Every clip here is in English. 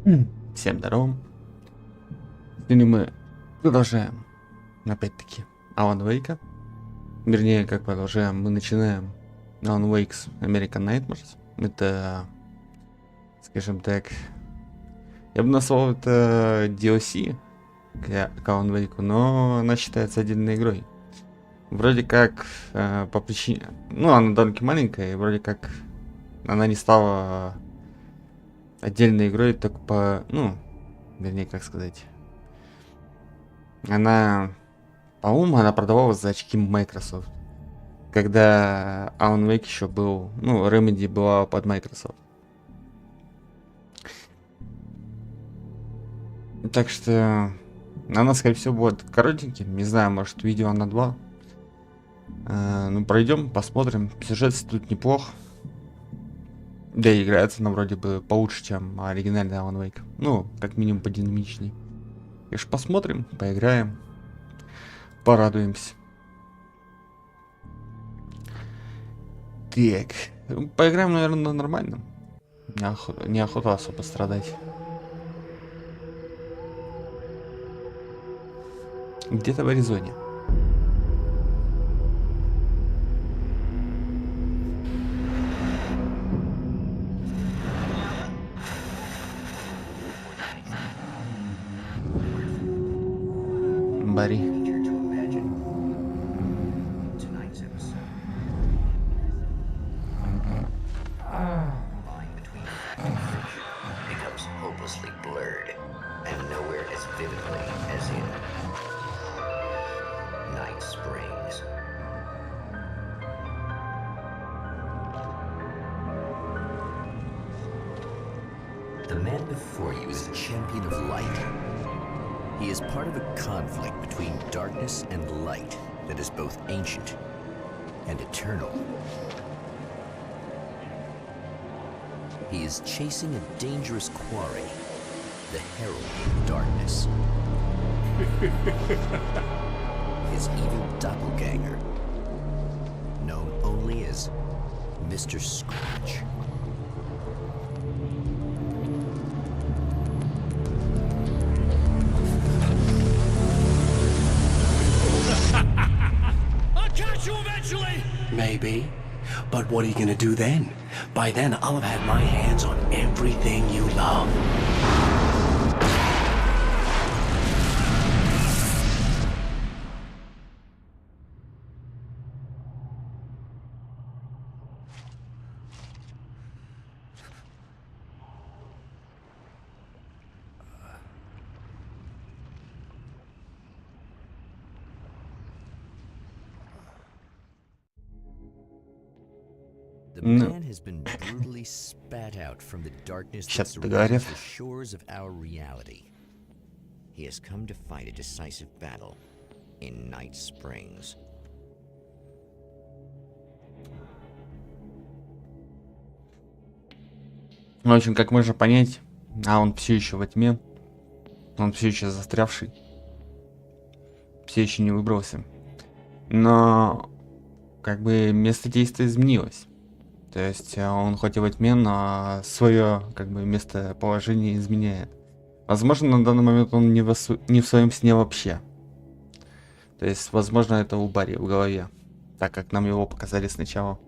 Всем здорово. Сегодня мы продолжаем, опять-таки, Alan Wake. Вернее, как продолжаем, мы начинаем Alan Wake's American Nightmares. Это, скажем так, я бы назвал это DLC к Alan Wake, но она считается отдельной игрой. Вроде как, по причине... Ну, она довольно маленькая, и вроде как она не стала отдельной игрой, только по... Ну, вернее, как сказать... Она, по-моему, она продавалась за очки Microsoft. Когда Alan Wake еще был, ну, Remedy была под Microsoft. Так что она, скорее всего, будет коротеньким. Не знаю, может, видео на 2. Ну, пройдем, посмотрим. Сюжет тут неплох. Да и играется она вроде бы получше, чем оригинальный Alan Wake. Ну, как минимум подинамичней. Конечно, посмотрим, поиграем, порадуемся. Так, поиграем, наверное, на нормальном. Неохота особо страдать. Где-то в Аризоне. Барри. The man before you is a champion of light. He is part of a conflict between darkness and light that is both ancient and eternal. He is chasing a dangerous quarry, the Herald of Darkness. His evil doppelganger, known only as Mr. Scratch. Maybe. But what are you gonna do then? By then, I'll have had my hands on everything you love. The man has been brutally spat out from the darkness that surrounds the shores of our reality. He has come to fight a decisive battle in Night Springs. В общем, как можно понять, он все еще во тьме. Он все еще застрявший. Все еще не выбрался. Но как бы место действия изменилось. То есть он хоть и во тьме, но свое как бы местоположение изменяет. Возможно, на данный момент он не в своем сне вообще. То есть, возможно, это у Барри в голове, так как нам его показали сначала.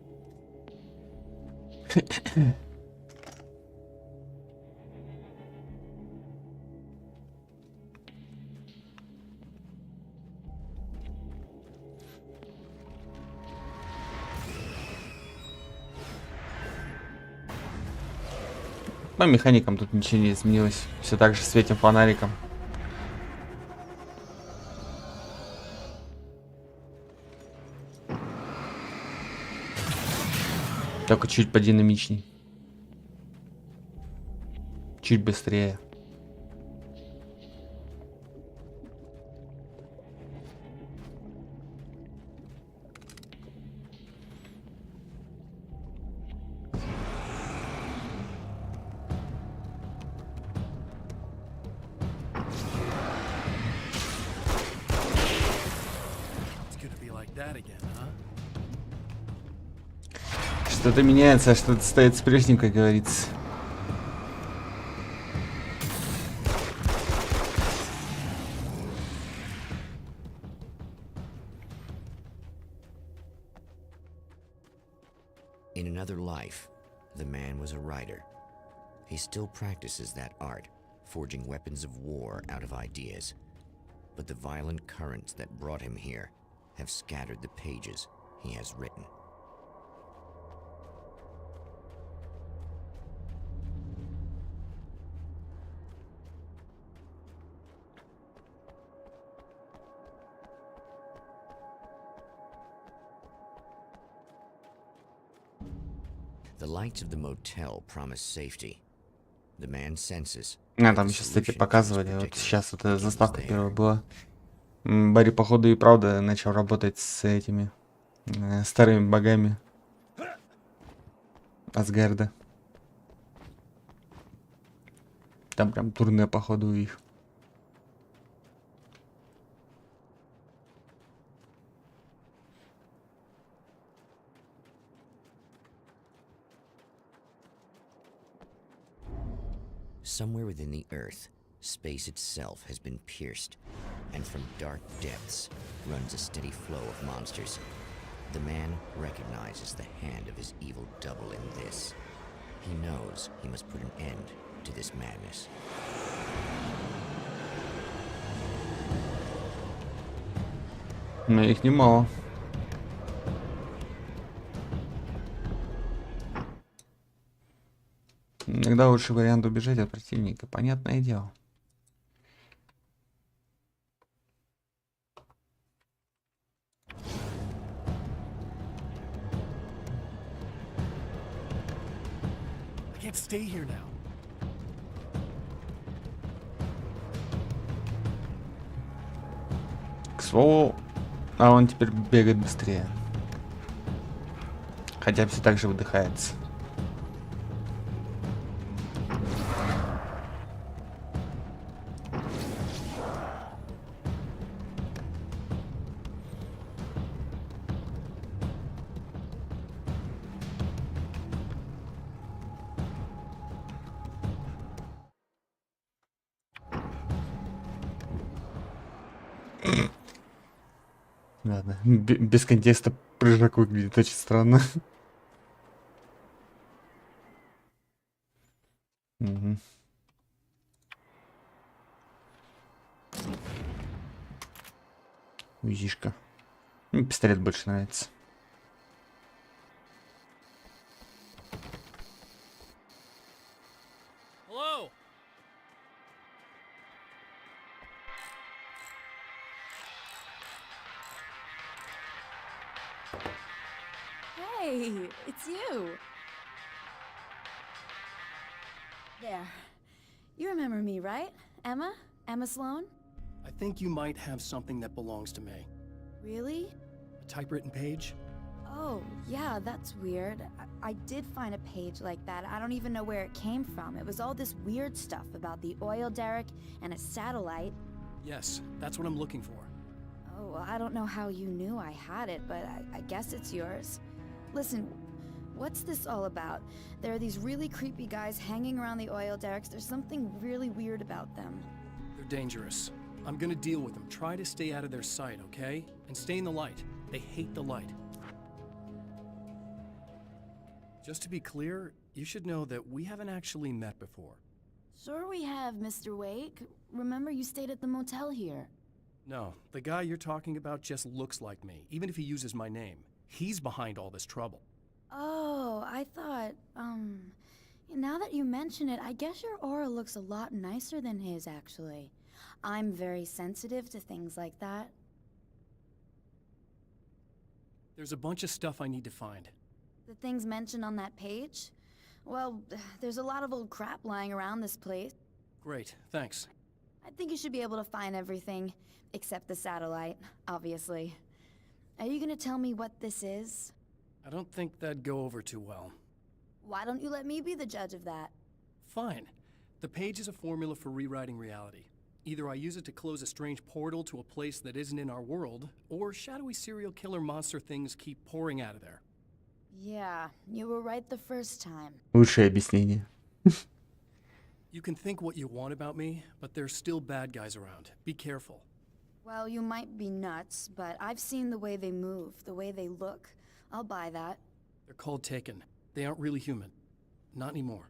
По механикам тут ничего не изменилось. Все так же светим фонариком. Только чуть подинамичней. Чуть быстрее. Что-то меняется, а что-то стоит с прежним, как говорится. In another life, the man was a writer. He still practices that art, forging weapons of war out of ideas. But the violent currents that brought him here have scattered the pages he has written. The lights of the motel promise safety. The man senses. Там еще, кстати, показывали. Вот сейчас вот эта заставка первая была. Барри, походу, и правда начал работать с этими старыми богами Асгарда. Там прям турне, походу, у их. Somewhere within the earth, space itself has been pierced, and from dark depths runs a steady flow of monsters. The man recognizes the hand of his evil double in this. He knows he must put an end to this madness. Но их немало. Иногда лучший вариант убежать от противника, понятное дело. I can't stay here now. К слову, а он теперь бегает быстрее. Хотя все так же выдыхается. Ладно, без контекста прыжок выглядит очень странно. Угу. Узишка. Пистолет больше нравится. Hello. Hey, it's you. There. You remember me, right? Emma? Emma Sloan? I think you might have something that belongs to me. Really? A typewritten page? Oh, yeah, that's weird. I did find a page like that. I don't even know where it came from. It was all this weird stuff about the oil derrick and a satellite. Yes, that's what I'm looking for. Oh, well, I don't know how you knew I had it, but I guess it's yours. Listen, what's this all about? There are these really creepy guys hanging around the oil derricks. There's something really weird about them. They're dangerous. I'm gonna deal with them. Try to stay out of their sight, okay? And stay in the light. They hate the light. Just to be clear, you should know that we haven't actually met before. Sure we have, Mr. Wake. Remember you stayed at the motel here. No, the guy you're talking about just looks like me, even if he uses my name. He's behind all this trouble. Oh, I thought, now that you mention it, I guess your aura looks a lot nicer than his, actually. I'm very sensitive to things like that. There's a bunch of stuff I need to find. The things mentioned on that page? Well, there's a lot of old crap lying around this place. Great, thanks. I think you should be able to find everything, except the satellite, obviously. Are you gonna tell me what this is? I don't think that'd go over too well. Why don't you let me be the judge of that? Fine. The page is a formula for rewriting reality. Either I use it to close a strange portal to a place that isn't in our world, or shadowy serial killer monster things keep pouring out of there. Yeah, you were right the first time. Лучшее объяснение. You can think what you want about me, but there's still bad guys around. Be careful. Well, you might be nuts, but I've seen the way they move, the way they look. I'll buy that. They're called Taken. They aren't really human. Not anymore.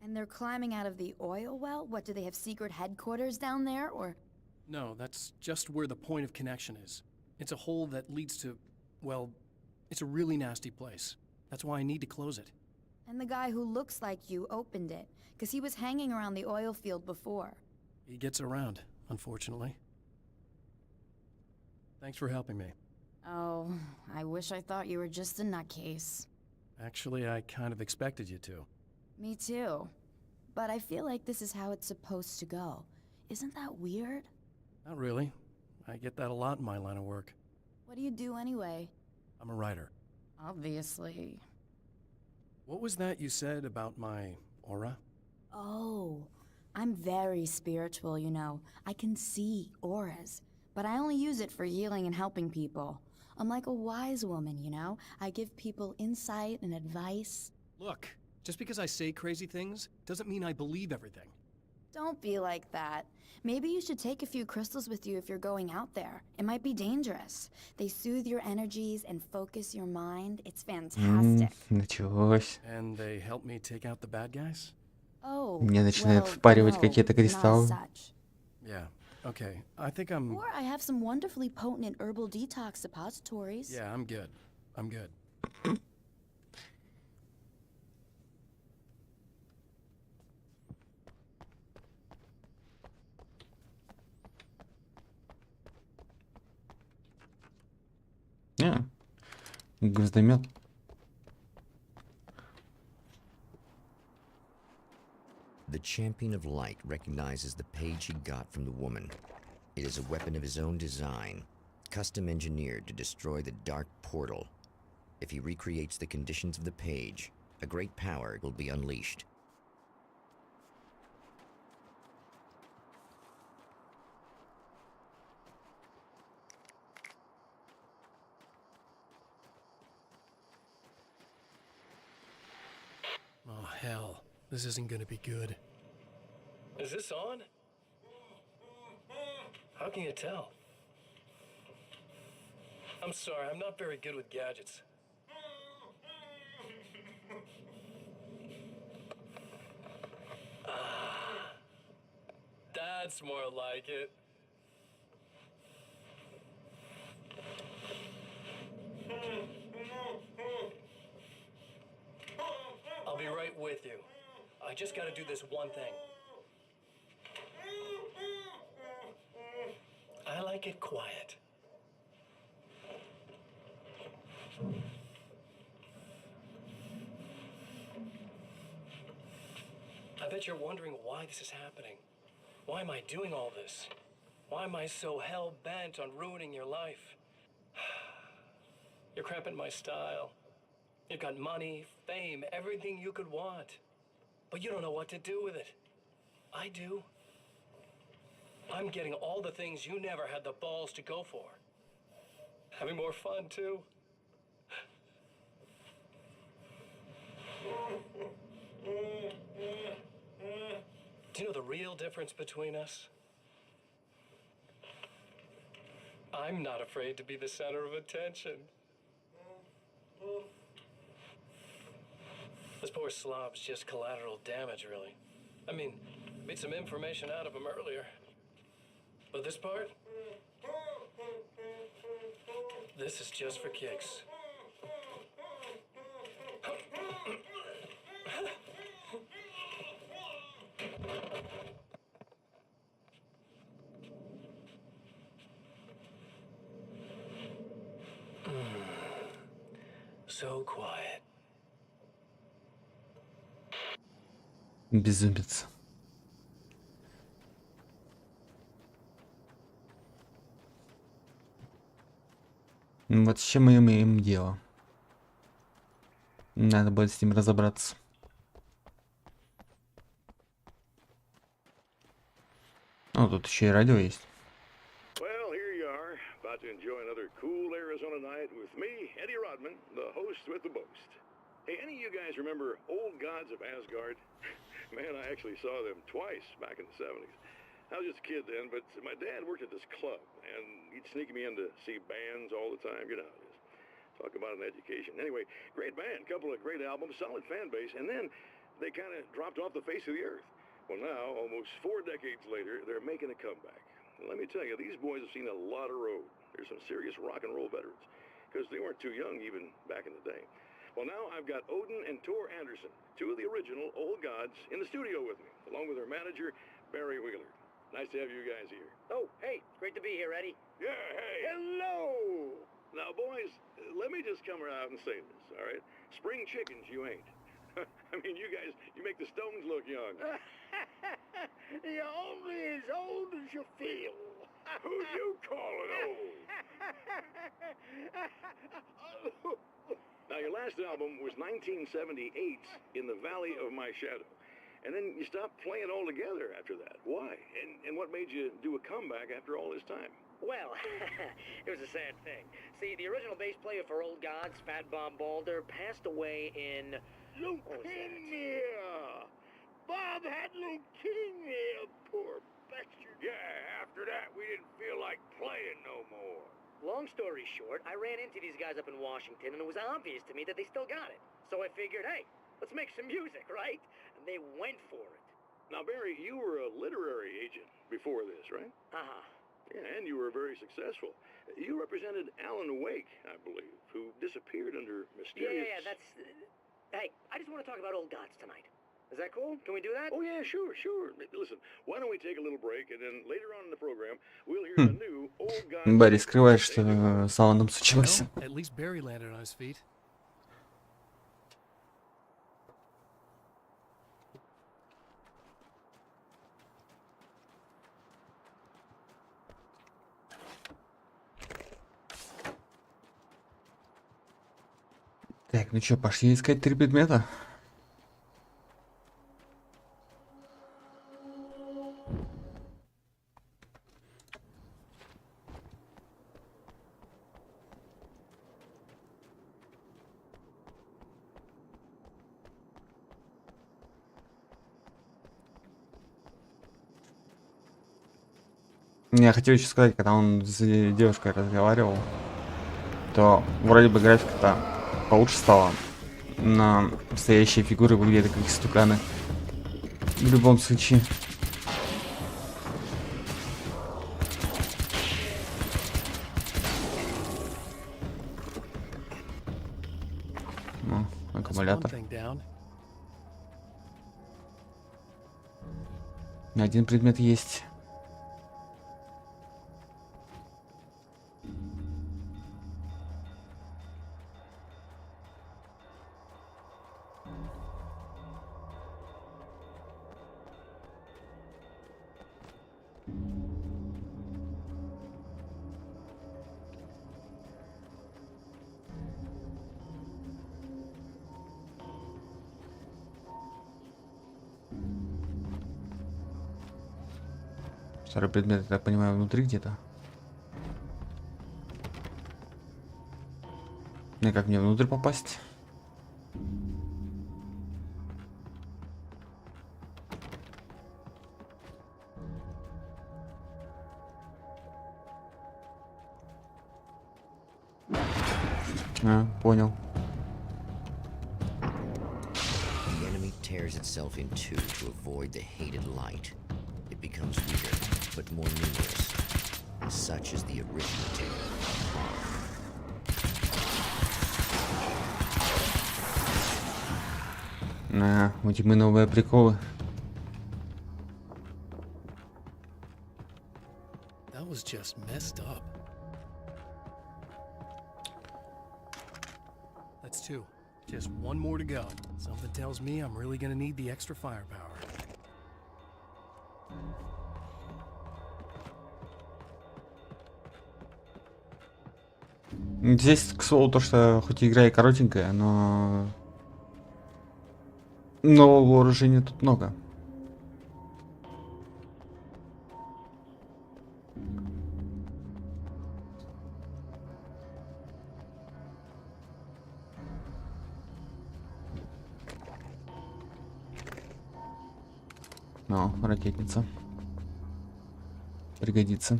And they're climbing out of the oil well? What, do they have secret headquarters down there, or...? No, that's just where the point of connection is. It's a hole that leads to, well, it's a really nasty place. That's why I need to close it. And the guy who looks like you opened it, because he was hanging around the oil field before. He gets around, unfortunately. Thanks for helping me. Oh, I wish I thought you were just a nutcase. Actually, I kind of expected you to. Me too. But I feel like this is how it's supposed to go. Isn't that weird? Not really. I get that a lot in my line of work. What do you do anyway? I'm a writer. Obviously. What was that you said about my aura? Oh, I'm very spiritual, you know. I can see auras, but I only use it for healing and helping people. I'm like a wise woman, you know? I give people insight and advice. Look, just because I say crazy things doesn't mean I believe everything. Don't be like that. Maybe you should take a few crystals with you if you're going out there. It might be dangerous. They soothe your energies and focus your mind. It's fantastic. Началось. And they help me take out the bad guys? Oh, Мне начинает well, впаривать no, какие-то not as кристаллы. such. Yeah, okay. I think I'm... Or I have some wonderfully potent herbal detox suppositories. Yeah, I'm good. I'm good. Гвоздомет. The Champion of Light recognizes the page he got from the woman. It is a weapon of his own design, custom engineered to destroy the dark portal. If he recreates the conditions of the page, a great power will be unleashed. Oh, hell. This isn't gonna be good. Is this on? How can you tell? I'm sorry, I'm not very good with gadgets. That's more like it. I'll be right with you. I just gotta do this one thing. I like it quiet. I bet you're wondering why this is happening. Why am I doing all this? Why am I so hell-bent on ruining your life? You're cramping my style. You've got money, fame, everything you could want. But you don't know what to do with it. I do. I'm getting all the things you never had the balls to go for. Having more fun, too. Do you know the real difference between us? I'm not afraid to be the center of attention. This poor slob's just collateral damage, really. I mean, beat some information out of him earlier. But this part? This is just for kicks. So quiet. Безумец. Вот с чем мы имеем дело. Надо будет с ним разобраться. Ну, тут еще и радио есть. Well, here you are, about to enjoy another cool Arizona night with me, Eddie Rodman, the host with the boast. Hey, any of you guys remember Old Gods of Asgard? Man, I actually saw them twice back in the 70s. I was just a kid then, but my dad worked at this club, and he'd sneak me in to see bands all the time. You know how it is. Talk about an education. Anyway, great band, couple of great albums, solid fan base, and then they kind of dropped off the face of the earth. Well, now, almost 4 decades later, they're making a comeback. And let me tell you, these boys have seen a lot of road. There's some serious rock and roll veterans, because they weren't too young even back in the day. Well, now I've got Odin and Tor Anderson, 2 of the original Old Gods, in the studio with me, along with their manager, Barry Wheeler. Nice to have you guys here. Oh, hey, great to be here, Eddie. Yeah, hey. Hello! Now, boys, let me just come out and say this, all right? Spring chickens, you ain't. I mean, you guys, you make the Stones look young. You're only as old as you feel. Who you calling old? Now, your last album was 1978, In the Valley of My Shadow. And then you stopped playing altogether after that. Why? And what made you do a comeback after all this time? Well, it was a sad thing. See, the original bass player for Old Gods, Fat Bob Balder, passed away in... Leukemia! Bob had leukemia, poor bastard. Yeah, after that, we didn't feel like playing no more. Long story short, I ran into these guys up in Washington, and it was obvious to me that they still got it. So I figured, hey, let's make some music, right? And they went for it. Now, Barry, you were a literary agent before this, right? Uh-huh. Yeah, and you were very successful. You represented Alan Wake, I believe, who disappeared under mysterious... Yeah, that's... Hey, I just want to talk about Old Gods tonight. Is that cool? Can we do that? Oh, yeah, sure. Listen, why don't we take a little break, and then later on in the program, we'll hear the new Old Gods... Барри скрывает, что с Аланом случилось. At least Barry landed on his feet. Так, ну чё, пошли искать 3 предмета. Я хотел еще сказать, когда он с девушкой разговаривал, то вроде бы графика-то получше стала. Но настоящие фигуры выглядят как истуканы. В любом случае. Ну, аккумулятор. Один предмет есть. Второй предмет, я так понимаю, внутри где-то. И как мне внутрь попасть? Понял. The enemy tears itself in two to avoid the hated light. It becomes weaker, but more numerous. Such is the arithmetic. У тьмы новые приколы. That was just messed up. That's 2. Just 1 more to go. Something tells me I'm really gonna need the extra firepower. Здесь, к слову, то, что хоть игра и коротенькая, но нового вооружения тут много. О, ракетница. Пригодится.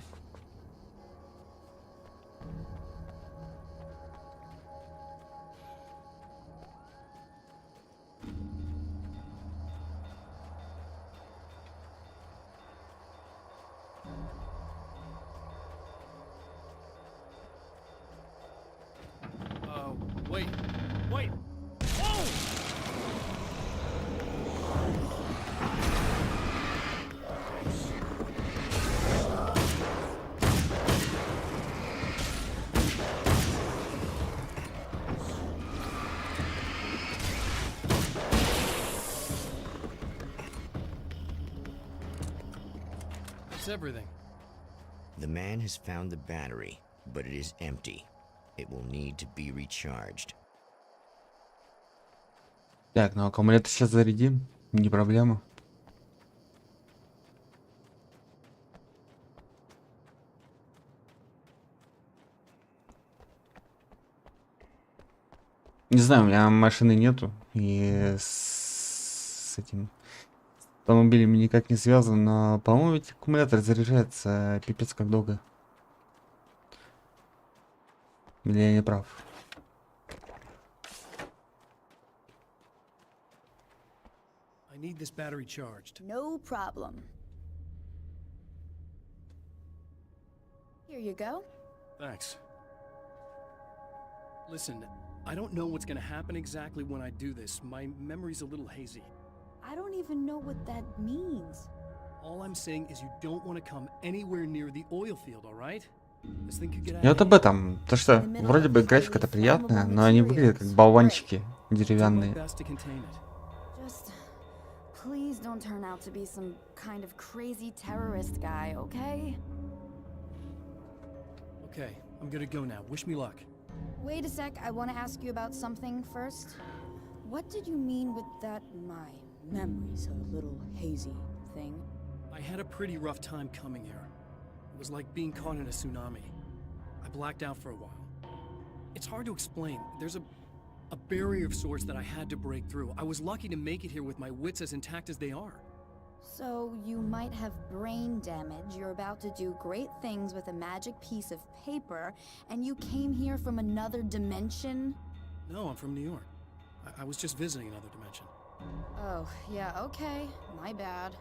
That's everything. The man has found the battery, but it is empty. It will need to be recharged. Так, ну аккумулятор сейчас зарядим. Не проблема. Не знаю, у меня машины нету. И с этим автомобилями никак не связан. Но, по-моему, ведь аккумулятор заряжается пипец как долго. Или я не прав? I need this battery charged. No problem. Here you go. Thanks. Listen, I don't know what's gonna happen exactly when I do this. My memory's a little hazy. I don't even know what that means. All I'm saying is you don't want to come anywhere near the oil field, all right? This thing could get out Я of вот об hand. этом. То, что вроде бы графика-то приятная, но они выглядят как болванчики Do my деревянные. best to contain it. Just please don't turn out to be some kind of crazy terrorist guy, okay? Okay, I'm gonna go now. Wish me luck. Wait a sec, I want to ask you about something first. What did you mean with that my memory's a little hazy thing? I had a pretty rough time coming here. It was like being caught in a tsunami. I blacked out for a while. It's hard to explain. There's a barrier of sorts that I had to break through. I was lucky to make it here with my wits as intact as they are. So you might have brain damage, you're about to do great things with a magic piece of paper, and you came here from another dimension? No, I'm from New York. I was just visiting another dimension. Oh, yeah, okay. My bad.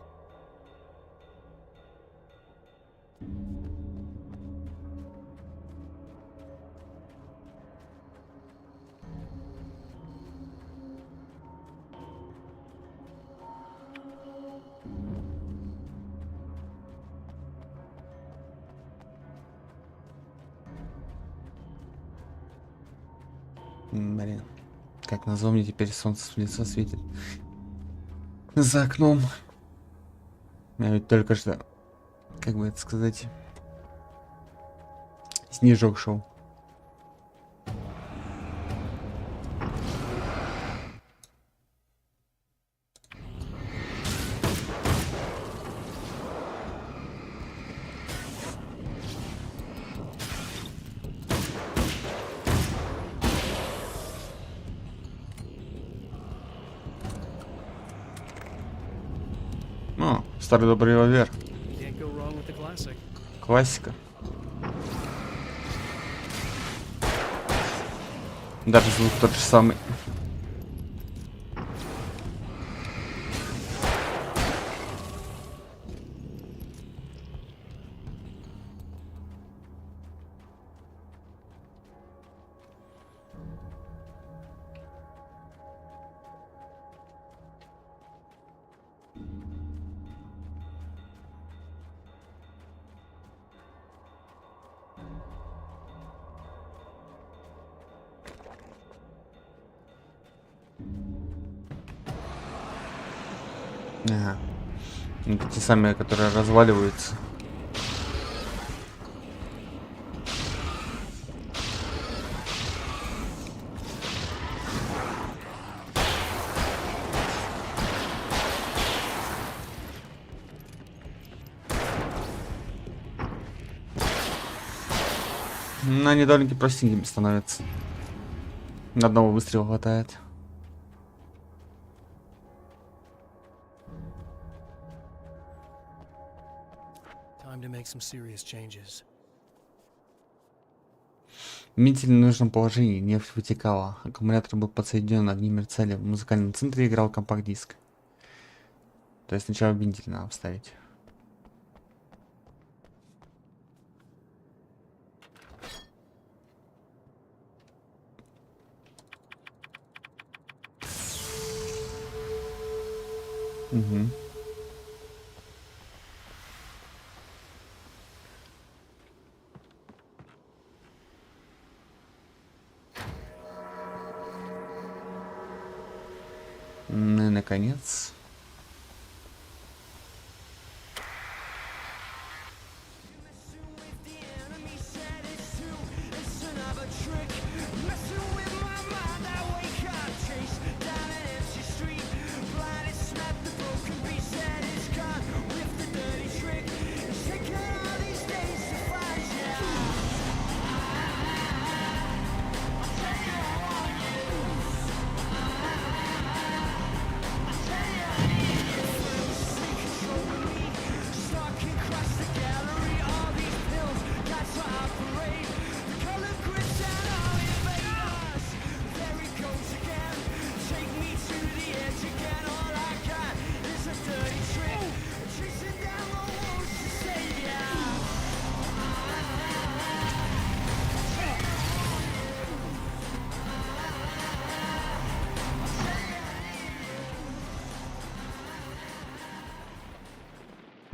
Блин. Как назло мне теперь солнце в лицо светит. За окном. Я ведь только что, как бы это сказать, снежок шел. О, старый добрый револьвер. Can't go wrong with the classic. Классика. Даже звук тот же самый. Ага. Это те самые, которые разваливаются. Но они довольно-таки простенькими становятся. На одного выстрела хватает. Time to make some serious changes. В медленно нужном положении нефть вытекала. Аккумулятор был подсоединен, огни мерцали. В музыкальном центре играл компакт-диск. То есть сначала вентиль надо вставить. Угу. Ну и наконец.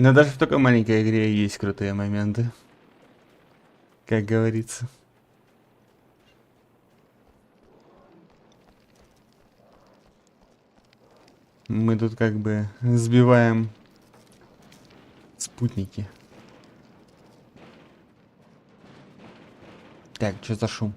Но даже в такой маленькой игре есть крутые моменты. Как говорится. Мы тут как бы сбиваем спутники. Так, что за шум?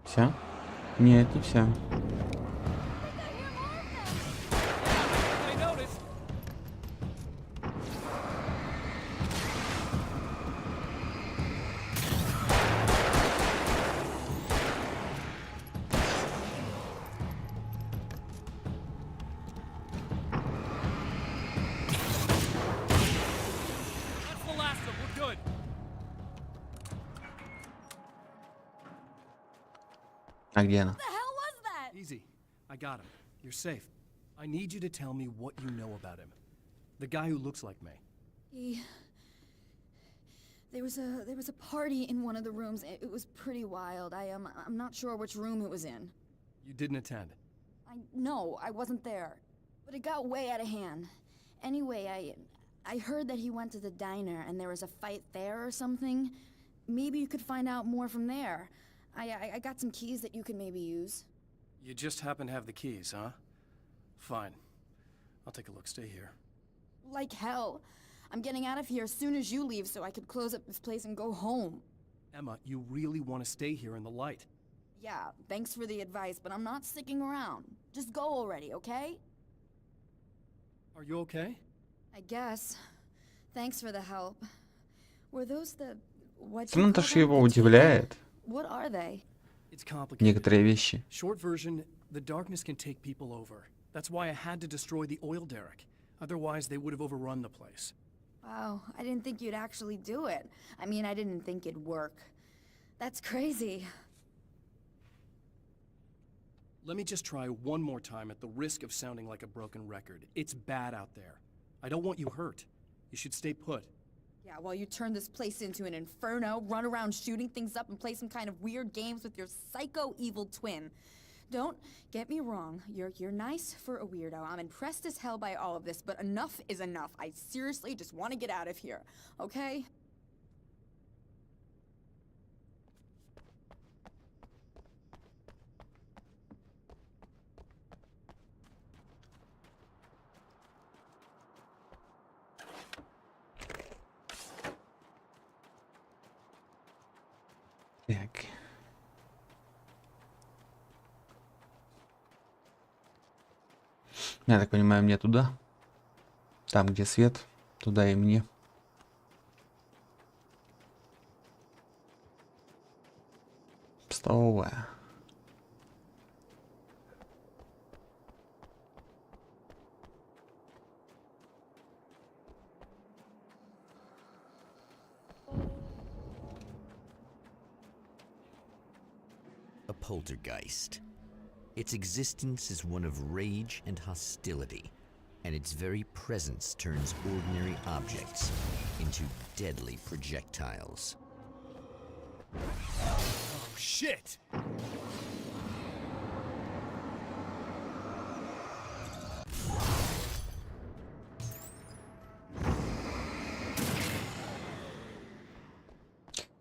Все? Нет, не все. А где она? What the hell was that? Easy. I got him. You're safe. I need you to tell me what you know about him. The guy who looks like me. There was a party in one of the rooms. It was pretty wild. I'm not sure which room it was in. You didn't attend. No, I wasn't there. But it got way out of hand. Anyway, I heard that he went to the diner and there was a fight there or something. Maybe you could find out more from there. I got some keys that you could maybe use. You just happen to have the keys, huh? Fine. I'll take a look. Stay here. Like hell. I'm getting out of here as soon as you leave so I could close up this place and go home. Emma, you really want to stay here in the light? Yeah, thanks for the advice, but I'm not sticking around. Just go already, okay? Are you okay? I guess. Thanks for the help. Were those the... What Ну, то, что его удивляет. What are they? It's complicated. Некоторые вещи. Short version, the darkness can take people over. That's why I had to destroy the oil derrick. Otherwise, they would have overrun the place. Wow, I didn't think you'd actually do it. I mean, I didn't think it'd work. That's crazy. Let me just try one more time at the risk of sounding like a broken record. It's bad out there. I don't want you hurt. You should stay put. Yeah, while you turn this place into an inferno, run around shooting things up and play some kind of weird games with your psycho evil twin. Don't get me wrong, you're nice for a weirdo. I'm impressed as hell by all of this, but enough is enough. I seriously just want to get out of here, okay? Так. Я так понимаю, мне туда. Там, где свет, туда и мне. Столовая. A poltergeist. Its existence is one of rage and hostility, and its very presence turns ordinary objects into deadly projectiles. Oh, shit!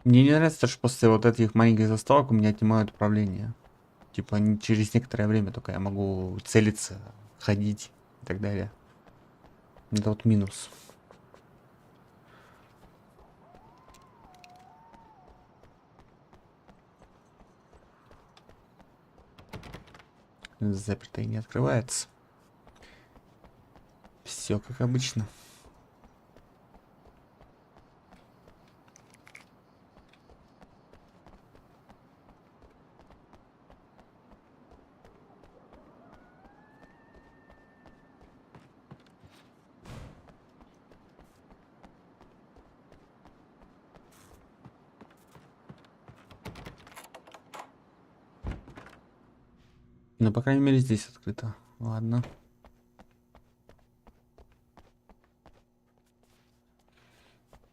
Мне не нравится, что после вот этих маленьких заставок у меня отнимают управление. Типа через некоторое время только я могу целиться, ходить и так далее. Это вот минус. Заперто и не открывается. Все как обычно. Ну, по крайней мере, здесь открыто. Ладно.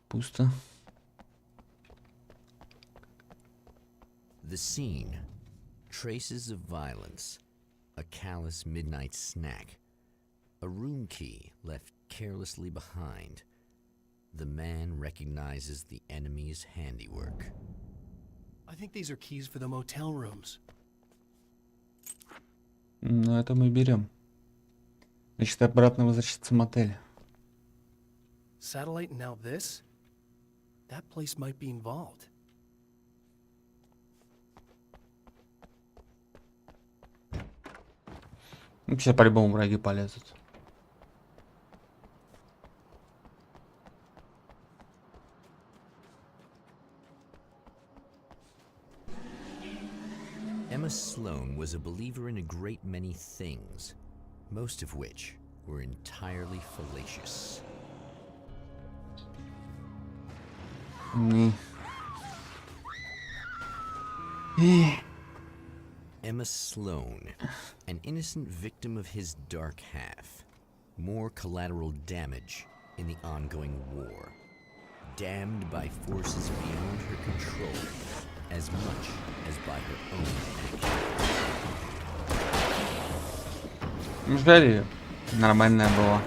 Пусто. The scene. Traces of violence. A callous midnight snack. A room key left carelessly behind. The man recognizes the enemy's handiwork. I think these are keys for the motel rooms. Ну, это мы берем. Значит, обратно возвращаться в мотель. Satellite and now this? That place might be involved. Ну, сейчас по-любому враги полезут. Emma Sloan was a believer in a great many things, most of which were entirely fallacious. Emma Sloan, an innocent victim of his dark half. More collateral damage in the ongoing war. Damned by forces beyond her control, as much as by her own action. Жаль, нормальная была.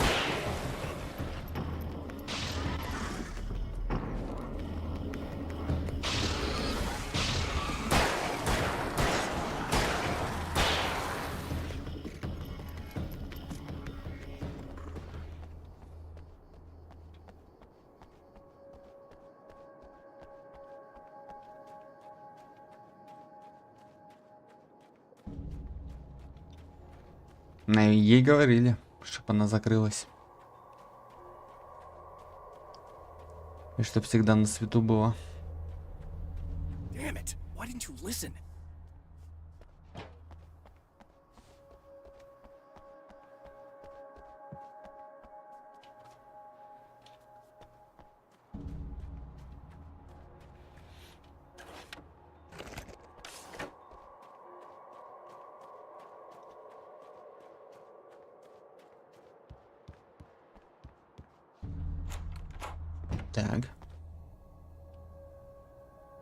Ей говорили, чтобы она закрылась. И чтоб всегда на свету было. Damn it! Why didn't you listen? Так.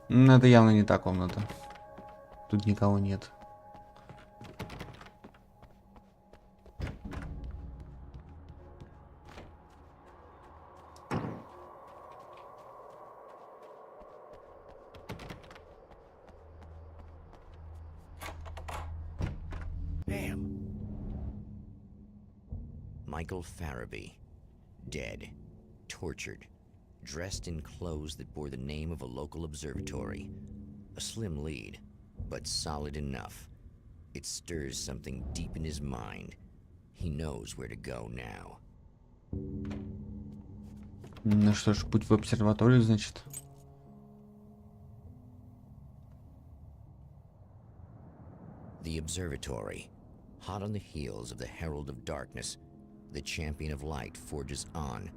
Ну, это явно не та комната. Тут никого нет. Damn. Michael Farabee, dead, tortured, dressed in clothes that bore the name of a local observatory. A slim lead, but solid enough. It stirs something deep in his mind. He knows where to go now. Ну что ж, путь в обсерваторию, значит. The observatory. Hot on the heels of the Herald of Darkness, the Champion of Light forges on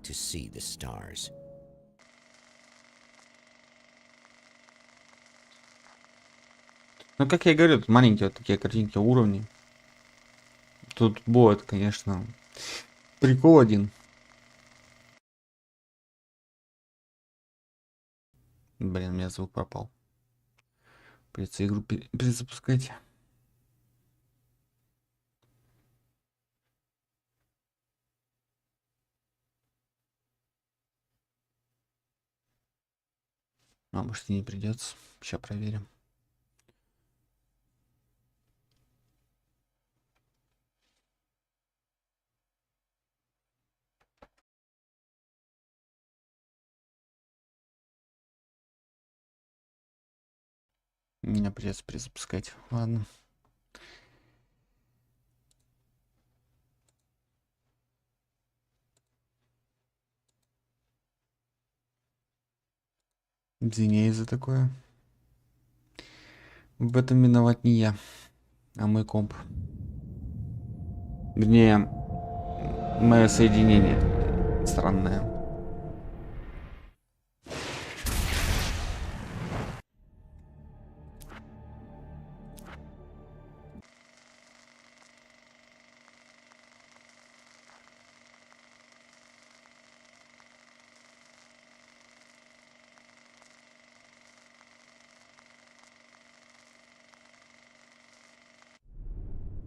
to see the stars. Ну, как я и говорю, тут маленькие вот такие картинки, уровни. Тут будет, конечно, прикол один. Блин, у меня звук пропал. Придется игру перезапускать. А может и не придется. Сейчас проверим. Мне придется перезапускать. Ладно. Извиняюсь за такое. В этом виноват не я, а мой комп. Вернее, мое соединение странное.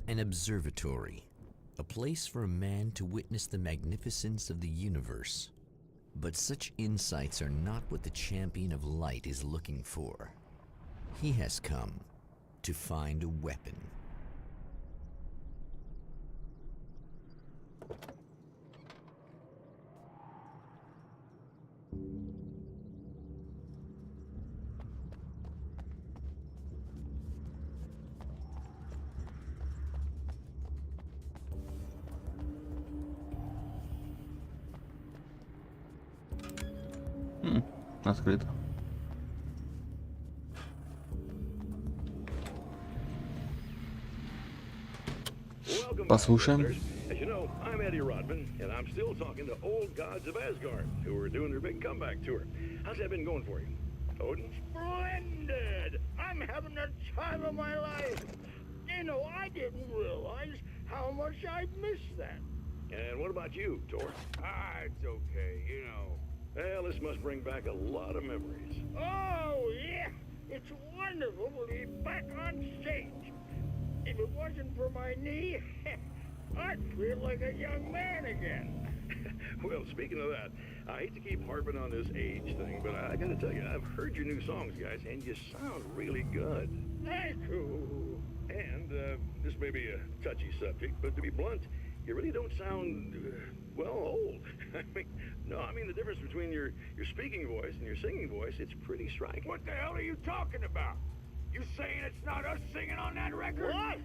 An observatory, a place for a man to witness the magnificence of the universe. But such insights are not what the champion of light is looking for. He has come to find a weapon. Открыто. Послушаем. As you know, I'm Eddie Rodman, and I'm still talking to old gods of Asgard, who are doing their big comeback tour. How's that been going for you? Odin? Splendid! I'm having the time of my life. You know, I didn't realize how much I'd missed that. And what about you, Thor? It's okay, you know. Well, this must bring back a lot of memories. Oh, yeah. It's wonderful to be back on stage. If it wasn't for my knee, I'd feel like a young man again. Well, speaking of that, I hate to keep harping on this age thing, but I gotta tell you, I've heard your new songs, guys, and you sound really good. Thank you. And this may be a touchy subject, but to be blunt, you really don't sound, well, old. I mean the difference between your speaking voice and your singing voice, it's pretty striking. What the hell are you talking about? You saying it's not us singing on that record? What?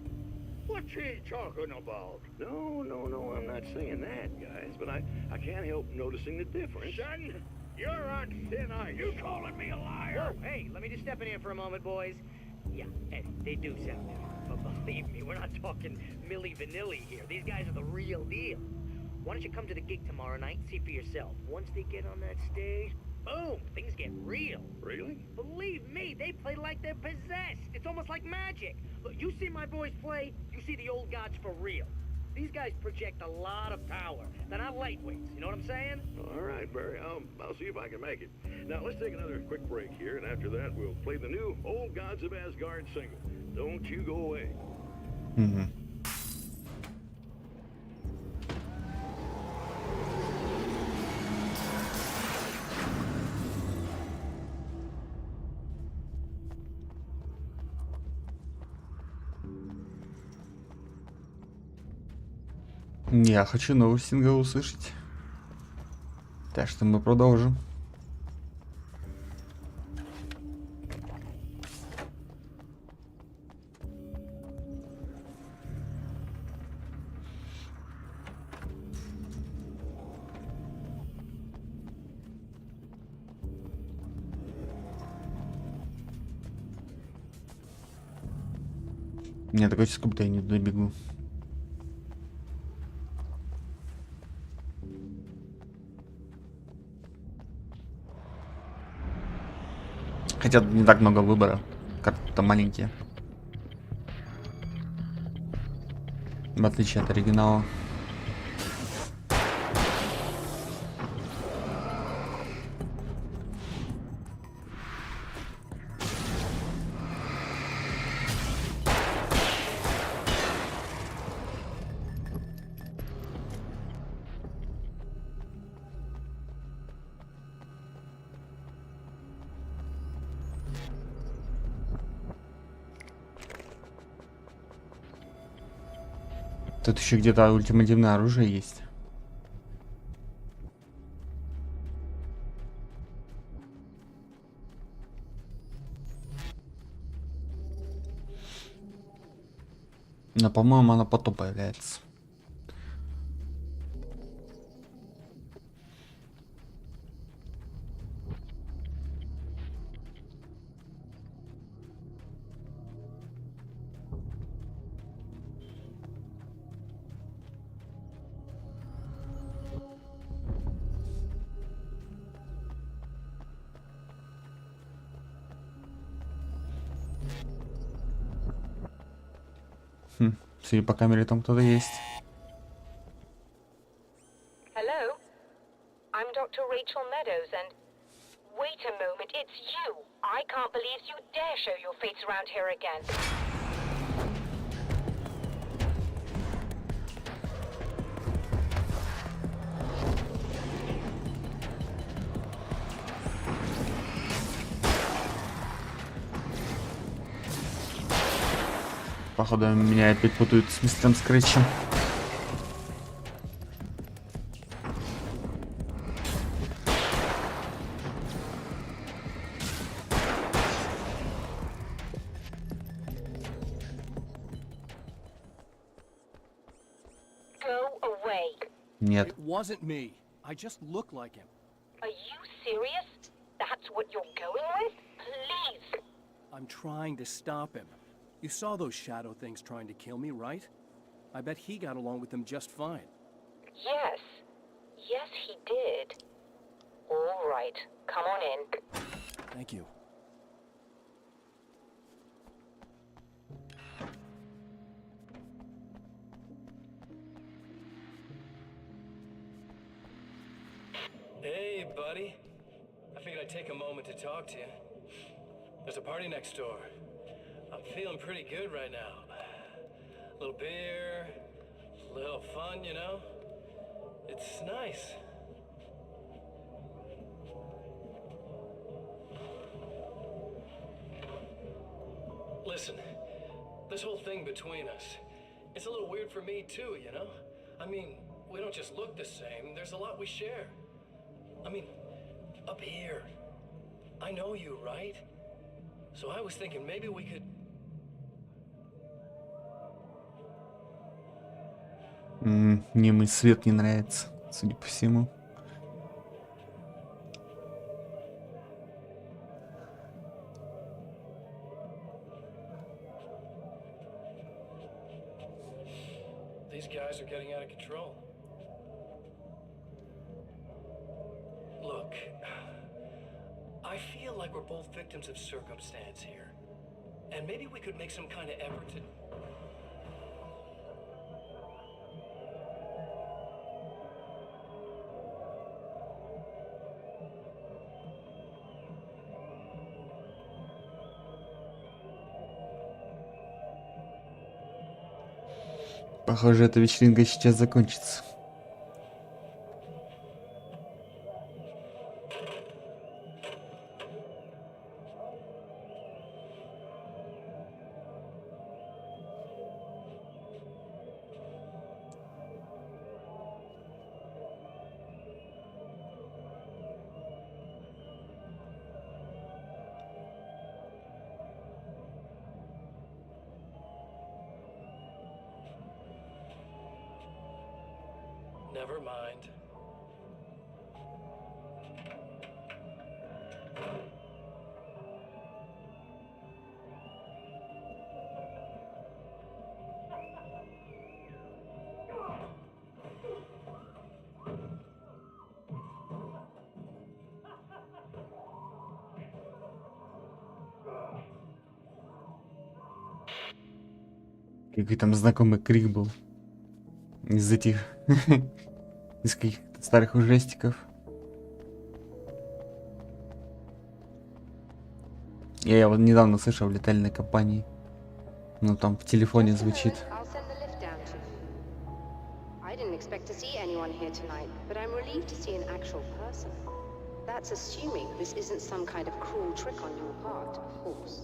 What's he talking about? No, I'm not saying that, guys, but I can't help noticing the difference. Son, you're on thin ice. You calling me a liar? Whoa, hey, let me just step in here for a moment, boys. Yeah, Eddie, they do sound different. But believe me, we're not talking Milli Vanilli here. These guys are the real deal. Why don't you come to the gig tomorrow night and see for yourself? Once they get on that stage, boom, things get real. Really? Believe me, they play like they're possessed. It's almost like magic. Look, you see my boys play, you see the old gods for real. These guys project a lot of power. They're not lightweights, you know what I'm saying? All right, Barry, I'll see if I can make it. Now, let's take another quick break here, and after that, we'll play the new Old Gods of Asgard single. Don't you go away. Угу. Я хочу новый сингл услышать. Так что мы продолжим. У меня такое чувство, как будто я не добегу. Хотя тут не так много выбора, как-то маленькие. В отличие от оригинала. Тут еще где-то ультимативное оружие есть. Но, по-моему, она потом появляется. Судя по камере, там кто-то есть. Hello? I'm Dr. Rachel Meadows and... Wait a moment, it's you! I can't believe you dare show your face around here again. Походу меня опять путают с мистером Скретчем. Go away. Нет. It wasn't me. I just look like him. Are you serious? That's what you're going with? Please. I'm trying to stop him. You saw those shadow things trying to kill me, right? I bet he got along with them just fine. Yes. Yes, he did. All right. Come on in. Thank you. Hey, buddy. I figured I'd take a moment to talk to you. There's a party next door. I'm feeling pretty good right now. A little beer, a little fun, you know? It's nice. Listen, this whole thing between us, it's a little weird for me too, you know? I mean, we don't just look the same, there's a lot we share. I mean, up here, I know you, right? So I was thinking maybe we could... Мне мой свет не нравится, судя по всему. These guys are getting out of control. Look, I feel like we're both victims of circumstance here. And maybe we could make some kind of effort to... Похоже, эта вечеринка сейчас закончится. Never mind. Какой там знакомый крик был. Из этих... из каких-то старых ужастиков. Я его недавно слышал в летальной компании. Ну там в телефоне звучит. I'll send the lift down to you. I didn't expect to see anyone here tonight, but I'm relieved to see an actual person. That's assuming this isn't some kind of cruel trick on your part, of course.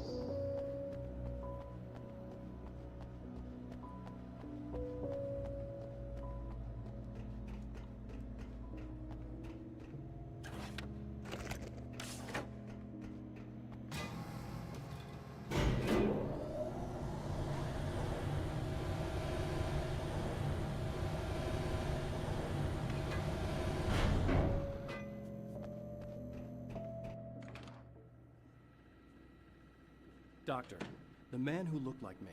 Doctor, the man who looked like me,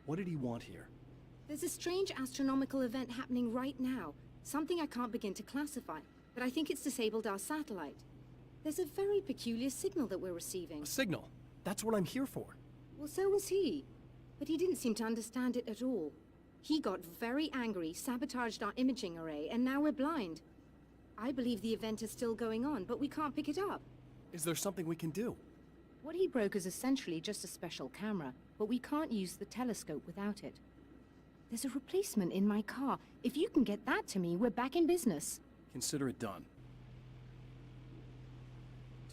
what did he want here? There's a strange astronomical event happening right now. Something I can't begin to classify, but I think it's disabled our satellite. There's a very peculiar signal that we're receiving. A signal. That's what I'm here for. Well, so was he. But he didn't seem to understand it at all. He got very angry, sabotaged our imaging array, and now we're blind. I believe the event is still going on, but we can't pick it up. Is there something we can do? What he broke is essentially just a special camera, but we can't use the telescope without it. There's a replacement in my car. If you can get that to me, we're back in business. Consider it done.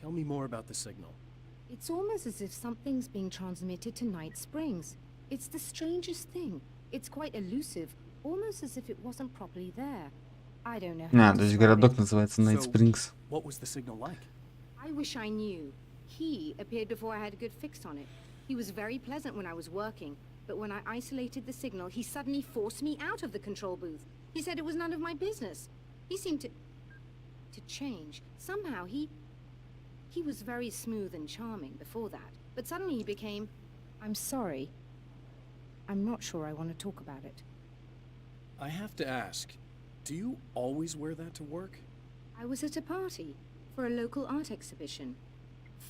Tell me more about the signal. It's almost as if something's being transmitted to Night Springs. It's the strangest thing. It's quite elusive, almost as if it wasn't properly there. I don't know how То to есть describe городок it. называется Night Springs. What was the signal like? I wish I knew. He appeared before I had a good fix on it. He was very pleasant when I was working, but when I isolated the signal, he suddenly forced me out of the control booth. He said it was none of my business. He seemed to change. Somehow he was very smooth and charming before that, but suddenly he became, I'm sorry. I'm not sure I want to talk about it. I have to ask, do you always wear that to work? I was at a party for a local art exhibition.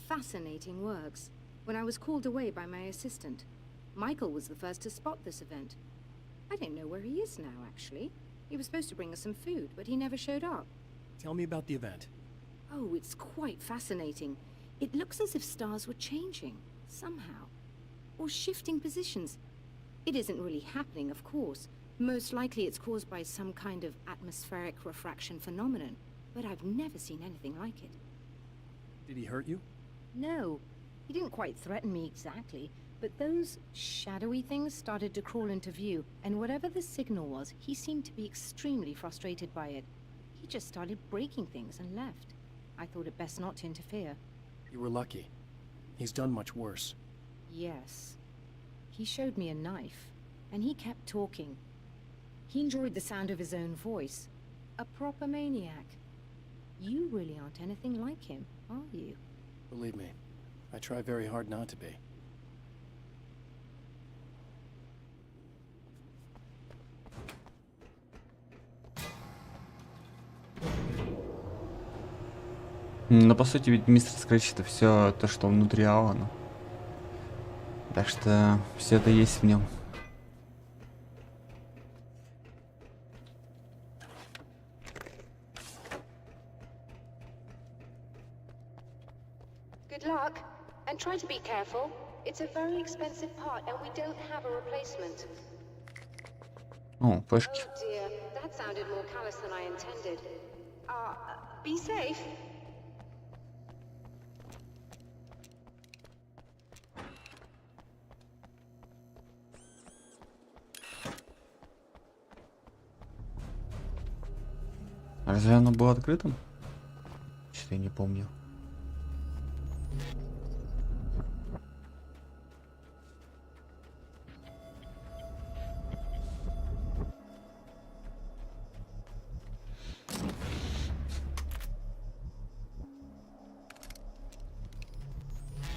Fascinating works. When I was called away by my assistant, Michael was the first to spot this event. I don't know where he is now, actually. He was supposed to bring us some food, but he never showed up. Tell me about the event. Oh, it's quite fascinating. It looks as if stars were changing, somehow. Or shifting positions. It isn't really happening, of course. Most likely it's caused by some kind of atmospheric refraction phenomenon. But I've never seen anything like it. Did he hurt you? No. He didn't quite threaten me exactly, but those shadowy things started to crawl into view, and whatever the signal was, he seemed to be extremely frustrated by it. He just started breaking things and left. I thought it best not to interfere. You were lucky. He's done much worse. Yes. He showed me a knife, and he kept talking. He enjoyed the sound of his own voice. A proper maniac. You really aren't anything like him, are you? Believe me, I try very hard not to be. Но по сути ведь мистер Скретч это все то, что внутри Алана. Так что все это есть в нем. Good luck, and try to be careful. It's a very expensive part, and we don't have a replacement. О, флешки. Oh dear, that sounded more callous than I intended. Be safe. Разве оно было открытым? Что-то я не помню.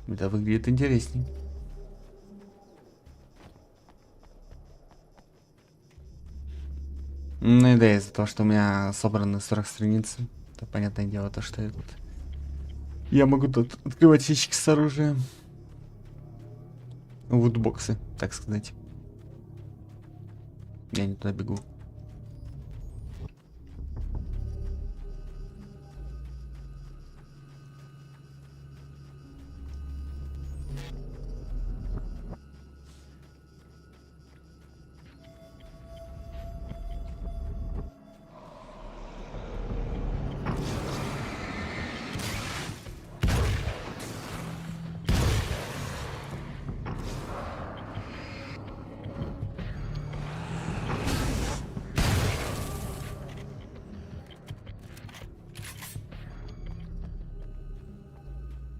Это выглядит интересней. Ну и да, из-за того, что у меня собраны 40 страниц, то понятное дело, то, что я могу тут открывать ящики с оружием. Вудбоксы, так сказать. Я не туда бегу.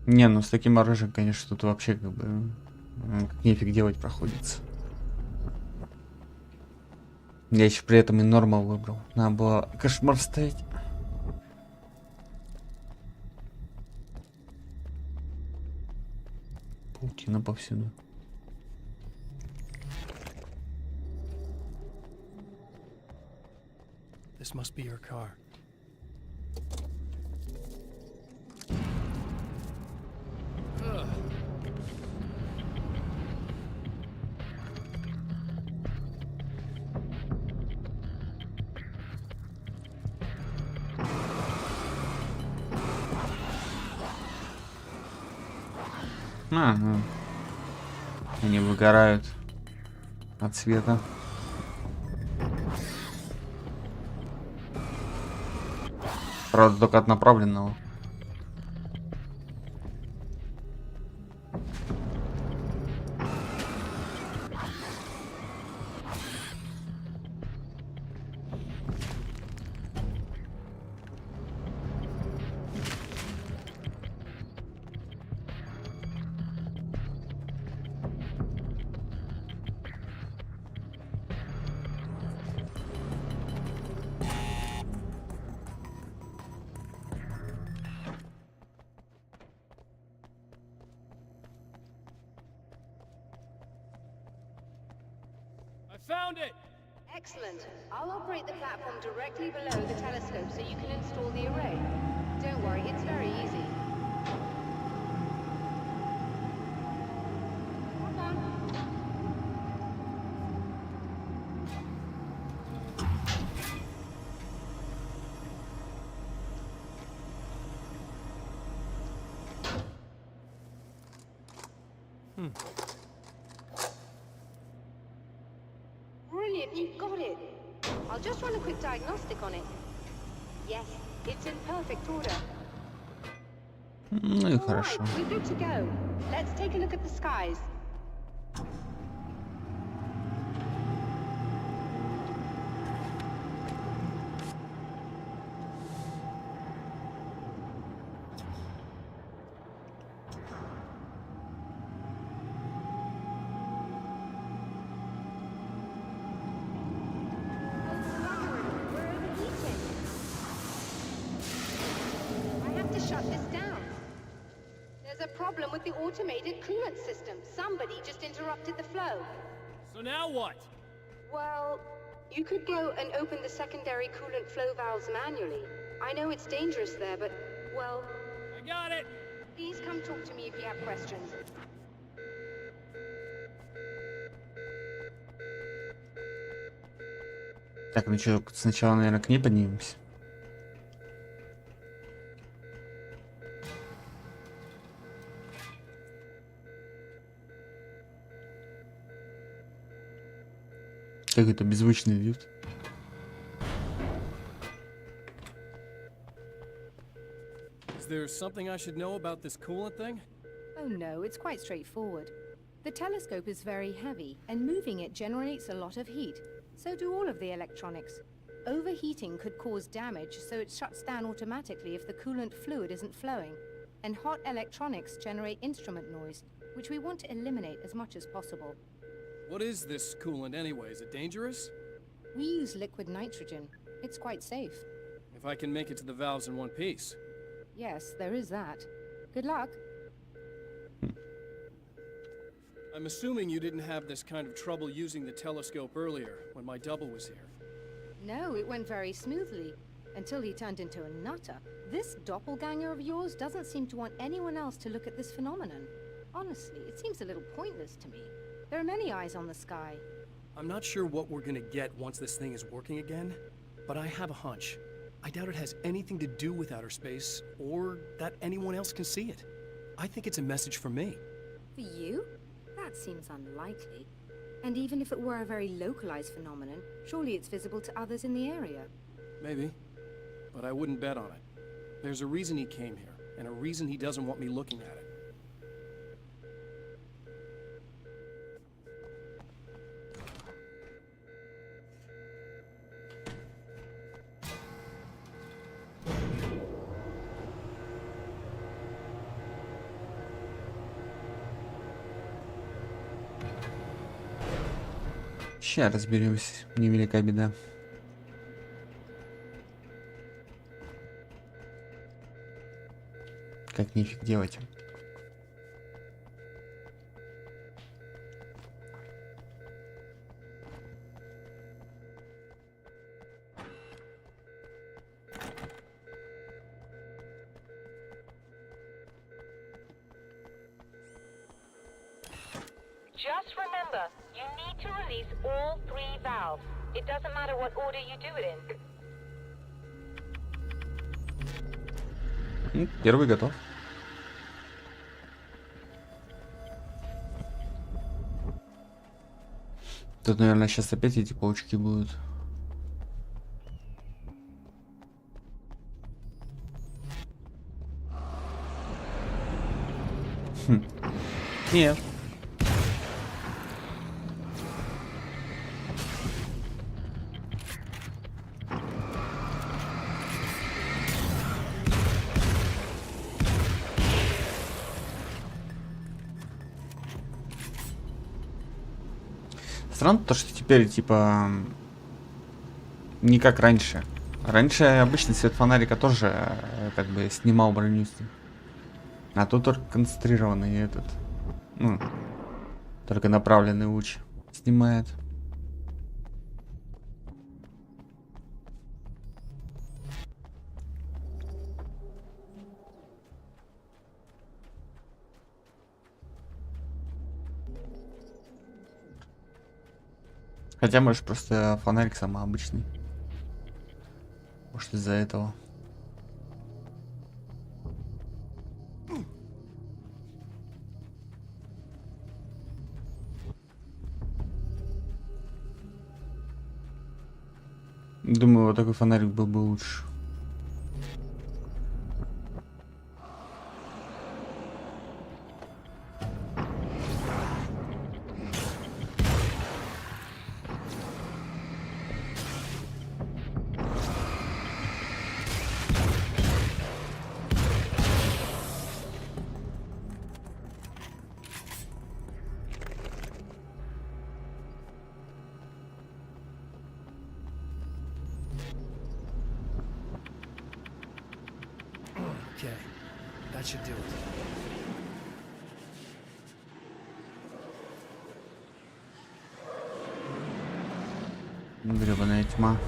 Не, ну с таким оружием, конечно, тут вообще как бы как нефиг делать проходится. Я еще при этом и нормал выбрал. Надо было кошмар вставить. Паутина повсюду. This must be your car. Ну. Они выгорают от света. Правда, только от направленного. found it! Excellent. I'll operate the platform directly below the telescope so you can install the array. Don't worry, it's very easy. Hold on. Brilliant, you got it. I'll just run a quick diagnostic on it. Yes, it's in perfect order. Ну и All хорошо. right, we're good to go. Let's take a look at the skies. I have to shut this down. There's a problem with the automated coolant system. Somebody just interrupted the flow. So now what? Well, you could go and open the secondary coolant flow valves manually. I know it's dangerous there, but, well, I got it! please come talk to me if you have questions. Так, ну что, сначала, наверное, к ней поднимемся. Какой-то беззвучный лифт. Is there something I should know about this coolant thing? Oh no, it's quite straightforward. The telescope is very heavy, and moving it generates a lot of heat. So do all of the electronics. Overheating could cause damage, so it shuts down automatically if the coolant fluid isn't flowing. And hot electronics generate instrument noise, which we want to eliminate as much as possible. What is this coolant anyway? Is it dangerous? We use liquid nitrogen. It's quite safe. If I can make it to the valves in one piece. Yes, there is that. Good luck. I'm assuming you didn't have this kind of trouble using the telescope earlier, when my double was here. No, it went very smoothly, until he turned into a nutter. This doppelganger of yours doesn't seem to want anyone else to look at this phenomenon. Honestly, it seems a little pointless to me. There are many eyes on the sky. I'm not sure what we're gonna get once this thing is working again, but I have a hunch. I doubt it has anything to do with outer space, or that anyone else can see it. I think it's a message for me. For you? That seems unlikely. And even if it were a very localized phenomenon, surely it's visible to others in the area. Maybe, but I wouldn't bet on it. There's a reason he came here, and a reason he doesn't want me looking at it. Сейчас разберемся, невелика беда. Как нифиг делать. Just remember, you need to release all 3 valves. It doesn't matter what order you do it in. Первый готов. Тут, наверное, сейчас опять эти паучки будут. Нет. Странно то, что теперь, типа, не как раньше. Раньше обычный свет фонарика тоже, как бы, снимал броню с них. А тут только концентрированный этот, ну, только направленный луч снимает. Хотя, может, просто фонарик самый обычный. Может, из-за этого. Думаю, вот такой фонарик был бы лучше. Okay, that should do it. Гребаная тьма.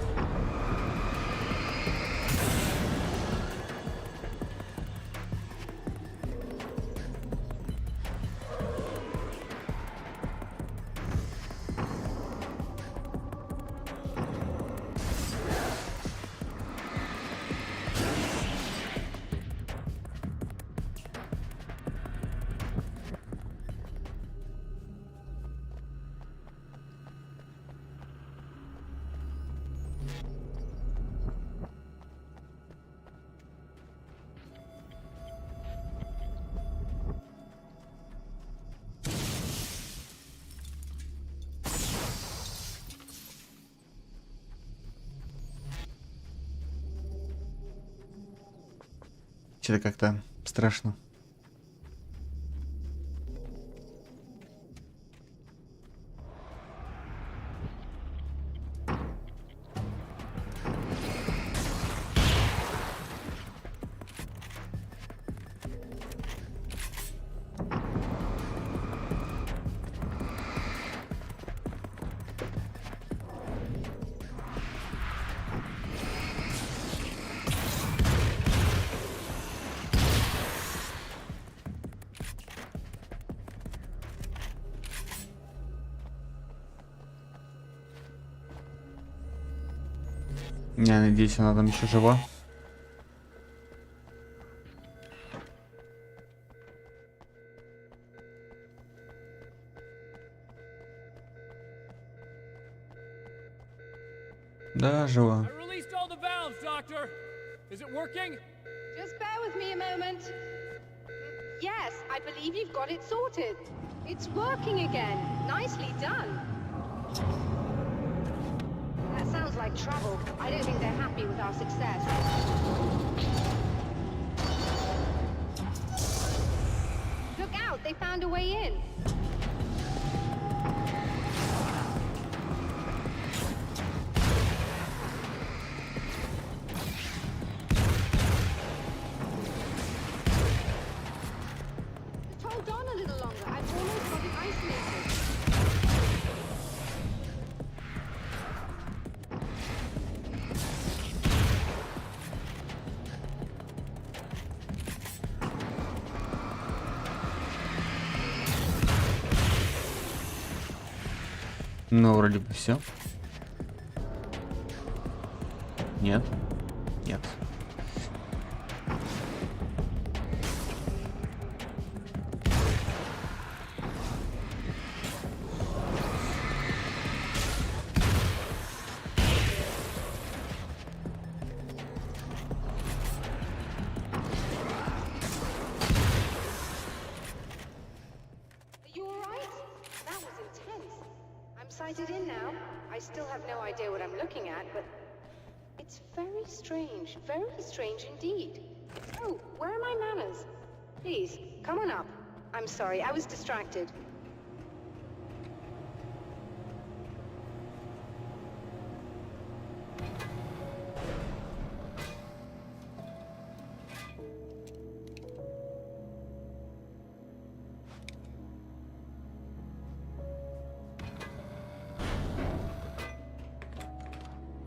Что-то как-то страшно. Я надеюсь, она там еще жива. Да, жива. I released all the valves, Doctor. Is it working? Just bear with me a moment. Yes, I believe you've got it sorted. It's working again. Nicely done. That sounds like trouble. I don't think they're happy with our success. Look out, they found a way in. Just hold on a little longer. I've almost got it isolated. Ну, вроде бы все. Нет. Нет. Are you all right? That was intense. I'm sighted in now. I still have no idea what I'm looking at, but it's very strange indeed. Oh, where are my manners? Please, come on up. I'm sorry, I was distracted.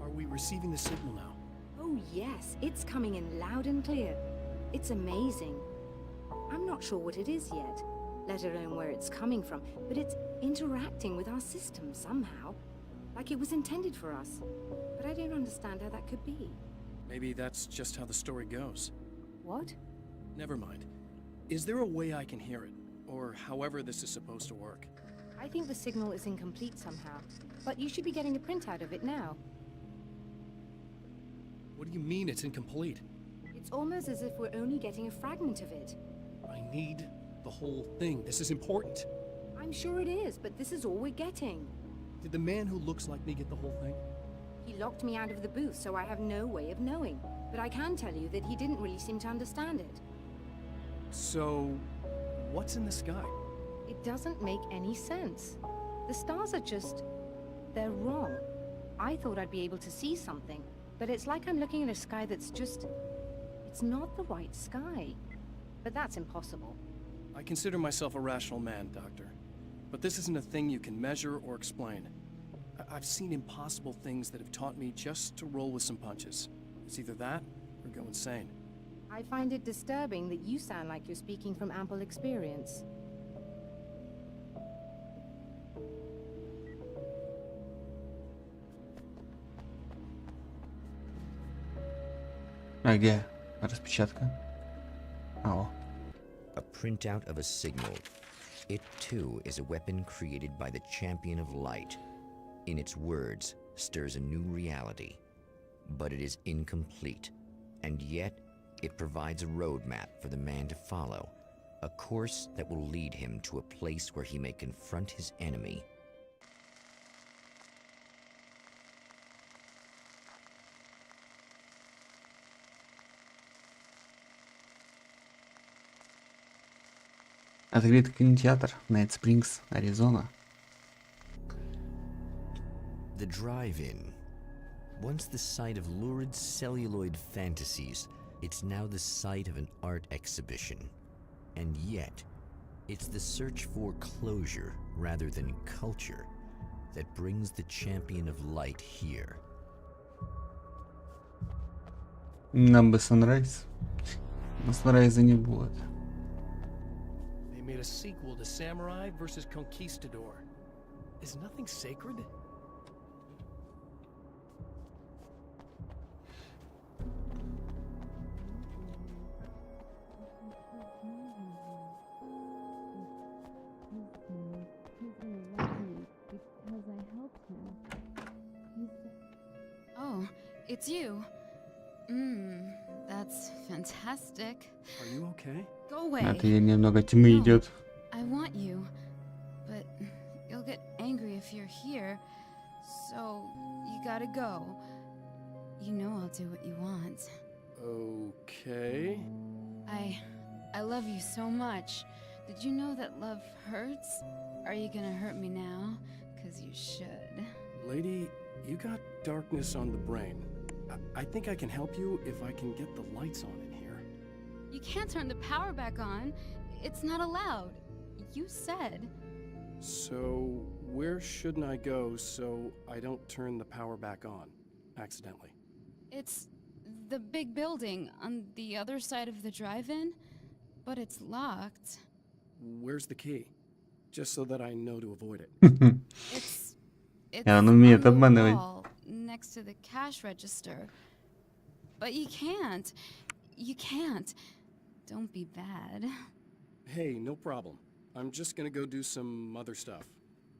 Are we receiving the signal now? Oh yes, it's coming in loud and clear. It's amazing. I'm not sure what it is yet, let alone where it's coming from, but it's interacting with our system somehow. Like it was intended for us. But I don't understand how that could be. Maybe that's just how the story goes. What? Never mind. Is there a way I can hear it? Or however this is supposed to work? I think the signal is incomplete somehow. But you should be getting a printout of it now. What do you mean it's incomplete? It's almost as if we're only getting a fragment of it. I need the whole thing. This is important. I'm sure it is, but this is all we're getting. Did the man who looks like me get the whole thing? He locked me out of the booth, so I have no way of knowing. But I can tell you that he didn't really seem to understand it. So, what's in the sky? It doesn't make any sense. The stars are just... they're wrong. I thought I'd be able to see something, but it's like I'm looking at a sky that's just... it's not the right sky. But that's impossible. I consider myself a rational man, Doctor. But this isn't a thing you can measure or explain. I've seen impossible things that have taught me just to roll with some punches. It's either that, or go insane. I find it disturbing that you sound like you're speaking from ample experience. А где распечатка? О. A printout of a signal. It too is a weapon created by the Champion of Light. In its words, stirs a new reality. But it is incomplete, and yet it provides a roadmap for the man to follow, a course that will lead him to a place where he may confront his enemy. Открыт кинотеатр Найт Спрингс, Аризона. The drive-in. Once the site of lurid celluloid fantasies, it's now the site of an art exhibition. And yet, it's the search for closure rather than culture that brings the Champion of Light here. Нам бы Sunrise. Но Sunrise не будет. They made a sequel to Samurai vs. Conquistador. Is nothing sacred? Oh, it's you. That's fantastic. Are you okay? Go away. Это ей немного тьмы No. идет. I want you, but you'll get angry if you're here, so you gotta go. You know I'll do what you want. Okay. I love you so much. Did you know that love hurts? Are you gonna hurt me now? 'Cause you should. Lady, you got darkness on the brain. I think I can help you if I can get the lights on in here. You can't turn the power back on. It's not allowed. You said. So, where shouldn't I go so I don't turn the power back on accidentally? It's the big building on the other side of the drive-in, but it's locked. Where's the key? Just so that I know to avoid it. It's Он умеет on the обманывать. wall next to the cash register. But you can't. You can't. Don't be bad. Hey, no problem. I'm just gonna go do some other stuff.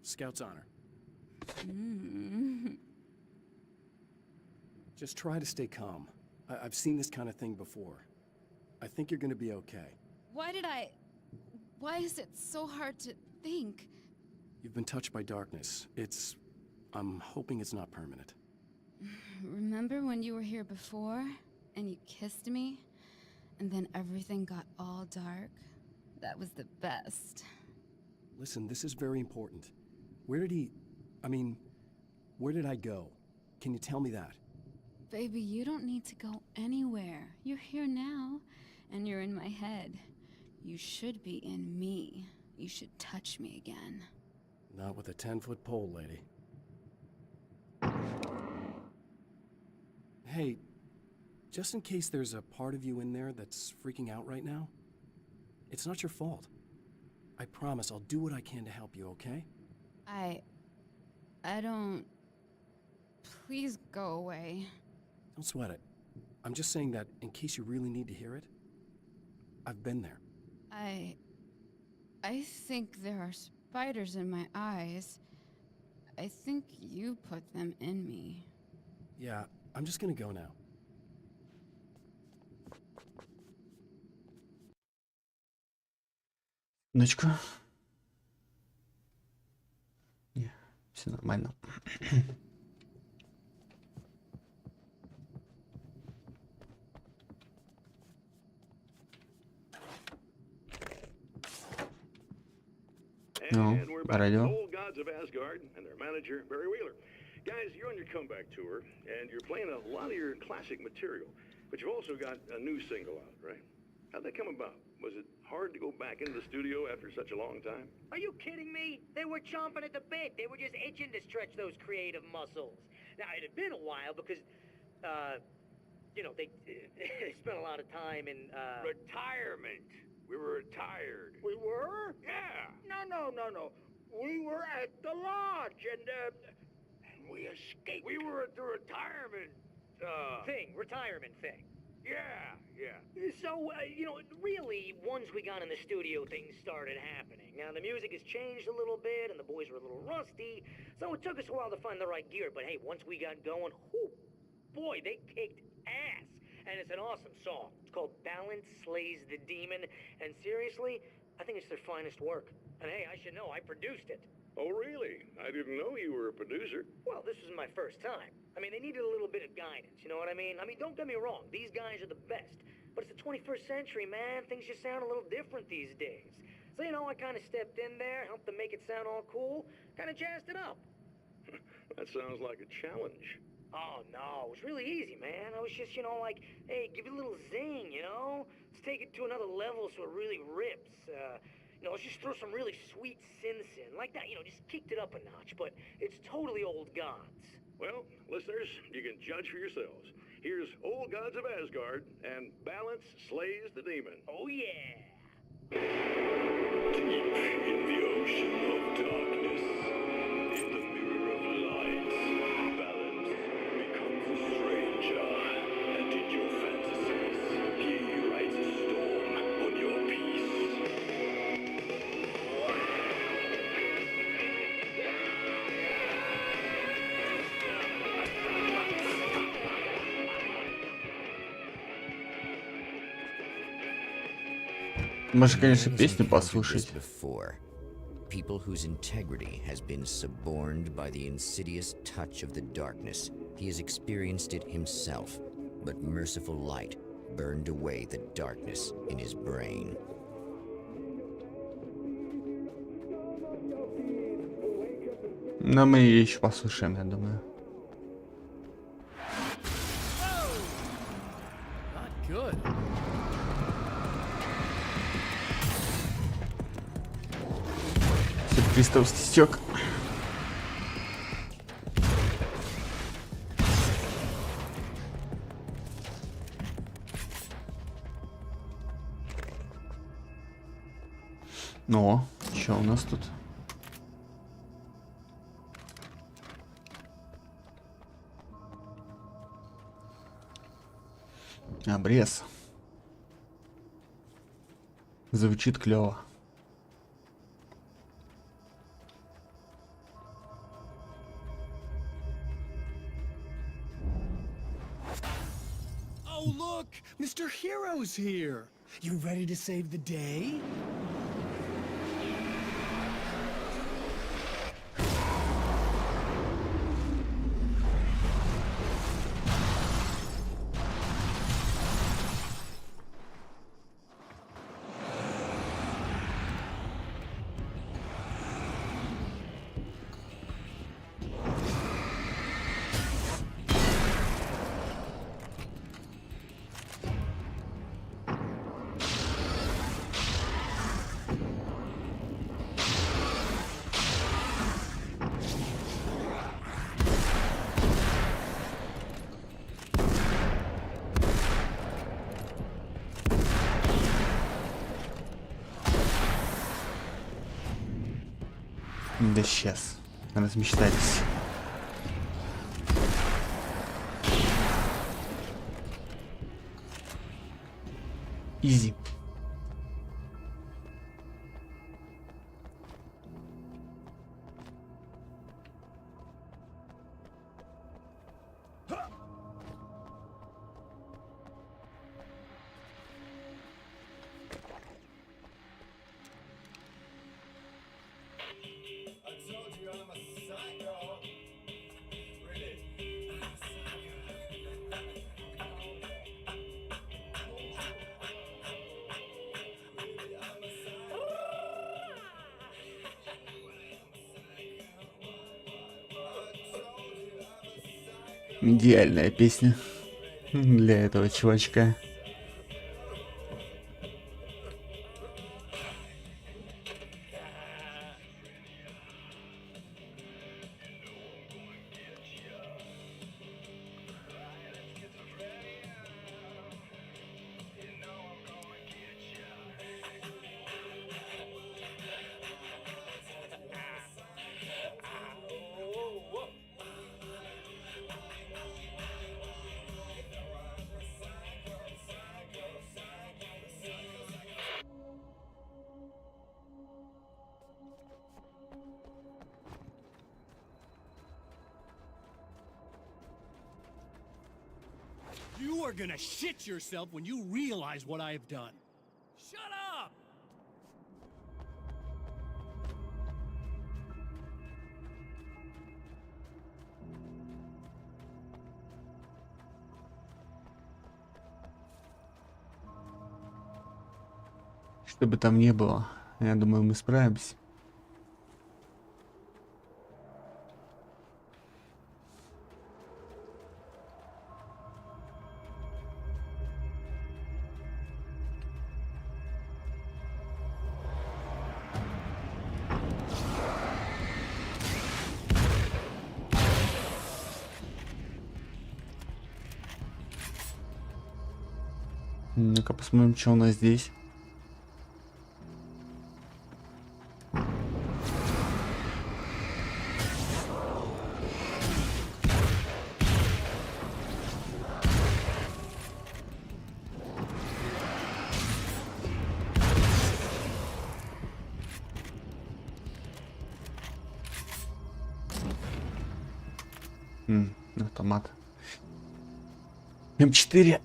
Scout's honor. Just try to stay calm. I've seen this kind of thing before. I think you're gonna be okay. Why is it so hard to think? You've been touched by darkness. I'm hoping it's not permanent. Remember when you were here before and you kissed me and then everything got all dark? That was the best. Listen, this is very important. Where did I go? Can you tell me that? Baby, you don't need to go anywhere. You're here now and you're in my head. You should be in me. You should touch me again. Not with a 10-foot pole, lady. Hey, just in case there's a part of you in there that's freaking out right now, it's not your fault. I promise I'll do what I can to help you, okay? I don't please go away. Don't sweat it. I'm just saying that in case you really need to hear it. I've been there. I think there are spiders in my eyes. I think you put them in me. Yeah, I'm just gonna go now. Ночку. Не, все нормально. And we're back with radio. Old Gods of Asgard and their manager, Barry Wheeler. Guys, you're on your comeback tour, and you're playing a lot of your classic material, but you've also got a new single out, right? How'd that come about? Was it hard to go back into the studio after such a long time? Are you kidding me? They were chomping at the bit. They were just itching to stretch those creative muscles. Now, it had been a while because, you know, they spent a lot of time in, Retirement. We were retired. We were? Yeah. No. We were at the lodge, and we escaped. We were at the retirement, retirement thing. Yeah. So, you know, really, once we got in the studio, things started happening. Now, the music has changed a little bit, and the boys were a little rusty, so it took us a while to find the right gear. But hey, once we got going, whew, boy, they kicked ass. And it's an awesome song. It's called Balance Slays the Demon, and seriously, I think it's their finest work. And hey, I should know, I produced it. Oh, really? I didn't know you were a producer. Well, this was my first time. I mean, they needed a little bit of guidance, you know what I mean? Don't get me wrong, these guys are the best. But it's the 21st century, man. Things just sound a little different these days. So, you know, I kind of stepped in there, helped them make it sound all cool, kind of jazzed it up. That sounds like a challenge. Oh, no, it was really easy, man. I was just, you know, like, hey, give it a little zing, you know? Let's take it to another level so it really rips. You know, let's just throw some really sweet synths in. Like that, you know, just kicked it up a notch, but it's totally Old Gods. Well, listeners, you can judge for yourselves. Here's Old Gods of Asgard and Balance Slays the Demon. Oh, yeah. Deep in the ocean of darkness, in the mirror of light, Balance becomes a stranger, and in your fantasies, he rides a storm on your peace. Можно, конечно, песню послушать. Before. People whose integrity has been suborned by the insidious touch of the darkness. He has experienced it himself, but merciful light burned away the darkness in his brain. Но мы ее еще послушаем, я думаю. Not good. Сюрпристовский стек. Ну, что у нас тут? Обрез. Звучит клево. Oh, look! Mr. Hero's here! You ready to save the day? Да сейчас. Размечтались. Изи. Идеальная песня для этого чувачка. You are gonna shit yourself when you realize what I have done. Shut up! Что бы там ни было, я думаю, мы справимся. Ну-ка посмотрим, что у нас здесь. Автомат. М4.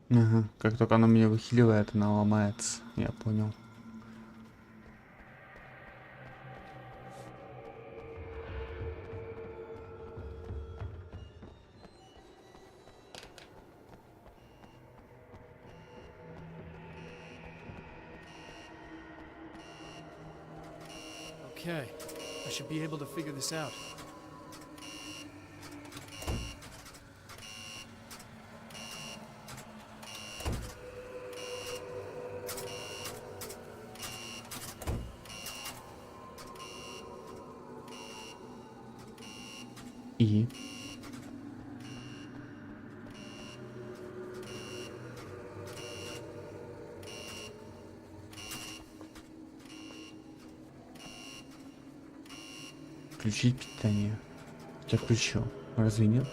Ага, как только она меня выхиливает, она ломается. Я понял. Okay, I should be able to figure this out. И включить питание. Я включил. Разве нет?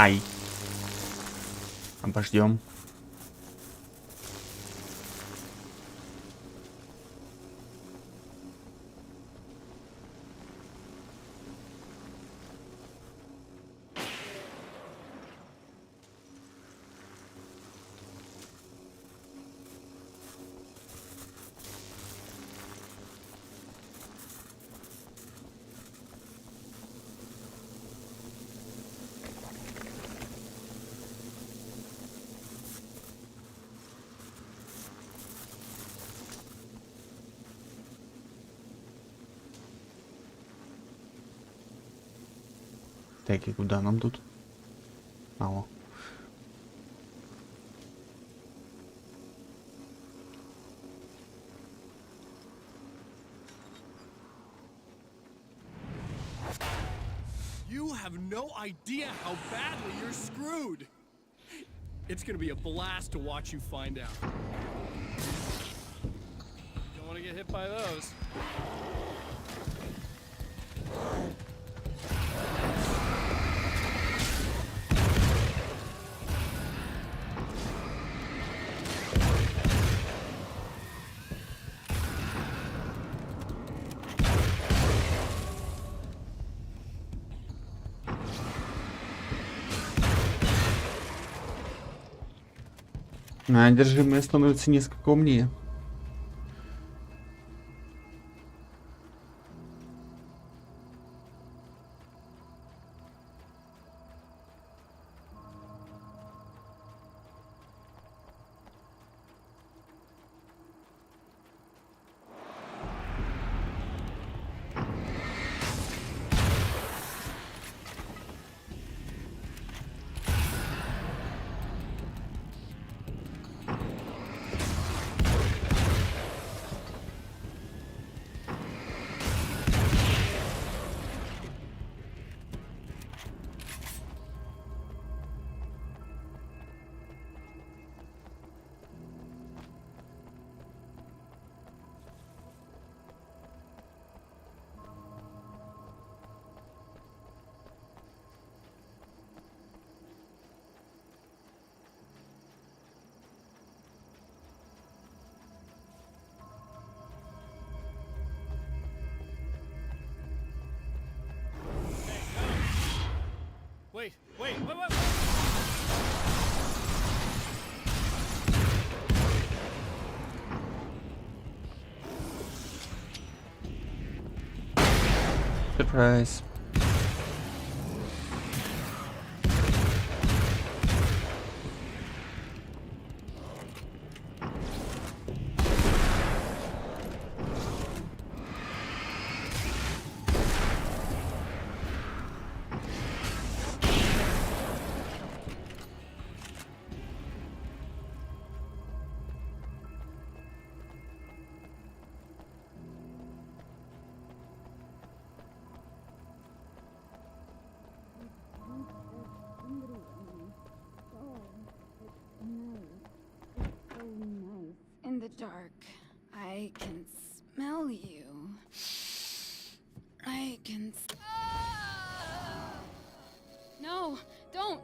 Ай. Обождем. Так, и куда нам тут? Мало. You have no idea how badly you're screwed. It's gonna be a blast to watch you find out. Don't want to get hit by those. Одержимые становятся несколько умнее. Wait. Surprise. In the dark, I can smell you. I can. No, don't.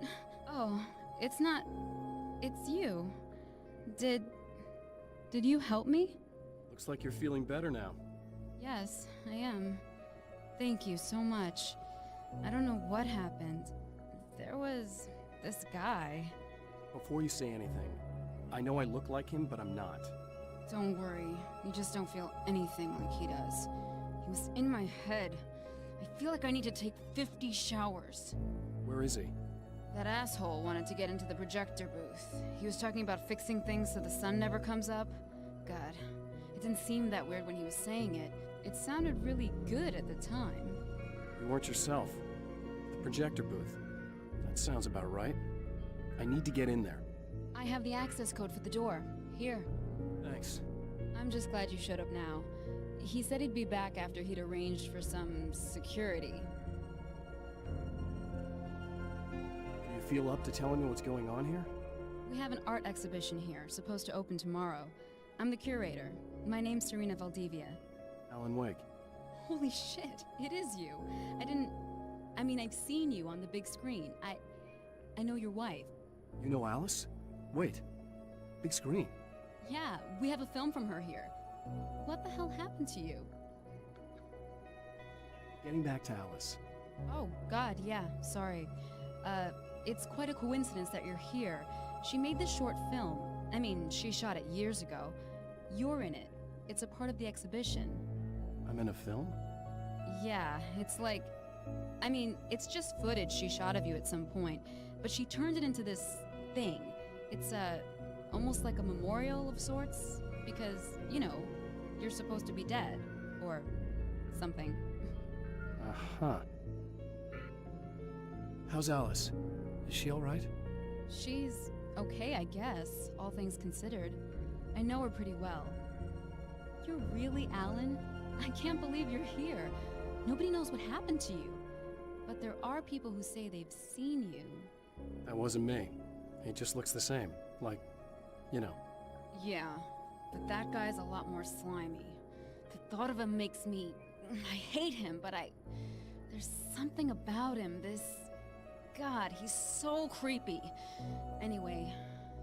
Oh, it's not. It's you. Did you help me? Looks like you're feeling better now. Yes, I am. Thank you so much. I don't know what happened. There was this guy. Before you say anything, I know I look like him, but I'm not. Don't worry. You just don't feel anything like he does. He was in my head. I feel like I need to take 50 showers. Where is he? That asshole wanted to get into the projector booth. He was talking about fixing things so the sun never comes up. God, it didn't seem that weird when he was saying it. It sounded really good at the time. You weren't yourself. The projector booth. That sounds about right. I need to get in there. I have the access code for the door. Here. Thanks. I'm just glad you showed up now. He said he'd be back after he'd arranged for some security. Do you feel up to telling me what's going on here? We have an art exhibition here, supposed to open tomorrow. I'm the curator. My name's Serena Valdivia. Alan Wake. Holy shit, it is you. I've seen you on the big screen. I know your wife. You know Alice? Wait. Big screen. Yeah, we have a film from her here. What the hell happened to you? Getting back to Alice. Oh, God, yeah, sorry. It's quite a coincidence that you're here. She made this short film. I mean, she shot it years ago. You're in it. It's a part of the exhibition. I'm in a film? Yeah, it's like... I mean, it's just footage she shot of you at some point, but she turned it into this thing. It's, almost like a memorial of sorts, because, you know, you're supposed to be dead, or something. Uh-huh. How's Alice? Is she alright? She's okay, I guess, all things considered. I know her pretty well. You're really Alan? I can't believe you're here. Nobody knows what happened to you. But there are people who say they've seen you. That wasn't me. He just looks the same. Like, you know. Yeah, but that guy's a lot more slimy. The thought of him makes me... I hate him, but there's something about him, this... God, he's so creepy. Anyway,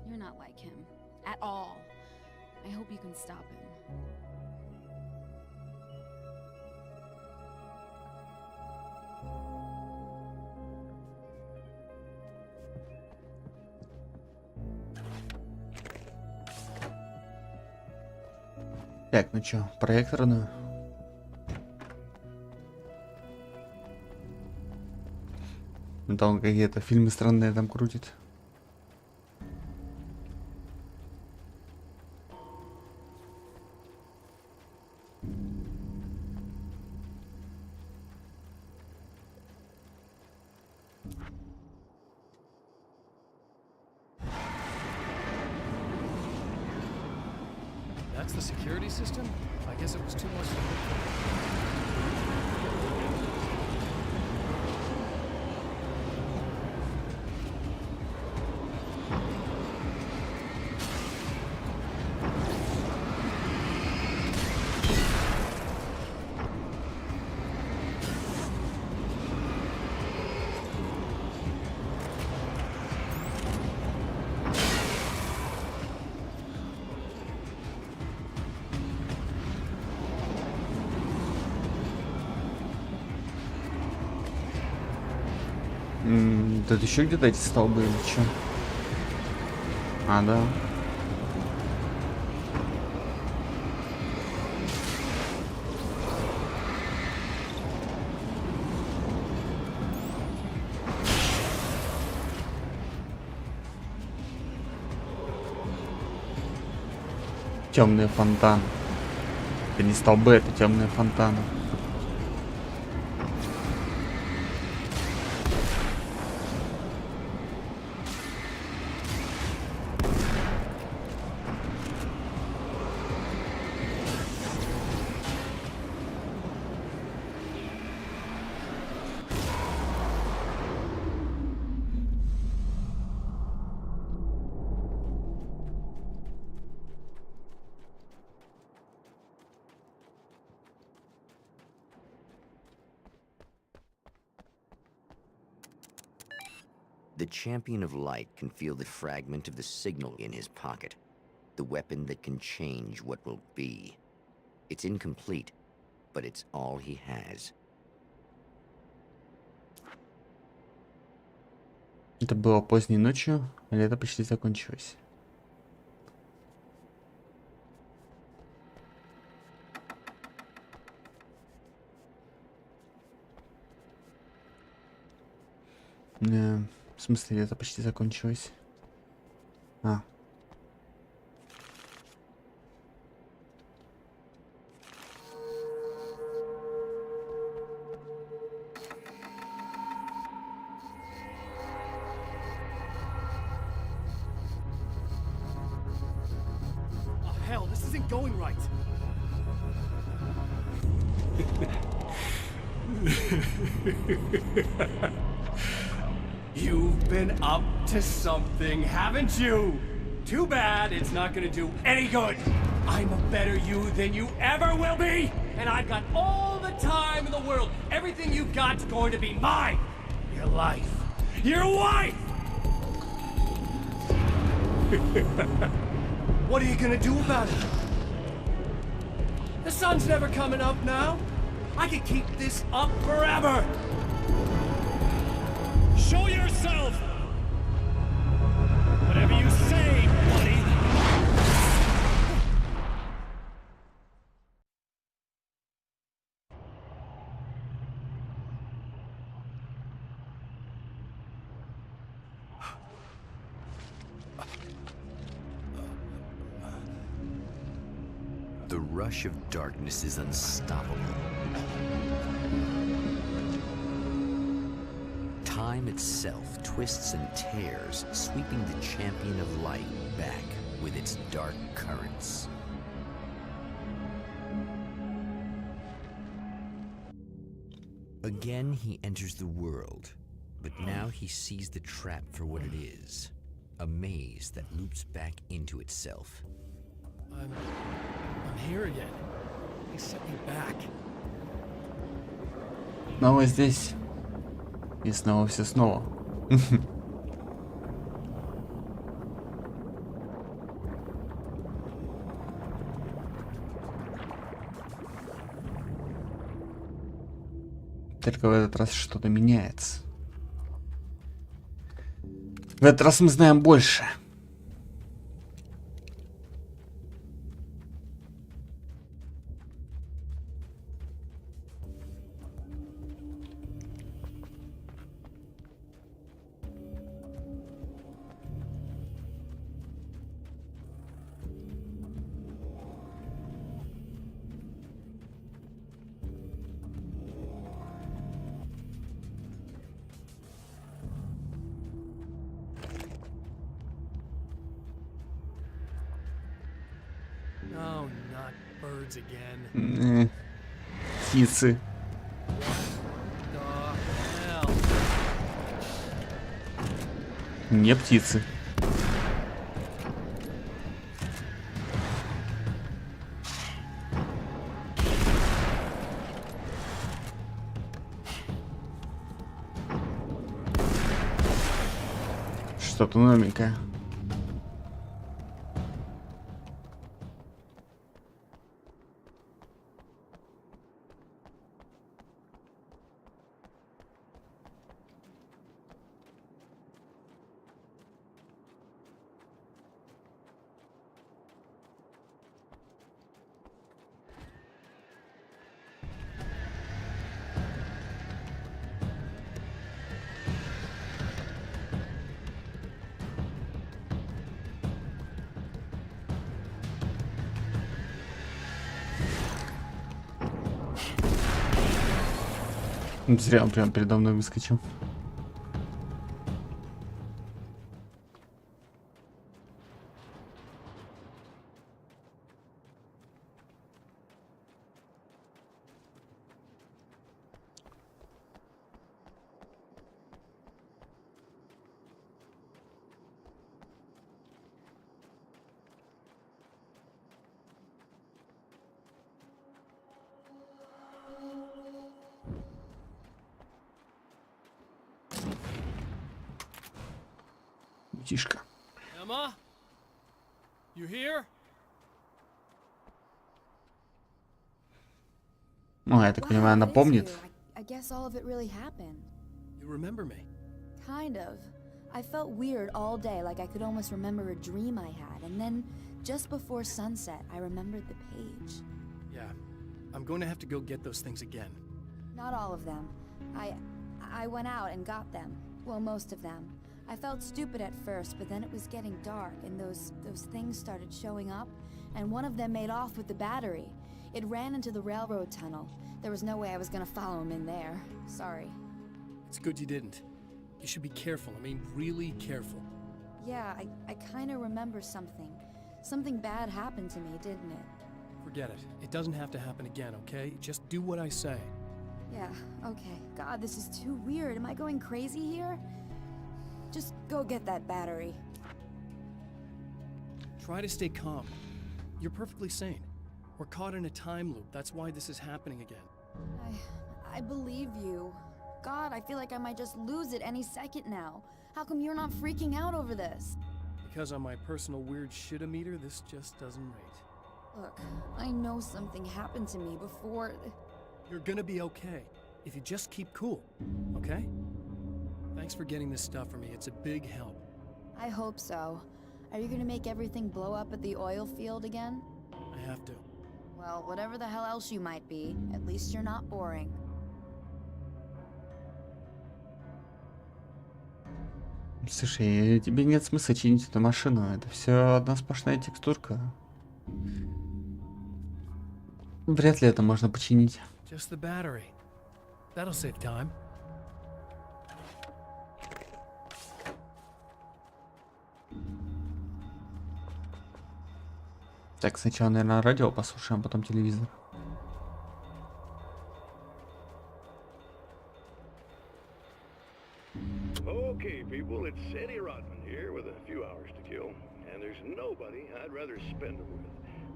you're not like him. At all. I hope you can stop him. Так, ну чё, проекторную? Ну там какие-то фильмы странные там крутит. That's the security system? I guess it was too much to look for. Тут еще где-то эти столбы или что? А, да. Темные фонтаны. Это не столбы, это темные фонтаны. The Champion of Light can feel the fragment of the signal in his pocket. The weapon that can change what will be. It's incomplete, but it's all he has. Это было поздней ночью, а лето почти закончилось. В смысле, лето почти закончилось. А. Oh, hell, this isn't going right. You've been up to something, haven't you? Too bad it's not gonna do any good. I'm a better you than you ever will be, and I've got all the time in the world. Everything you've got's going to be mine. Your life, your wife, What are you gonna do about it? The sun's never coming up now. I could keep this up forever. Show yourself! Whatever you say, buddy. The rush of darkness is unstoppable. Time itself twists and tears, sweeping the champion of light back with its dark currents. Again, he enters the world, but now he sees the trap for what it is. A maze that loops back into itself. I'm here again. He sent me back. Снова здесь. И снова все снова. Только в этот раз что-то меняется. В этот раз мы знаем больше. Oh, not birds again. Птицы. The hell? Не птицы. Что-то новенькое. Зря он прям передо мной выскочил. Тишка. Emma? You here? Ну, я так понимаю, она помнит. I guess all of it really happened. You remember me? Kind of. I felt weird all day, like I could almost remember a dream I had, and then just before sunset, I remembered the page. Yeah. I'm going to have to go get those things again. Not all of them. I went out and got them. Well, most of them. I felt stupid at first, but then it was getting dark, and those things started showing up, and one of them made off with the battery. It ran into the railroad tunnel. There was no way I was gonna follow him in there. Sorry. It's good you didn't. You should be careful. I mean, really careful. Yeah, I kinda remember something. Something bad happened to me, didn't it? Forget it. It doesn't have to happen again, okay? Just do what I say. Yeah, okay. God, this is too weird. Am I going crazy here? Just go get that battery. Try to stay calm. You're perfectly sane. We're caught in a time loop. That's why this is happening again. I believe you. God, I feel like I might just lose it any second now. How come you're not freaking out over this? because on my personal weird shit-o-meter, this just doesn't rate. Look, I know something happened to me before. You're gonna be okay, if you just keep cool, okay? Thanks for getting this stuff for me, it's a big help. I hope so. Are you gonna make everything blow up at the oil field again? I have to. Well, whatever the hell else you might be, at least you're not boring. Слушай, тебе нет смысла чинить эту машину. Это все одна сплошная текстурка. Вряд ли это можно починить. Just the battery. That'll save time. Так, сначала, наверное, радио послушаем, а потом телевизор. Okay, people, it's Eddie Rodman here with a few hours to kill, and there's nobody I'd rather spend them with.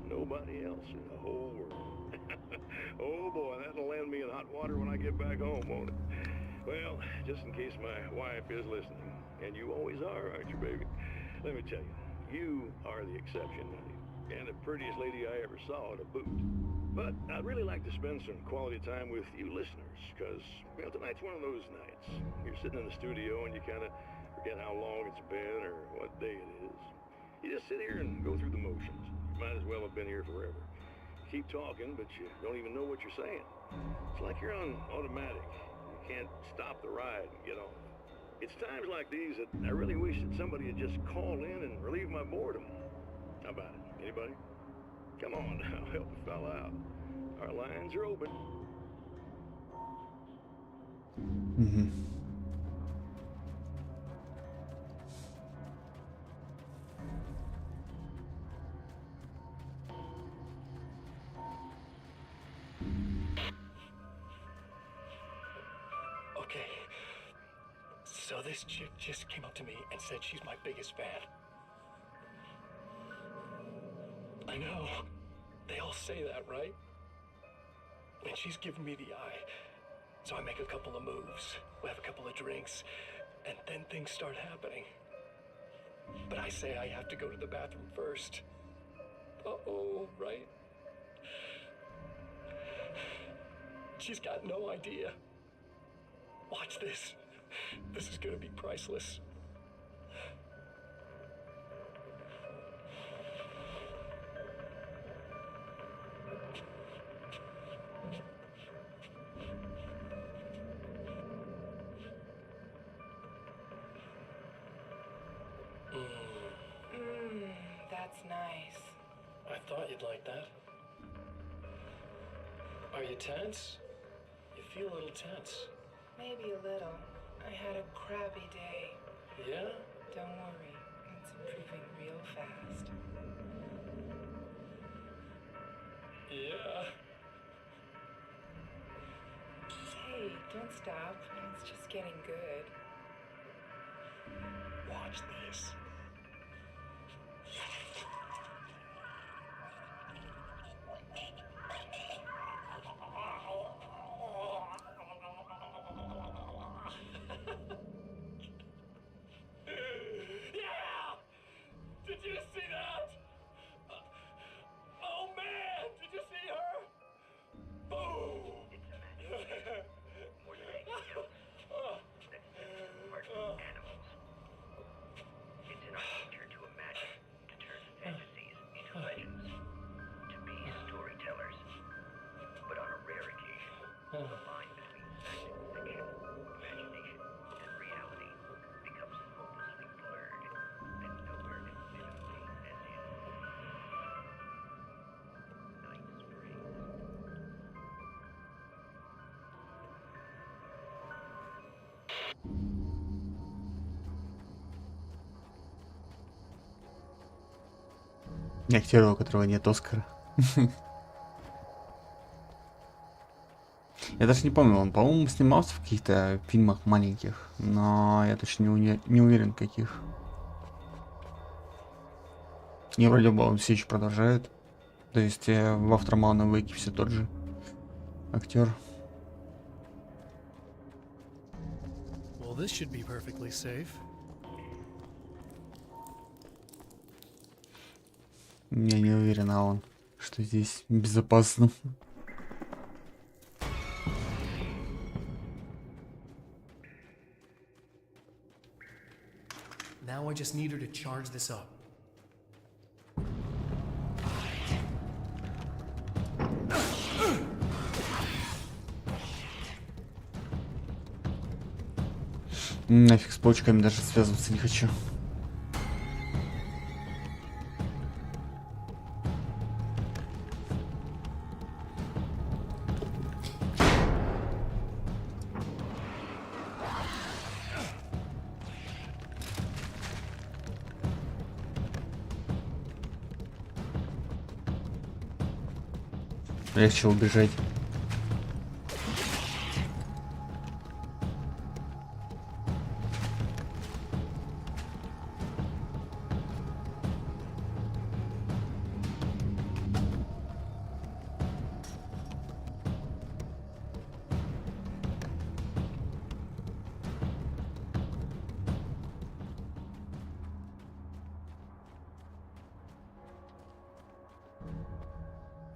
Nobody else in the whole world. Oh boy, that'll land me in hot water when I get back home, won't it? Well, just in case my wife is listening, and you always are, aren't you, baby? Let me tell you, you are the exception, honey, and the prettiest lady I ever saw to boot. But I'd really like to spend some quality time with you listeners, because, you know, tonight's one of those nights. You're sitting in the studio and you kind of forget how long it's been or what day it is. You just sit here and go through the motions. You might as well have been here forever. Keep talking, but you don't even know what you're saying. It's like you're on automatic. You can't stop the ride and get on. It's times like these that I really wish that somebody would just call in and relieve my boredom. How about it? Anybody? Come on now, help a fella out. Our lines are open. Okay. So this chick just came up to me and said she's my biggest fan. I know. They all say that, right? And she's giving me the eye. So I make a couple of moves. We have a couple of drinks. And then things start happening. But I say I have to go to the bathroom first. Uh-oh, right? She's got no idea. Watch this. This is gonna be priceless. That's nice. I thought you'd like that. Are you tense? You feel a little tense. Maybe a little. I had a crappy day. Yeah? Don't worry. It's improving real fast. Yeah. Hey, don't stop. It's just getting good. Watch this. Did you see that? Oh man, did you see her? Boom! More than anything else, that's animals. It's in our nature to imagine, to turn fantasies into legends, to be storytellers. But on a rare occasion, the line between fact and fiction, imagination and reality becomes hopelessly blurred, and nowhere as vividly as in Night Springs. Актера, у которого нет Оскара. Я даже не помню, он, по-моему, снимался в каких-то фильмах маленьких, но я точно не уверен, каких. И вроде бы он все еще продолжает. То есть в Aftermath Wake все тот же актер. Well, this should be perfectly safe. Я не уверен, он, что здесь безопасно. Now I just need her to charge this up. Нафиг с почками даже связываться не хочу. Легче убежать.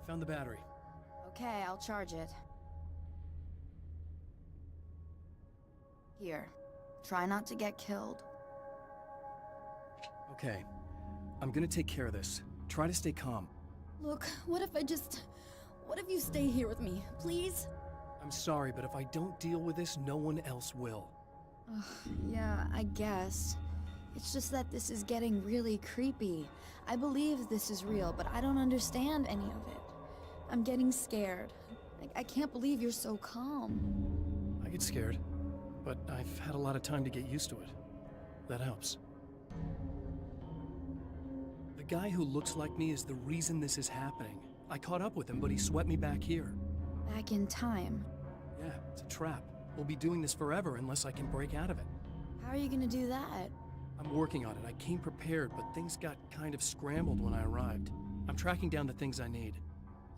Found the battery. Okay, I'll charge it. Here. Try not to get killed. Okay. I'm gonna take care of this. Try to stay calm. Look, what if you stay here with me, please? I'm sorry, but if I don't deal with this, no one else will. Yeah, I guess. It's just that this is getting really creepy. I believe this is real, but I don't understand any of it. I'm getting scared. I can't believe you're so calm. I get scared, but I've had a lot of time to get used to it. That helps. The guy who looks like me is the reason this is happening. I caught up with him, but he swept me back here. Back in time. Yeah, it's a trap. We'll be doing this forever unless I can break out of it. How are you gonna do that? I'm working on it. I came prepared, but things got kind of scrambled when I arrived. I'm tracking down the things I need.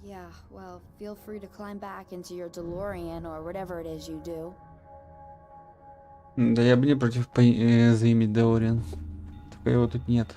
Yeah, well, feel free to climb back into your DeLorean or whatever it is you do. Да я бы не против заиметь Деориан. Только его тут нет.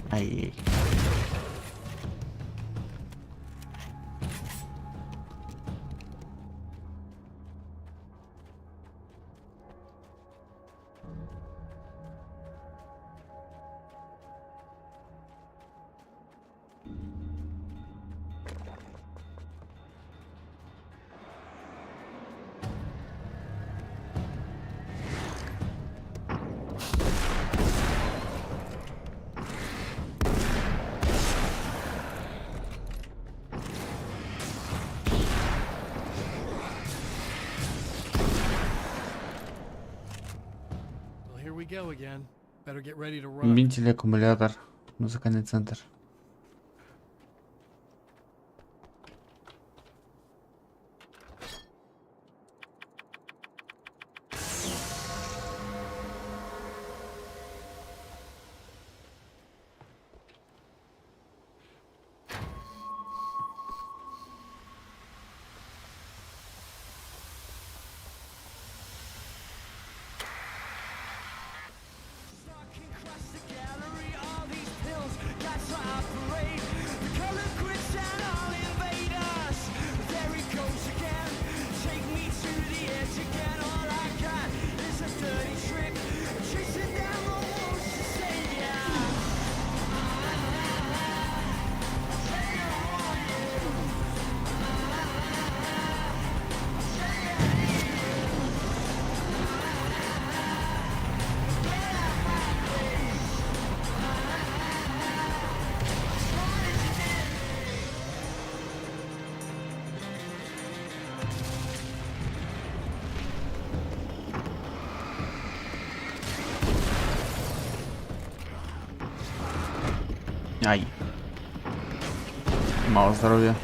Ай. Go again. Better get ready to run. Винтель, аккумулятор, музыкальный центр. Ай. Мало здоровья.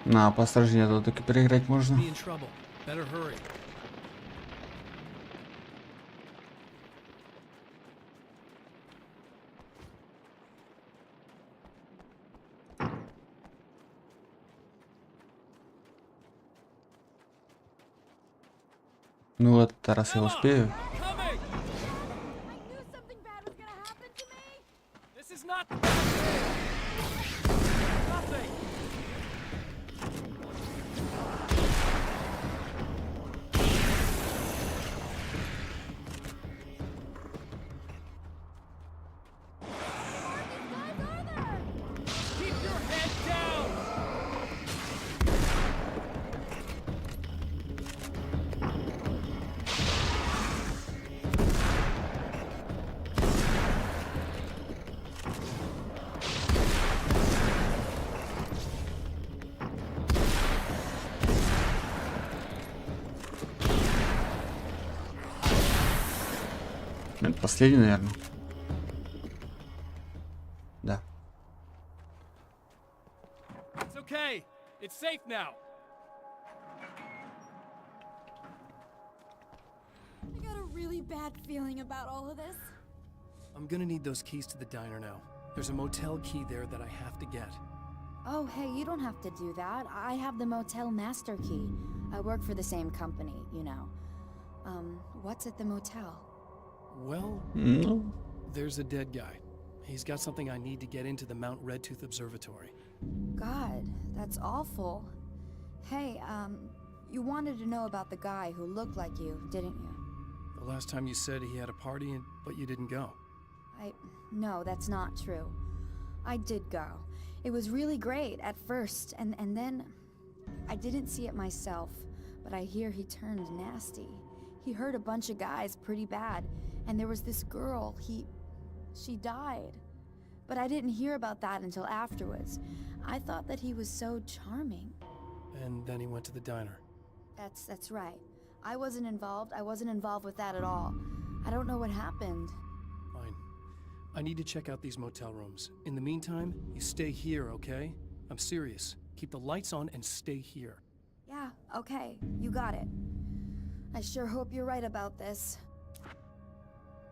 На, поосторожнее, тут таки переиграть можно. Be in trouble. Better hurry. Ну вот, раз я успею. This is not nothing. Keep your head down. Это последний, наверное. Да. It's okay. It's safe now. I got a really bad feeling about all of this. I'm gonna need those keys to the diner now. There's a motel key there that I have to get. Oh, hey, you don't have to do that. I have the motel master key. I work for the same company, you know. What's at the motel? Well, Ну, there's a dead guy. He's got something I need to get into the Mount Redtooth Observatory. God, that's awful. Hey, you wanted to know about the guy who looked like you, didn't you? The last time you said he had a party, but you didn't go. No, that's not true. I did go. It was really great at first, and then I didn't see it myself, but I hear he turned nasty. He hurt a bunch of guys pretty bad, and there was this girl, she died. But I didn't hear about that until afterwards. I thought that he was so charming. And then he went to the diner. That's right. I wasn't involved with that at all. I don't know what happened. Fine. I need to check out these motel rooms. In the meantime, you stay here, okay? I'm serious. Keep the lights on and stay here. Yeah, okay, you got it. I sure hope you're right about this.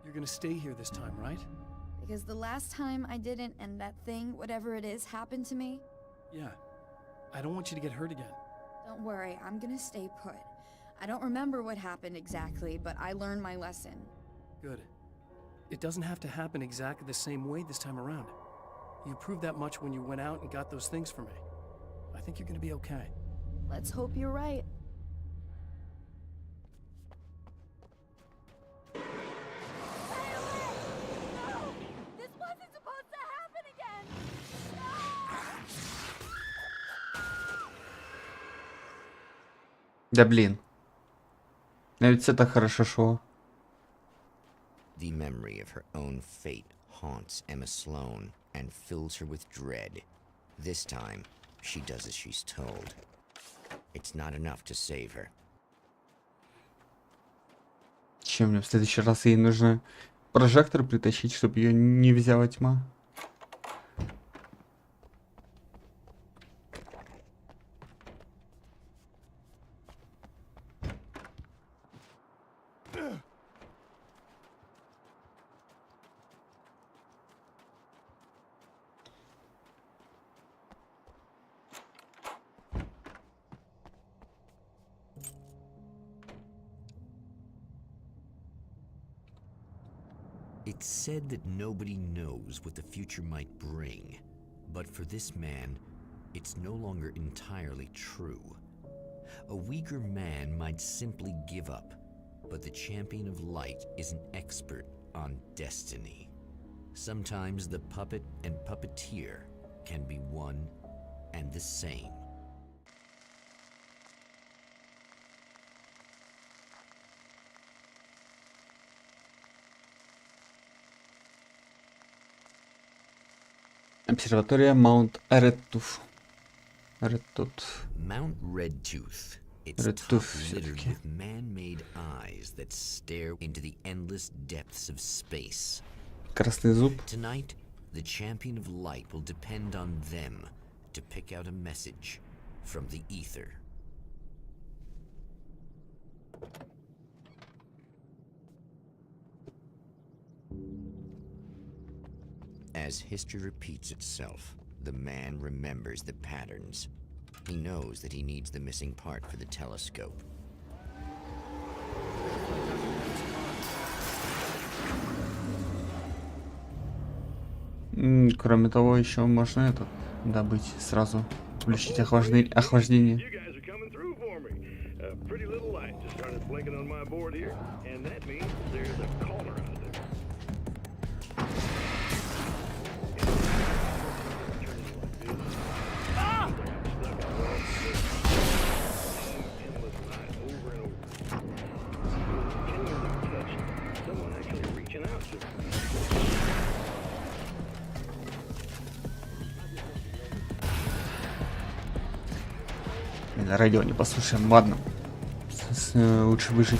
You're gonna stay here this time, right? Because the last time I didn't, and that thing, whatever it is, happened to me. Yeah. I don't want you to get hurt again. Don't worry, I'm gonna stay put. I don't remember what happened exactly, but I learned my lesson. Good. It doesn't have to happen exactly the same way this time around. You proved that much when you went out and got those things for me. I think you're gonna be okay. Let's hope you're right. да блин. Навіть це так хорошо шло. The memory of her own fate haunts Emma Sloan and fills her with dread. This time, she does as she's told. It's not enough to save her. Чем мне в следующий раз ей нужно прожектор притащить, чтобы ее не взяла тьма? It's said that nobody knows what the future might bring, but for this man, it's no longer entirely true. A weaker man might simply give up, but the champion of light is an expert on destiny. Sometimes the puppet and puppeteer can be one and the same. Обсерватория Маунт Редтуф. Mount Redtooth. Its Redtooth top littered всё-таки. with man-made eyes that stare into the endless depths of space. Красный зуб. Tonight, the champion of light will depend on them to pick out a message from the ether. As history repeats itself, the man remembers the patterns. He knows that he needs the missing part for the telescope. Кроме того, еще можно этот добыть сразу, включить охлаждение. Радио не послушаем, ладно. Лучше выжить.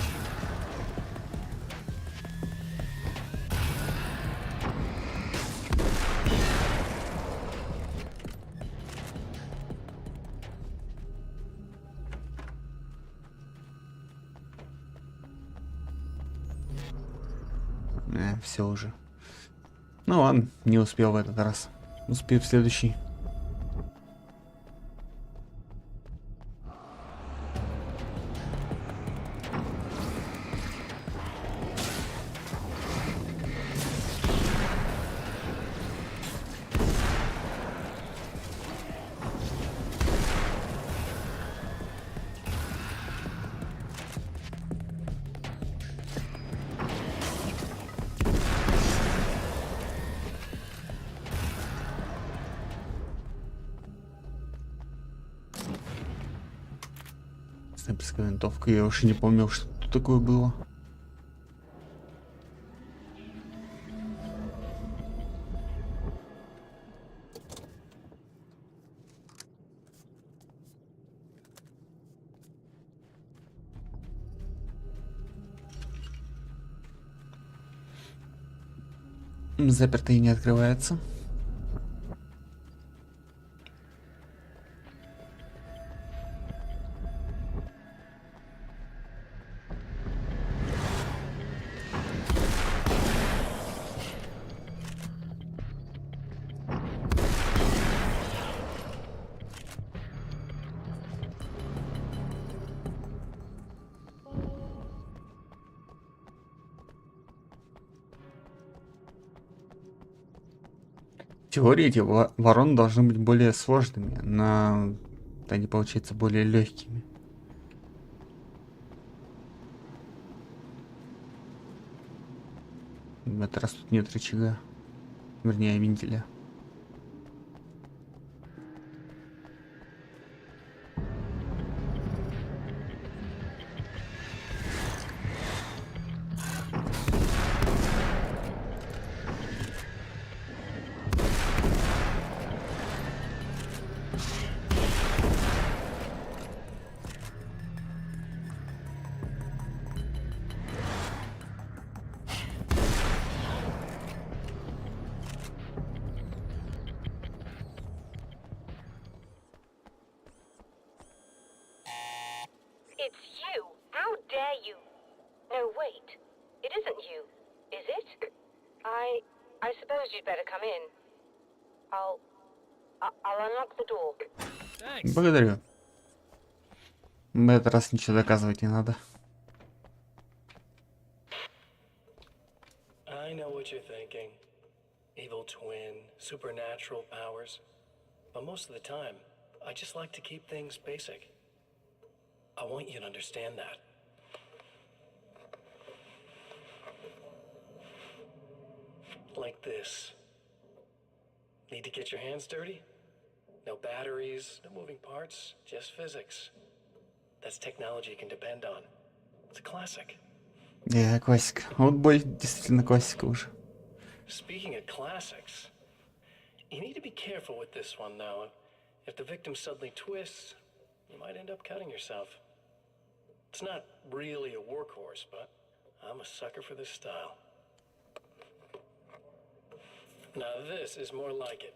Все уже. Ну ладно, не успел в этот раз. Успею в следующий. Снайперская винтовка, я уж и не помнил, что тут такое было. Заперто и не открывается. В теории эти вороны должны быть более сложными, но они получаются более легкими. В этот раз тут нет рычага, вернее вентиля. It's you! How dare you! No, wait. It isn't you, is it? I suppose you'd better come in. I'll unlock the door. Благодарю. В этот раз ничего доказывать не надо. I know what you're thinking. Evil twin, supernatural powers. But most of the time, I just like to keep things basic. I want you to understand that. Like this. Need to get your hands dirty? No batteries, no moving parts, just physics. That's technology you can depend on. It's a classic. Классика. Вот бой действительно классика уже. Speaking of classics, you need to be careful with this one, though. If the victim suddenly twists, you might end up cutting yourself. It's not really a workhorse, but I'm a sucker for this style. Now this is more like it.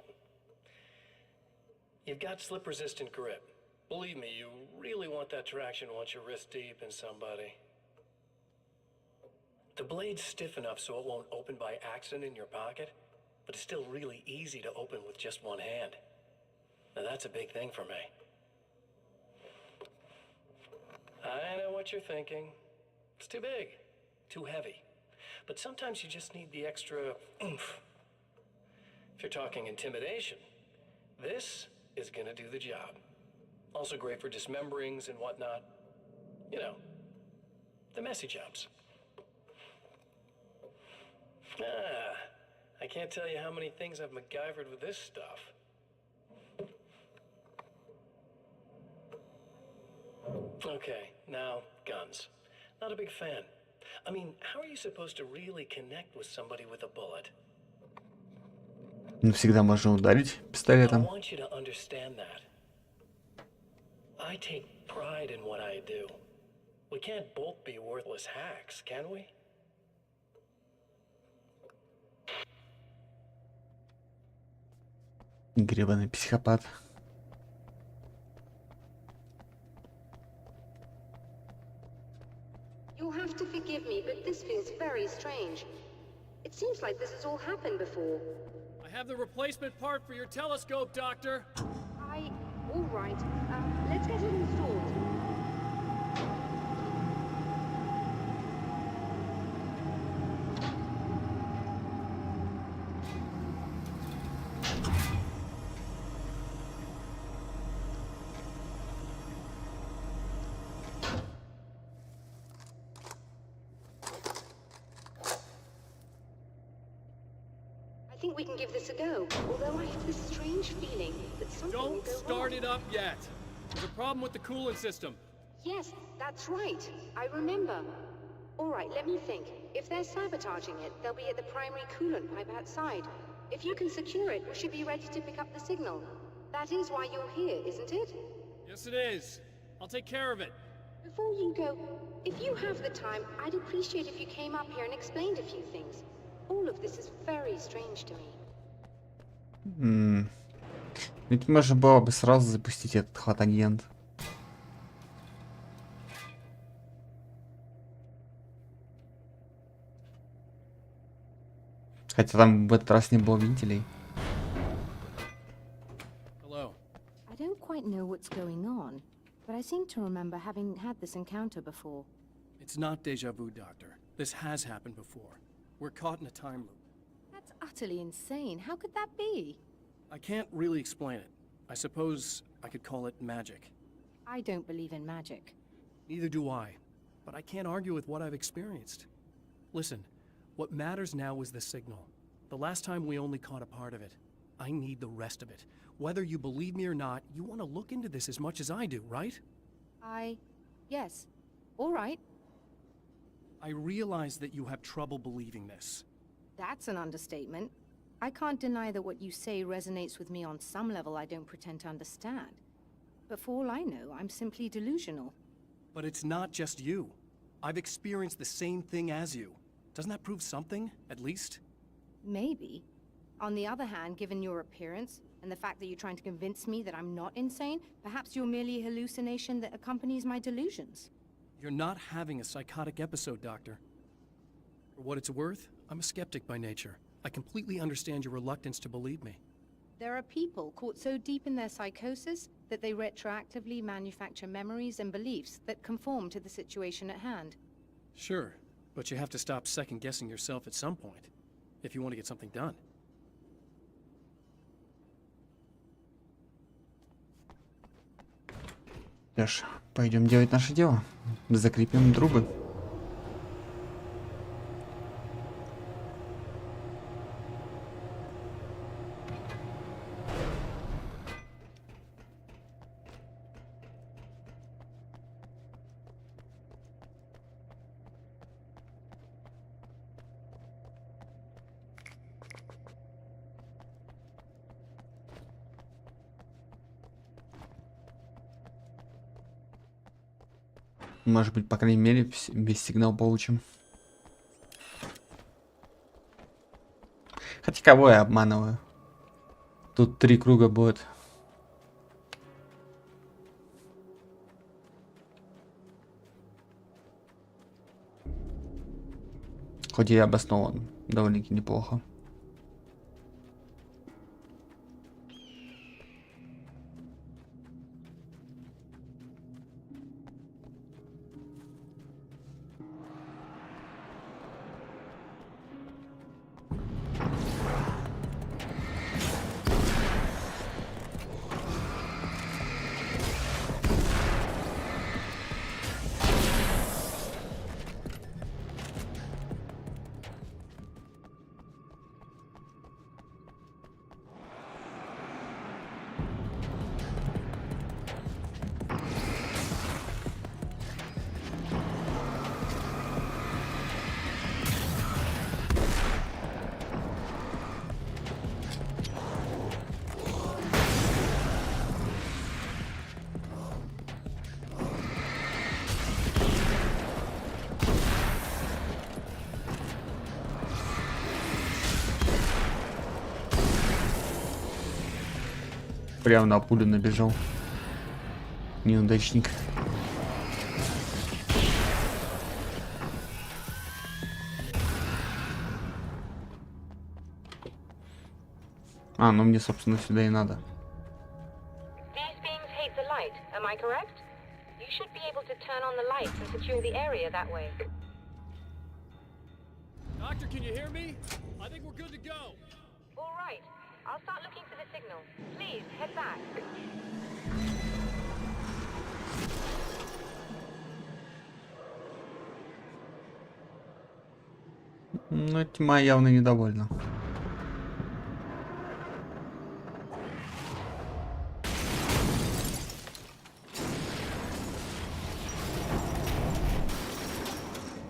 You've got slip-resistant grip, Believe me, you really want that traction once you're wrist deep in somebody. The blade's stiff enough so it won't open by accident in your pocket, but it's still really easy to open with just one hand. Now that's a big thing for me. I know what you're thinking. It's too big, too heavy. But sometimes you just need the extra oomph. If you're talking intimidation, this is gonna do the job. Also great for dismemberings and whatnot. You know, the messy jobs. I can't tell you how many things I've MacGyvered with this stuff. Okay, now, guns. Not a big fan. I mean, how are you supposed to really connect with somebody with a bullet? Ну, всегда можно ударить I пистолетом. want you to understand that. I take pride in what I do. We can't both be worthless hacks, can we? Гребаный психопат. You'll have to forgive me, but this feels very strange. It seems like this has all happened before. I have the replacement part for your telescope, Doctor. All right. Let's get it installed. I think we can give this a go, although I have this strange feeling that something will Don't go start wrong. it up yet. There's a problem with the coolant system. Yes, that's right. I remember. All right, let me think. If they're sabotaging it, they'll be at the primary coolant pipe outside. If you can secure it, we should be ready to pick up the signal. That is why you're here, isn't it? Yes, it is. I'll take care of it. Before you go, if you have the time, I'd appreciate if you came up here and explained a few things. All of this is very strange to me. Ведь можно было бы сразу запустить этот хват-агент. Хотя там в этот раз не было вентилей. I don't quite know what's going on, but I seem to remember having had this encounter before. It's not deja vu, Doctor. This has happened before. We're caught in a time loop. That's utterly insane. How could that be? I can't really explain it. I suppose I could call it magic. I don't believe in magic. Neither do I. But I can't argue with what I've experienced. Listen, what matters now is the signal. The last time we only caught a part of it. I need the rest of it. Whether you believe me or not, you want to look into this as much as I do, right? Yes. All right. I realize that you have trouble believing this. That's an understatement. I can't deny that what you say resonates with me on some level I don't pretend to understand. But for all I know, I'm simply delusional. But it's not just you. I've experienced the same thing as you. Doesn't that prove something, at least? Maybe. On the other hand, given your appearance, and the fact that you're trying to convince me that I'm not insane, perhaps you're merely a hallucination that accompanies my delusions. You're not having a psychotic episode, Doctor. For what it's worth, I'm a skeptic by nature. I completely understand your reluctance to believe me. There are people caught so deep in their psychosis that they retroactively manufacture memories and beliefs that conform to the situation at hand. Sure, but you have to stop second-guessing yourself at some point, if you want to get something done. Что ж, пойдем делать наше дело. Закрепим трубы. Может быть, по крайней мере, весь сигнал получим. Хотя кого я обманываю? Тут 3 круга будет. Хоть и обоснован довольно-таки неплохо. Прямо на пулю набежал. Неудачник. А, ну мне, собственно, сюда и надо. These beings hate the light, am I correct? You should be able to turn on the lights and secure the area that way. Doctor, can you hear me? I think we're good to go. All right. I'll start looking for the signal. Please, head back. Но тьма явно недовольна.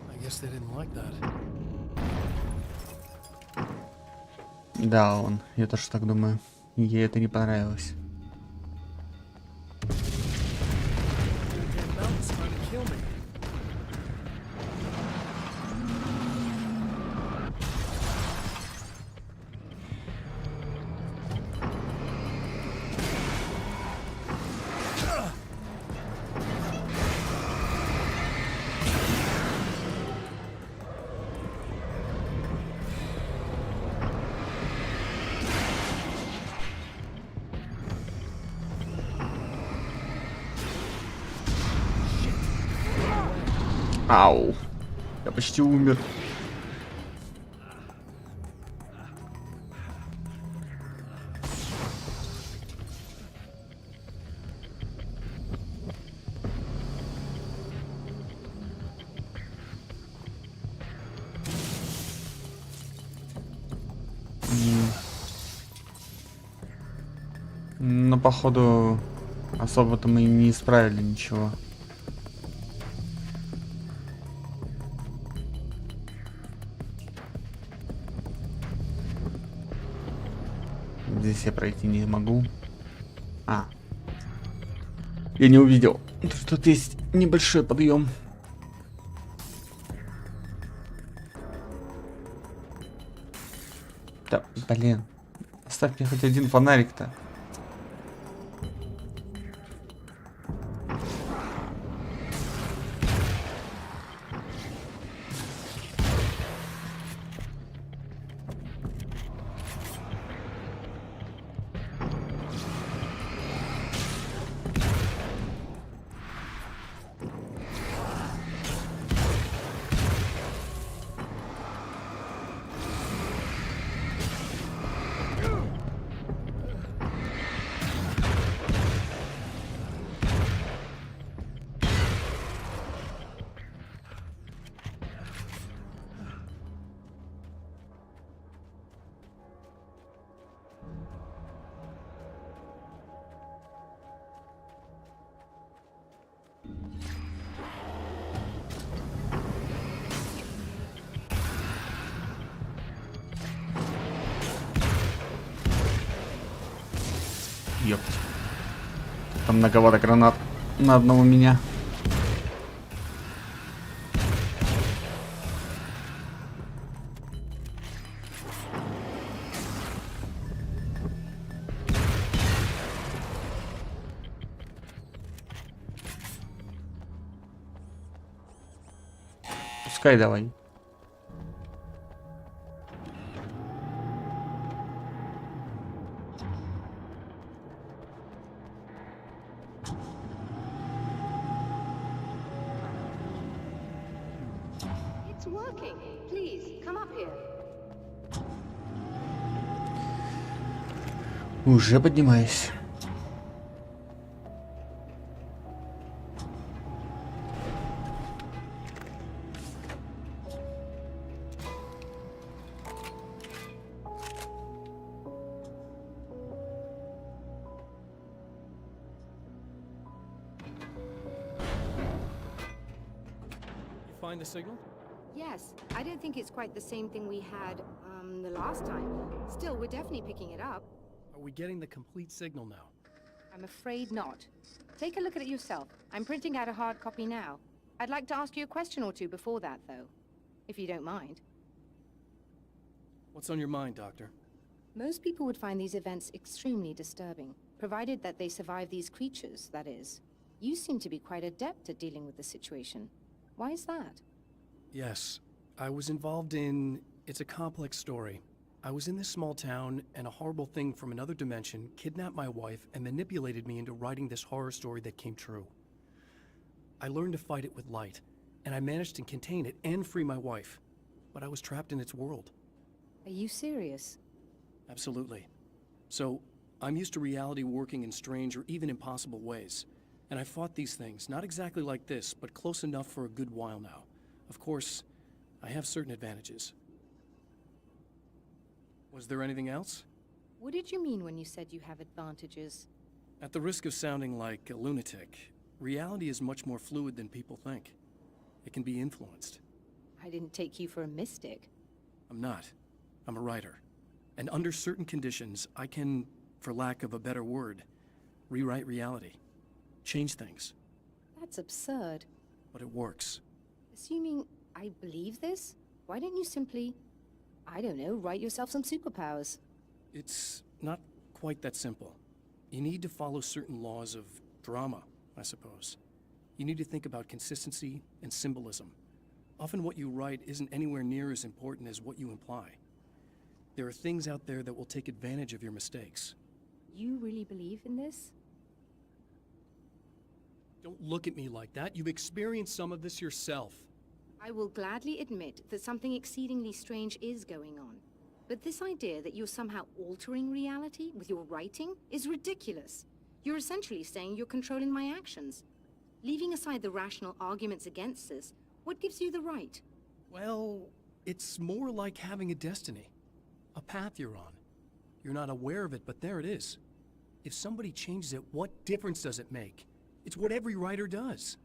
I guess they didn't like that. Да, я тоже так думаю. Ей это не понравилось. Ау. Я почти умер. Но походу особо-то мы не исправили ничего. Здесь я пройти не могу. А. Я не увидел, что тут есть небольшой подъем. Да, блин. Оставь мне хоть один фонарик-то. Ёпть. Там многовато гранат на одного меня. Пускай давай. It's working. Please, come up here. Уже поднимаюсь. Find the signal? Yes, I don't think it's quite the same thing we had, the last time. Still, we're definitely picking it up. Are we getting the complete signal now? I'm afraid not. Take a look at it yourself. I'm printing out a hard copy now. I'd like to ask you a question or two before that, though. If you don't mind. What's on your mind, Doctor? Most people would find these events extremely disturbing, provided that they survive these creatures, that is. You seem to be quite adept at dealing with the situation. Why is that? Yes, I was involved in... It's a complex story. I was in this small town, and a horrible thing from another dimension kidnapped my wife and manipulated me into writing this horror story that came true. I learned to fight it with light, and I managed to contain it and free my wife. But I was trapped in its world. Are you serious? Absolutely. So, I'm used to reality working in strange or even impossible ways. And I fought these things, not exactly like this, but close enough for a good while now. Of course, I have certain advantages. Was there anything else? What did you mean when you said you have advantages? At the risk of sounding like a lunatic, reality is much more fluid than people think. It can be influenced. I didn't take you for a mystic. I'm not. I'm a writer. And under certain conditions, I can, for lack of a better word, rewrite reality. Change things. That's absurd. But it works. Assuming I believe this, why don't you simply, I don't know, write yourself some superpowers? It's not quite that simple. You need to follow certain laws of drama, I suppose. You need to think about consistency and symbolism. Often what you write isn't anywhere near as important as what you imply. There are things out there that will take advantage of your mistakes. You really believe in this? Don't look at me like that. You've experienced some of this yourself. I will gladly admit that something exceedingly strange is going on. But this idea that you're somehow altering reality with your writing is ridiculous. You're essentially saying you're controlling my actions. Leaving aside the rational arguments against this, what gives you the right? Well, it's more like having a destiny. A path you're on. You're not aware of it, but there it is. If somebody changes it, what difference does it make? It's what every writer does.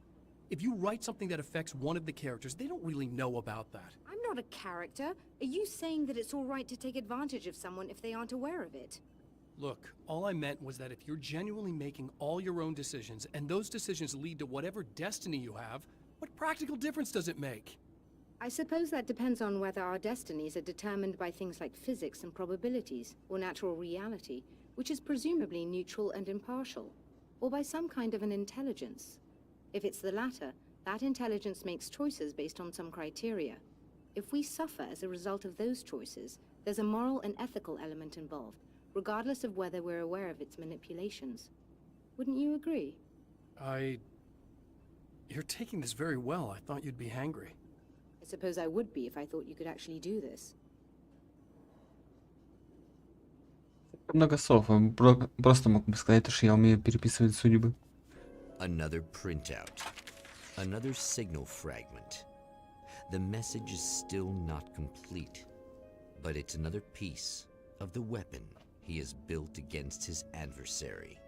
If you write something that affects one of the characters, they don't really know about that. I'm not a character. Are you saying that it's all right to take advantage of someone if they aren't aware of it? Look, all I meant was that if you're genuinely making all your own decisions, and those decisions lead to whatever destiny you have, what practical difference does it make? I suppose that depends on whether our destinies are determined by things like physics and probabilities, or natural reality, which is presumably neutral and impartial, or by some kind of an intelligence. If it's the latter, that intelligence makes choices based on some criteria. If we suffer as a result of those choices, there's a moral and ethical element involved, regardless of whether we're aware of its manipulations. Wouldn't you agree? You're taking this very well. I thought you'd be hangry. I suppose I would be if I thought you could actually do this. Много слов. Он просто мог бы сказать, что я умею переписывать судьбы. Another printout. Another signal fragment. The message is still not complete, but it's another piece of the weapon he has built against his adversary.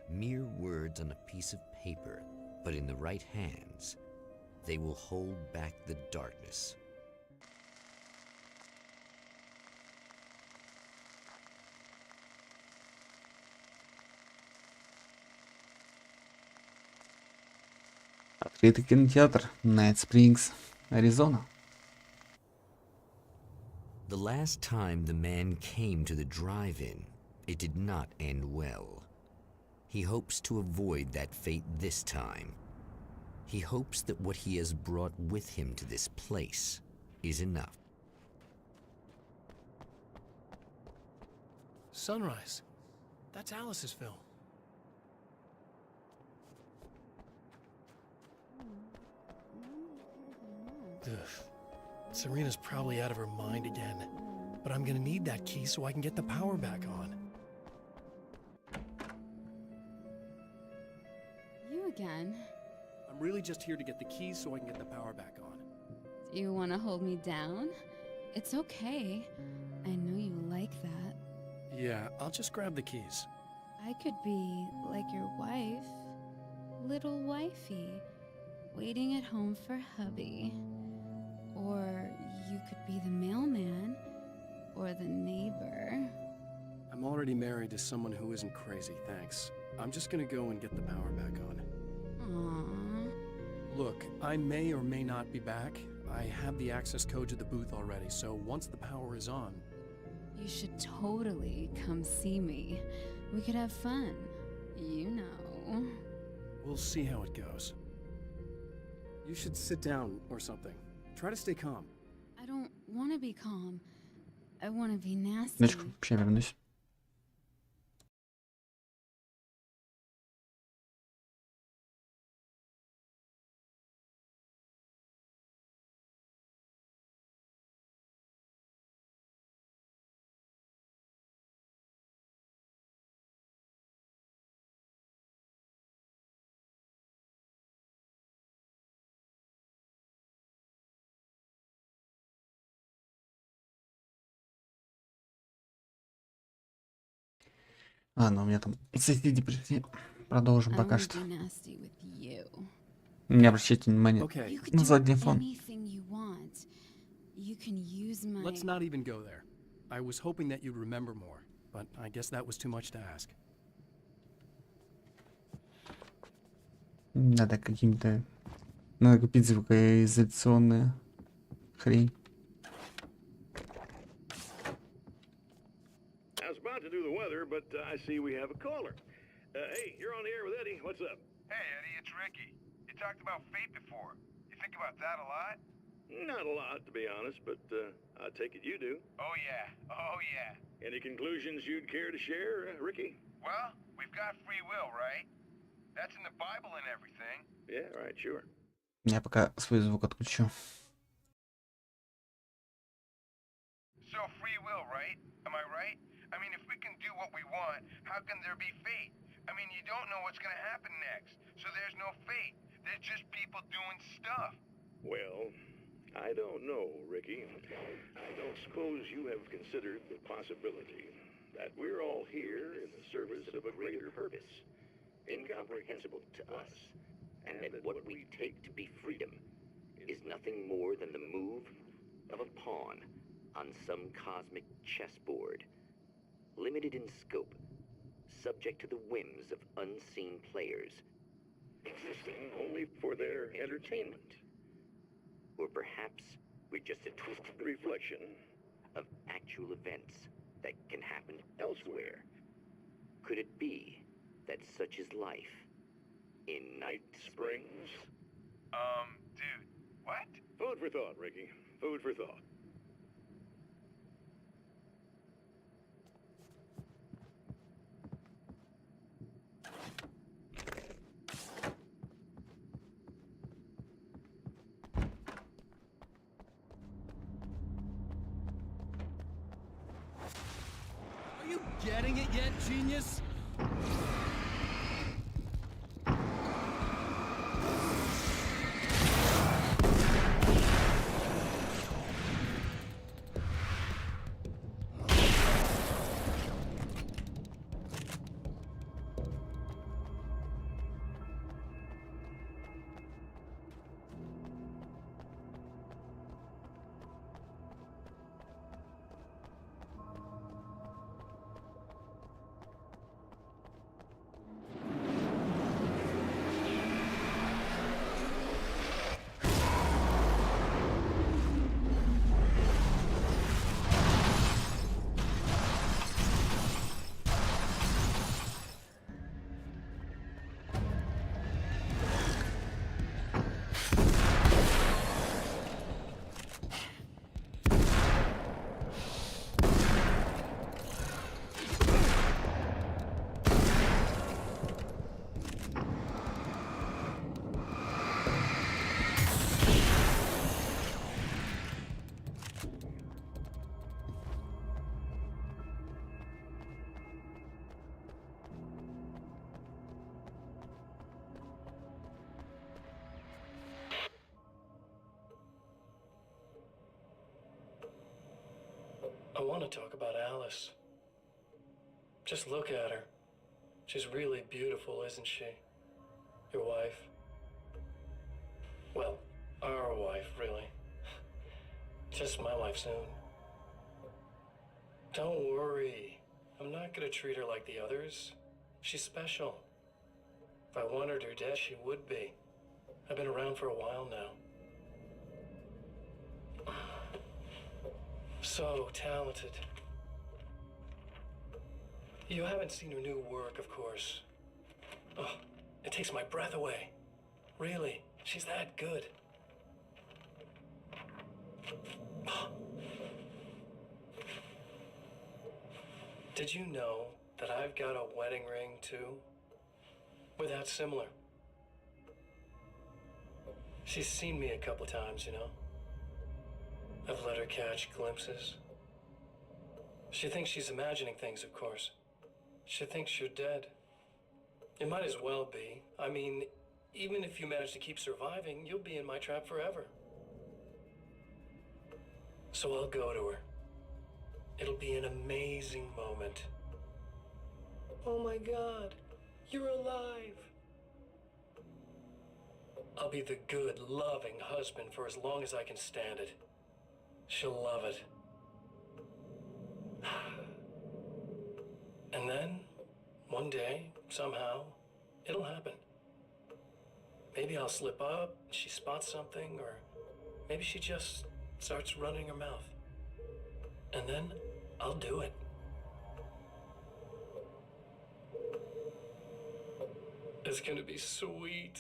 Mere words on a piece of paper, but in the right hands, they will hold back the darkness. Открытый кинотеатр, Night Springs, Аризона. The last time the man came to the drive-in, it did not end well. He hopes to avoid that fate this time. He hopes that what he has brought with him to this place is enough. Sunrise. That's Alice's film. Serena's probably out of her mind again. But I'm gonna need that key so I can get the power back on. You again? I'm really just here to get the keys so I can get the power back on. Do you want to hold me down? It's okay. I know you like that. Yeah, I'll just grab the keys. I could be like your wife. Little wifey. Waiting at home for hubby. Or you could be the mailman. Or the neighbor. I'm already married to someone who isn't crazy, thanks. I'm just gonna go and get the power back on. Aww. Look, I may or may not be back. I have the access code to the booth already, so once the power is on... You should totally come see me. We could have fun. You know. We'll see how it goes. You should sit down or something. Try to stay calm. I don't want to be calm. I want to be nasty. Секундочку, сейчас вернусь. Ладно, у меня там соседи пришли. Продолжим пока что. Не обращайте внимания на задний фон. Let's not even go there. I was hoping that you'd remember more, but I guess that was too much to ask. Надо каким-то... Надо купить звукоизоляционную хрень. I was about to do the weather, but I see we have a caller. Hey, you're on the air with Eddie. What's up? Hey, Eddie, it's Ricky. You talked about fate before. You think about that a lot? Not a lot, to be honest, but I take it you do. Oh, yeah. Oh, yeah. Any conclusions you'd care to share, Ricky? Well, we've got free will, right? That's in the Bible and everything. Yeah, right, sure. Я пока свой звук отключу. So free will, right? Am I right? I mean, if we can do what we want, how can there be fate? I mean, you don't know what's gonna happen next, so there's no fate. There's just people doing stuff. Well, I don't know, Ricky. I don't suppose you have considered the possibility that we're all here in the service of a greater purpose, incomprehensible to us, and that what we take to be freedom is nothing more than the move of a pawn on some cosmic chessboard, limited in scope, subject to the whims of unseen players, existing only for their entertainment. Or perhaps we're just a twisted reflection of actual events that can happen elsewhere. Could it be that such is life in Night Springs? Dude, what? Food for thought, Ricky. Food for thought. Are you getting it yet, genius? want to talk about Alice. Just look at her. She's really beautiful, isn't she? Your wife. Well, our wife, really. Just my wife soon. Don't worry. I'm not gonna treat her like the others. She's special. If I wanted her dead, she would be. I've been around for a while now. So talented. You haven't seen her new work, of course. Oh, it takes my breath away. Really, she's that good. Did you know that I've got a wedding ring, too? Without similar. She's seen me a couple times, you know? I've let her catch glimpses. She thinks she's imagining things, of course. She thinks you're dead. It might as well be. I mean, even if you manage to keep surviving, you'll be in my trap forever. So I'll go to her. It'll be an amazing moment. Oh my God, you're alive. I'll be the good, loving husband for as long as I can stand it. She'll love it. And then, one day, somehow, it'll happen. Maybe I'll slip up, she spots something, or maybe she just starts running her mouth. And then, I'll do it. It's gonna be sweet.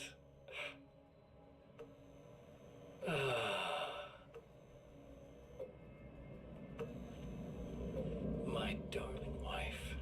My darling wife.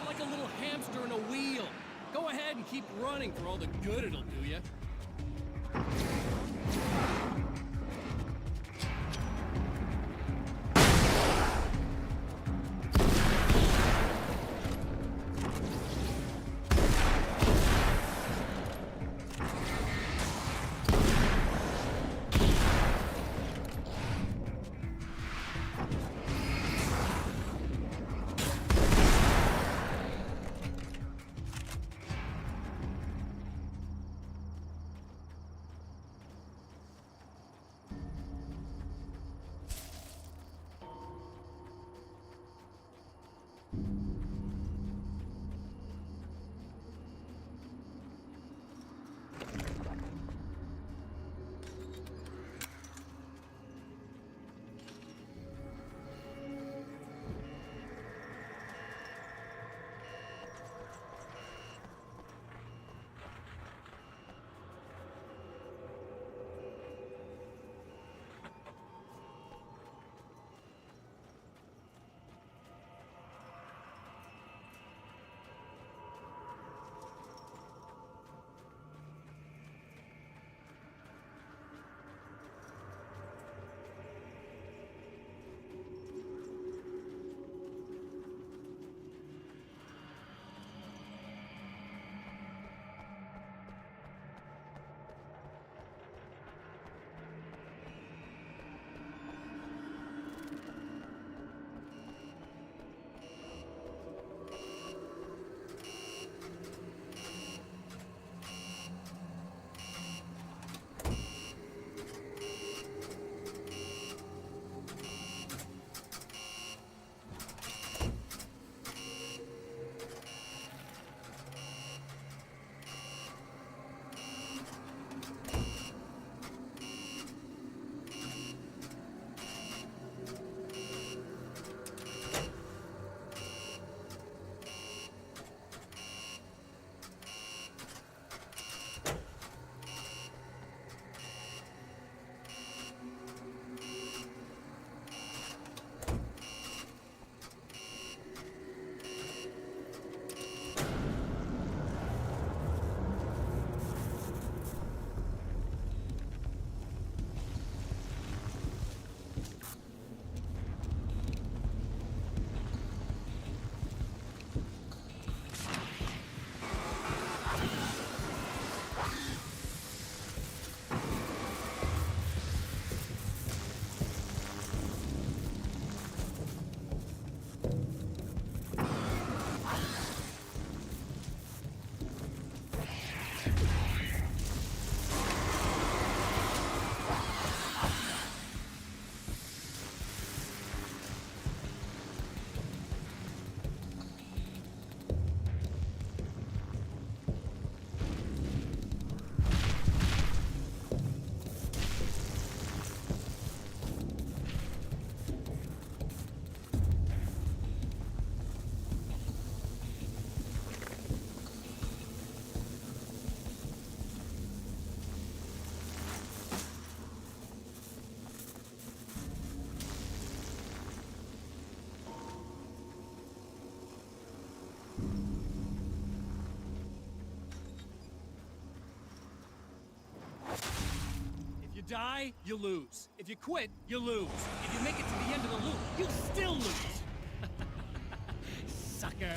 Like a little hamster in a wheel. Go ahead and keep running for all the good it'll do you. If you die, you lose. If you quit, you lose. If you make it to the end of the loop, you'll still lose. Sucker.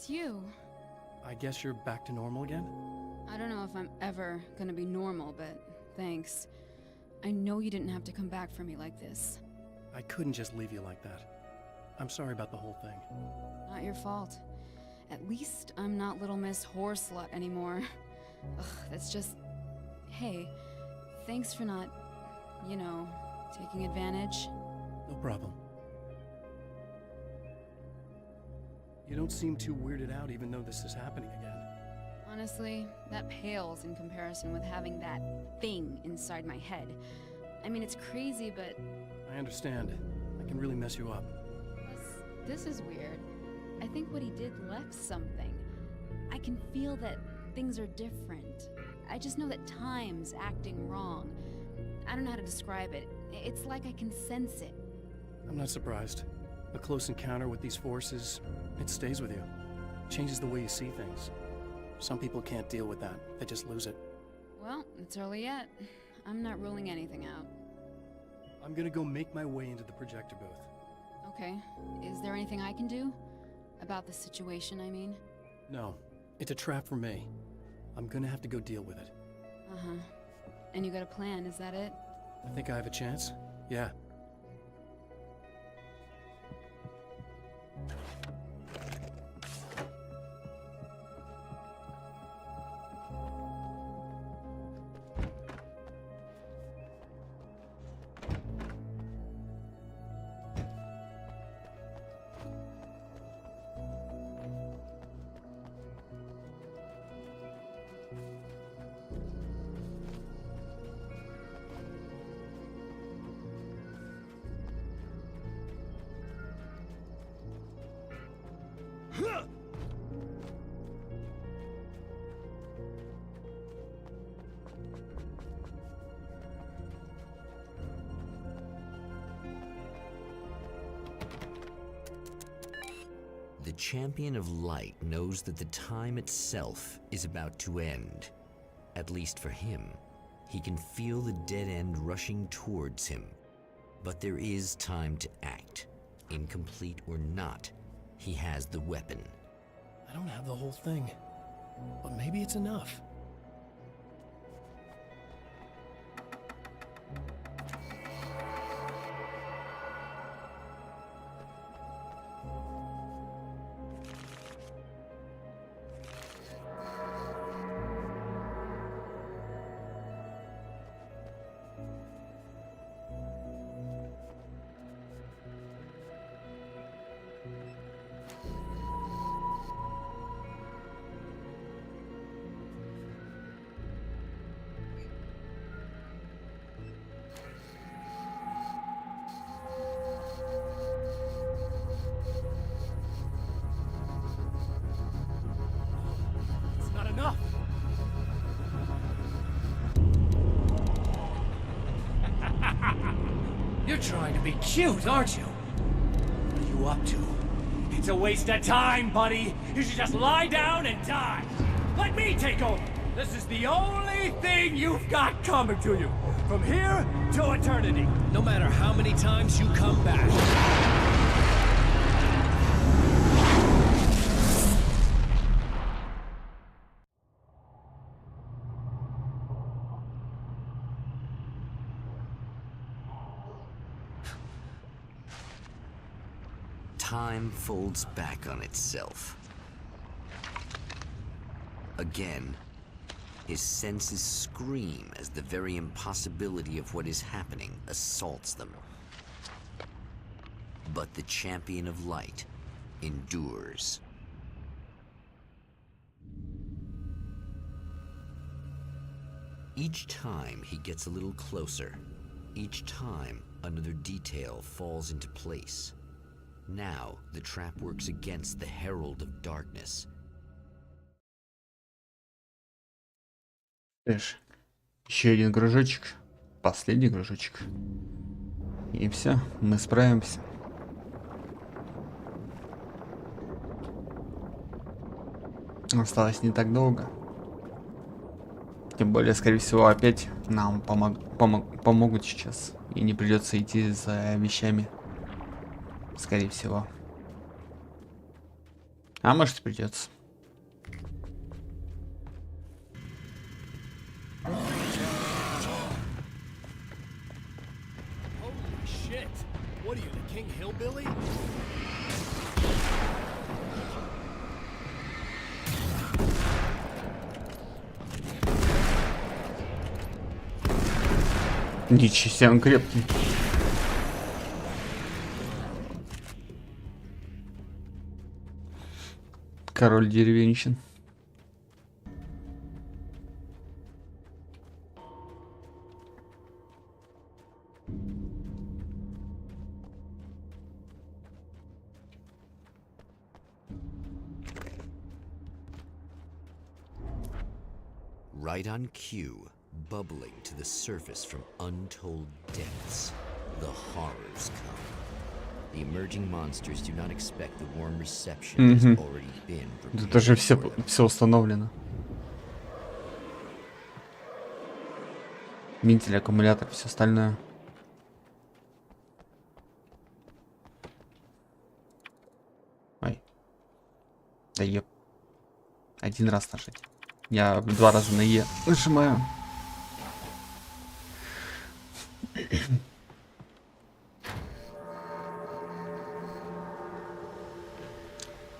You. I guess you're back to normal again? I don't know if I'm ever gonna be normal, but thanks. I know you didn't have to come back for me like this. I couldn't just leave you like that. I'm sorry about the whole thing. Not your fault. At least I'm not Little Miss Whoreslut anymore. Ugh, that's just... Hey, thanks for not, you know, taking advantage. No problem. You don't seem too weirded out even though this is happening again. Honestly, that pales in comparison with having that thing inside my head. I mean, it's crazy, but... I understand. I can really mess you up. This is weird. I think what he did left something. I can feel that things are different. I just know that time's acting wrong. I don't know how to describe it. It's like I can sense it. I'm not surprised. A close encounter with these forces, it stays with you. Changes the way you see things. Some people can't deal with that. They just lose it. Well, it's early yet. I'm not ruling anything out. I'm gonna go make my way into the projector booth. Okay. Is there anything I can do? About the situation, I mean? No. It's a trap for me. I'm gonna have to go deal with it. Uh-huh. And you got a plan, is that it? I think I have a chance. Yeah. The Champion of Light knows that the time itself is about to end. At least for him. He can feel the dead end rushing towards him. But there is time to act. Incomplete or not, he has the weapon. I don't have the whole thing. But maybe it's enough. You're trying to be cute, aren't you? What are you up to? It's a waste of time, buddy. You should just lie down and die. Let me take over. This is the only thing you've got coming to you. From here to eternity. No matter how many times you come back. Time folds back on itself. Again, his senses scream as the very impossibility of what is happening assaults them. But the Champion of Light endures. Each time he gets a little closer. Each time another detail falls into place. Now, the trap works against the Herald of Darkness. Еще один кружочек. Последний кружочек. И все, мы справимся. Осталось не так долго. Тем более, скорее всего, опять нам помогут сейчас. И не придется идти за вещами. Скорее всего. А может, придется. Holy shit! What are you, the King Hillbilly? Ничего себе, он крепкий. Король деревенщин. Right on cue, bubbling to the surface from untold depths, the horrors come. The emerging monsters do not expect the warm reception that has already been prepared. Это же все установлено. Вентиль, аккумулятор, все остальное. Ой. Да еп. Один раз нажать. Я 2 раза на Е нажимаю.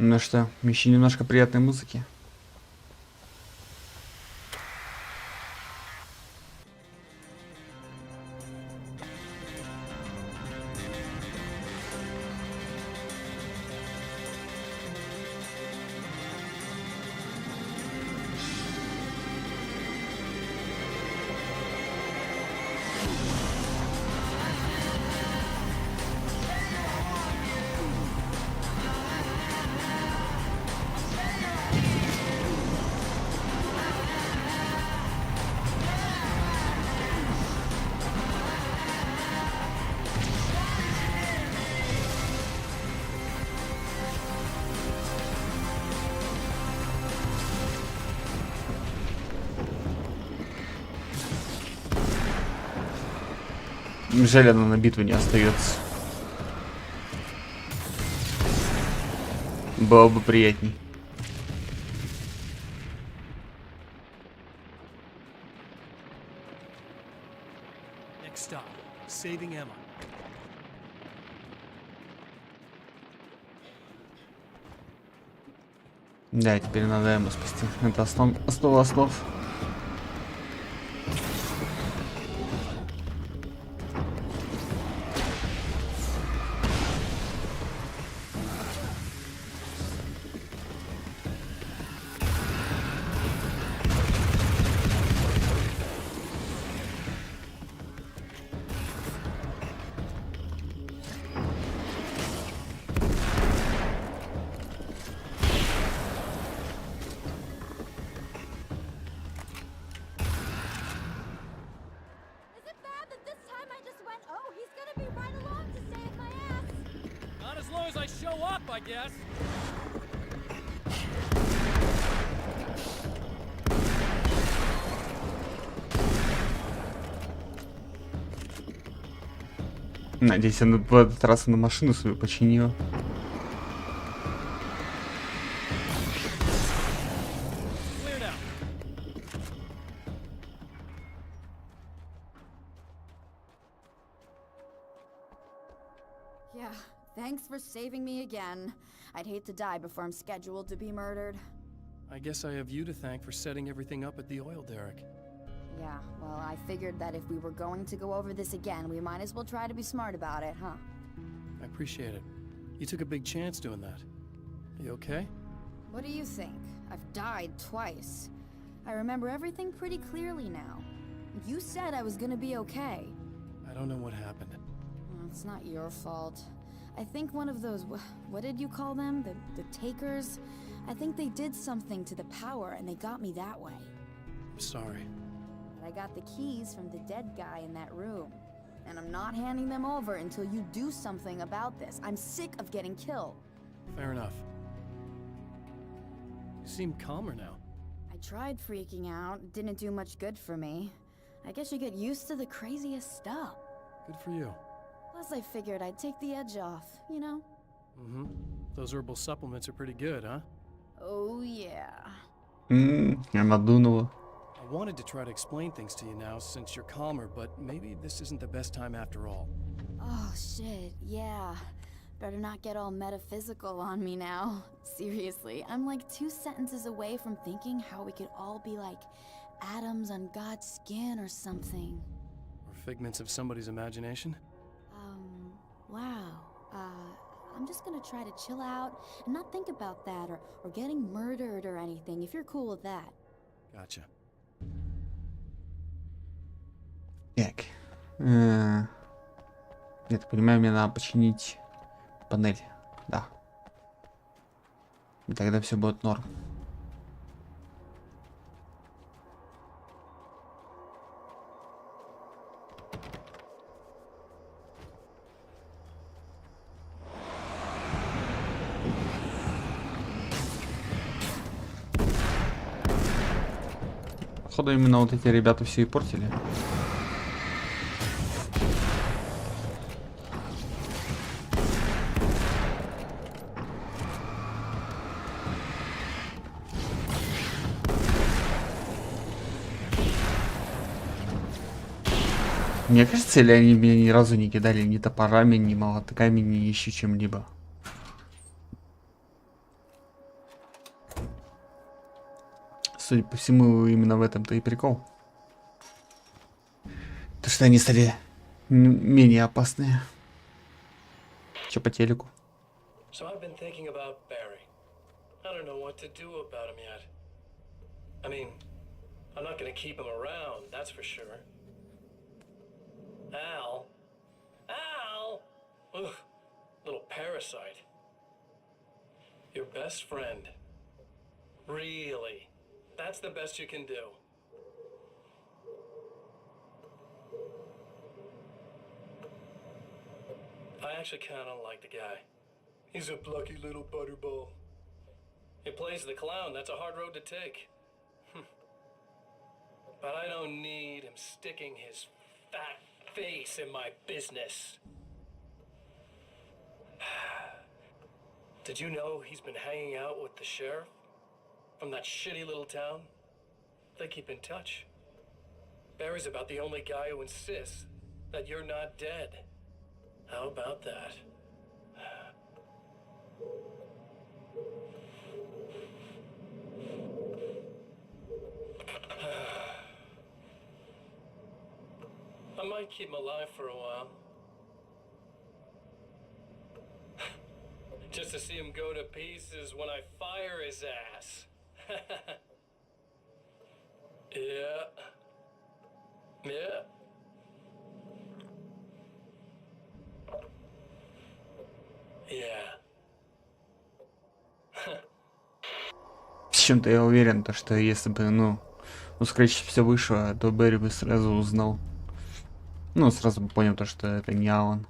Ну что, еще немножко приятной музыки. Жаль, она на битву не остается. Было бы приятней. Next stop, saving Emma. Да, теперь надо ему спасти. Это основа основ. Not as long as I show up, I guess. Надеюсь, он в этот раз на машину свою починил. Clear now. Yeah, thanks for saving me again. I'd hate to die before I'm scheduled to be murdered. I guess I have you to thank for setting everything up at the oil derrick. Yeah, well, I figured that if we were going to go over this again, we might as well try to be smart about it, huh? I appreciate it. You took a big chance doing that. Are you okay? What do you think? I've died twice. I remember everything pretty clearly now. You said I was gonna be okay. I don't know what happened. It's not your fault. I think one of those, what did you call them? The takers? I think they did something to the power and they got me that way. I'm sorry. But I got the keys from the dead guy in that room. And I'm not handing them over until you do something about this. I'm sick of getting killed. Fair enough. You seem calmer now. I tried freaking out. It didn't do much good for me. I guess you get used to the craziest stuff. Good for you. Plus I figured I'd take the edge off, you know? Mm-hmm. Those herbal supplements are pretty good, huh? Oh yeah. Амадунова. I wanted to try to explain things to you now since you're calmer, but maybe this isn't the best time after all. Oh shit, yeah. Better not get all metaphysical on me now. Seriously, I'm like 2 sentences away from thinking how we could all be like atoms on God's skin or something. Or figments of somebody's imagination? Wow. I'm just gonna try to chill out and not think about that or getting murdered or anything, if you're cool with that. Gotcha. Так. Я так понимаю, мне надо починить панель. Да. И тогда все будет норм. Походу именно вот эти ребята все и портили. Мне кажется, или они меня ни разу не кидали ни топорами, ни молотками, ни еще чем-либо. Судя по всему, именно в этом-то и прикол. То, что они стали менее опасные. Че по телеку? So I've been thinking about Barry. I don't know what to do about him yet. I mean, I'm not gonna keep him around, that's for sure. Al? Al? Ugh, little parasite. Your best friend. Really? That's the best you can do. I actually kind of like the guy. He's a plucky little butterball. He plays the clown. That's a hard road to take. But I don't need him sticking his fat face in my business. Did you know he's been hanging out with the sheriff from that shitty little town? They keep in touch. Barry's about the only guy who insists that you're not dead. How about that? I might keep him alive for a while. Just to see him go to pieces when I fire his ass. Yeah. Yeah. Yeah. В чем-то я уверен, то, что если бы, ну, у Scratch все вышло, то Берри бы сразу узнал. Ну, сразу бы понял то, что это не Алан.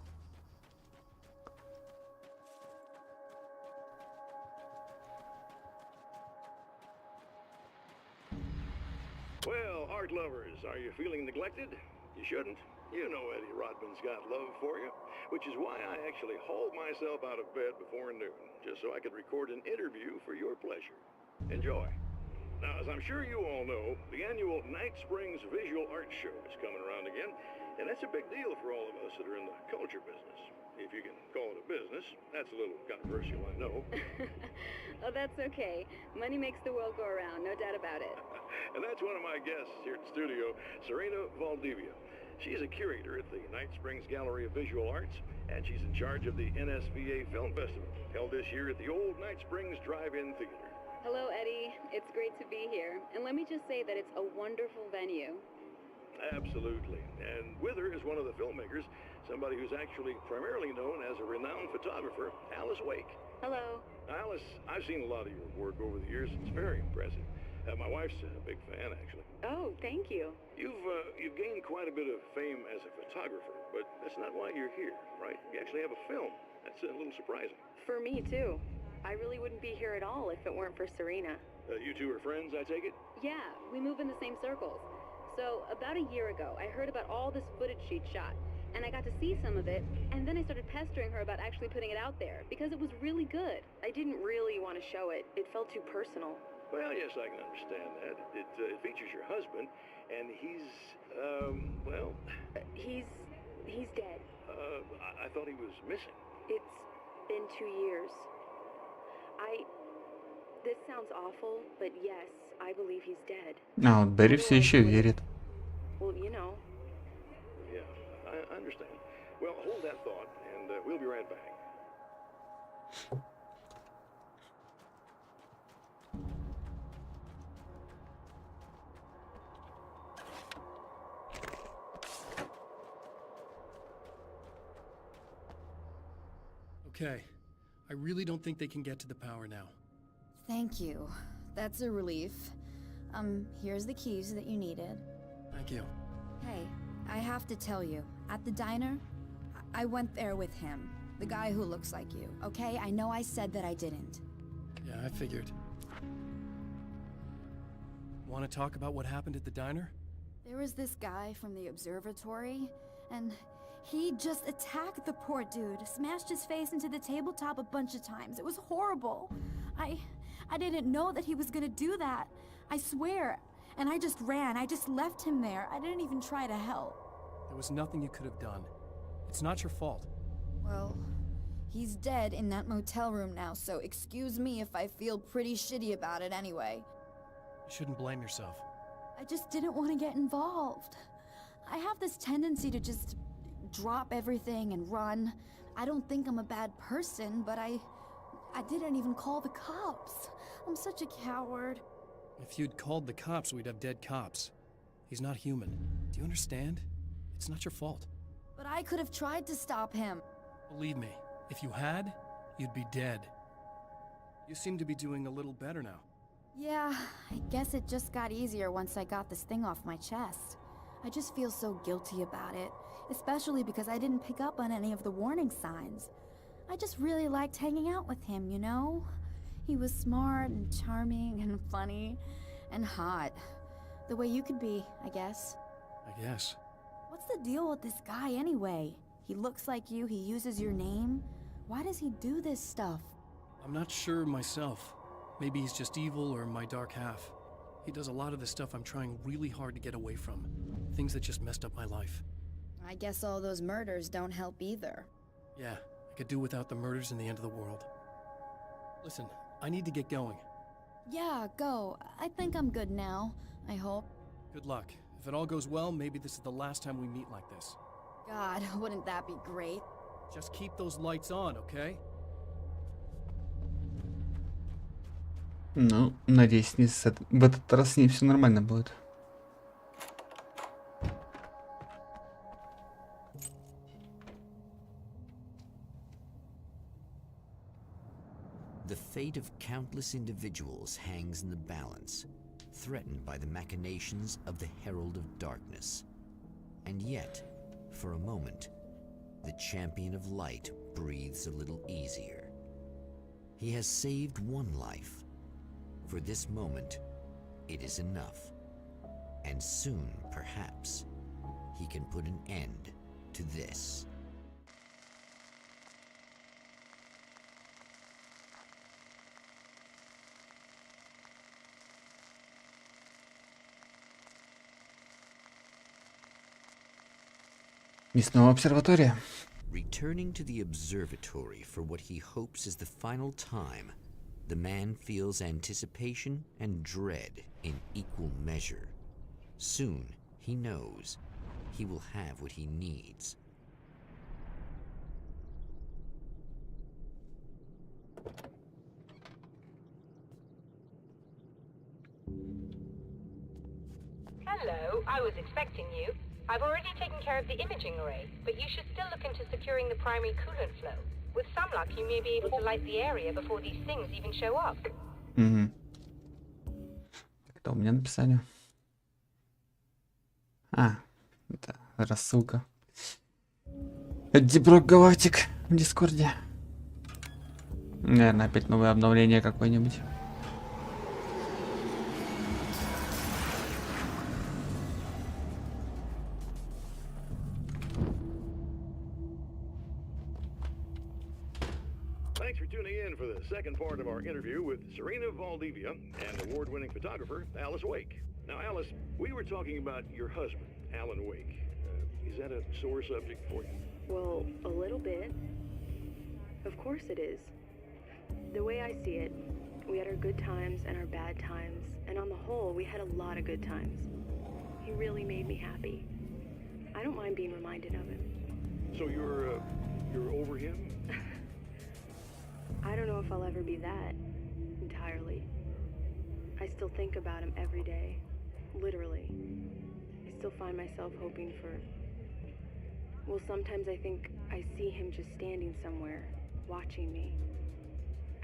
Well, art lovers, are you feeling neglected? You shouldn't. You know Eddie Rodman's got love for you, which is why I actually hauled myself out of bed before noon, just so I could record an interview for your pleasure. Enjoy. Now, as I'm sure you all know, the annual Night Springs Visual Arts Show is coming around again, and that's a big deal for all of us that are in the culture business. If you can call it a business. That's a little controversial, I know. Oh, that's okay. Money makes the world go around, no doubt about it. And that's one of my guests here at the studio, Serena Valdivia. She's a curator at the Night Springs Gallery of Visual Arts, and she's in charge of the NSVA Film Festival, held this year at the old Night Springs Drive-In Theater. Hello, Eddie. It's great to be here. And let me just say that it's a wonderful venue. Absolutely. And with her is one of the filmmakers, somebody who's actually primarily known as a renowned photographer, Alice Wake. Hello. Alice, I've seen a lot of your work over the years. It's very impressive. My wife's a big fan, actually. Oh, thank you. You've gained quite a bit of fame as a photographer, but that's not why you're here, right? You actually have a film. That's a little surprising. For me, too. I really wouldn't be here at all if it weren't for Serena. You two are friends, I take it? Yeah, we move in the same circles. So, about a year ago, I heard about all this footage she'd shot, and I got to see some of it, and then I started pestering her about actually putting it out there, because it was really good. I didn't really want to show it. It felt too personal. Well, yes, I can understand that. It features your husband, and he's, well... He's dead. I thought he was missing. It's been 2 years. This sounds awful, but yes, I believe he's dead. А вот Берри все еще верит. Well, you know. Yeah, I understand. Well, hold that thought, and we'll be right back. Okay. I really don't think they can get to the power now. Thank you. That's a relief. Here's the keys that you needed. Thank you. Hey, I have to tell you, at the diner, I went there with him. The guy who looks like you, okay? I know I said that I didn't. Yeah, I figured. Want to talk about what happened at the diner? There was this guy from the observatory, and he just attacked the poor dude, smashed his face into the tabletop a bunch of times. It was horrible. I didn't know that he was gonna do that. I swear. And I just ran. I just left him there. I didn't even try to help. There was nothing you could have done. It's not your fault. Well, he's dead in that motel room now, so excuse me if I feel pretty shitty about it anyway. You shouldn't blame yourself. I just didn't want to get involved. I have this tendency to just drop everything and run. I don't think I'm a bad person, but I didn't even call the cops. I'm such a coward. If you'd called the cops, we'd have dead cops. He's not human. Do you understand? It's not your fault. But I could have tried to stop him. Believe me, if you had, you'd be dead. You seem to be doing a little better now. Yeah, I guess it just got easier once I got this thing off my chest. I just feel so guilty about it, especially because I didn't pick up on any of the warning signs. I just really liked hanging out with him, you know? He was smart and charming and funny and hot. The way you could be, I guess. I guess. What's the deal with this guy anyway? He looks like you, he uses your name. Why does he do this stuff? I'm not sure myself. Maybe he's just evil or my dark half. He does a lot of the stuff I'm trying really hard to get away from. Things that just messed up my life. I guess all those murders don't help either. Yeah, I could do without the murders and the end of the world. Listen, I need to get going. Yeah, go. I think I'm good now, I hope. Good luck. If it all goes well, maybe this is the last time we meet like this. God, wouldn't that be great? Just keep those lights on, okay? Ну, надеюсь, в этот раз с ней все нормально будет. The fate of countless individuals hangs in the balance, threatened by the machinations of the Herald of Darkness. And yet, for a moment, the Champion of Light breathes a little easier. He has saved one life. For this moment, it is enough. And soon, perhaps, he can put an end to this. И снова обсерватория. Returning to the observatory for what he hopes is the final time, the man feels anticipation and dread in equal measure. Soon, he knows, he will have what he needs. Hello, I was expecting you. I've already taken care of the imaging array, but you should still look into securing the primary coolant flow. With some luck, you may be able to light the area before these things even show up. Угу. Это у меня написание. А, это рассылка. Деброк Галактик в Дискорде. Наверное, опять новое обновление какое-нибудь. Thanks for tuning in for the second part of our interview with Serena Valdivia and award-winning photographer Alice Wake. Now, Alice, we were talking about your husband, Alan Wake. Is that a sore subject for you? Well, a little bit. Of course it is. The way I see it, we had our good times and our bad times, and on the whole, we had a lot of good times. He really made me happy. I don't mind being reminded of him. So you're over him? I don't know if I'll ever be that, entirely. I still think about him every day, literally. I still find myself hoping for... Well, sometimes I think I see him just standing somewhere, watching me.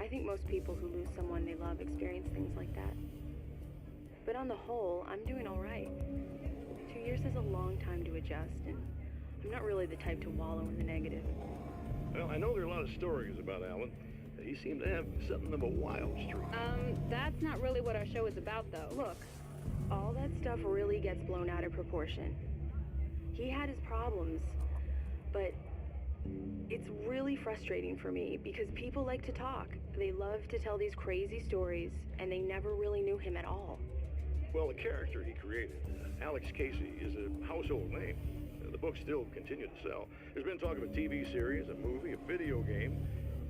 I think most people who lose someone they love experience things like that. But on the whole, I'm doing all right. 2 years is a long time to adjust, and I'm not really the type to wallow in the negative. Well, I know there are a lot of stories about Alan. He seemed to have something of a wild streak. That's not really what our show is about, though. Look, All that stuff really gets blown out of proportion. He had his problems, but it's really frustrating for me because people like to talk. They love to tell these crazy stories, and they never really knew him at all. Well, the character he created, Alex Casey, is a household name. The books still continue to sell. There's been talk of a TV series, a movie, a video game.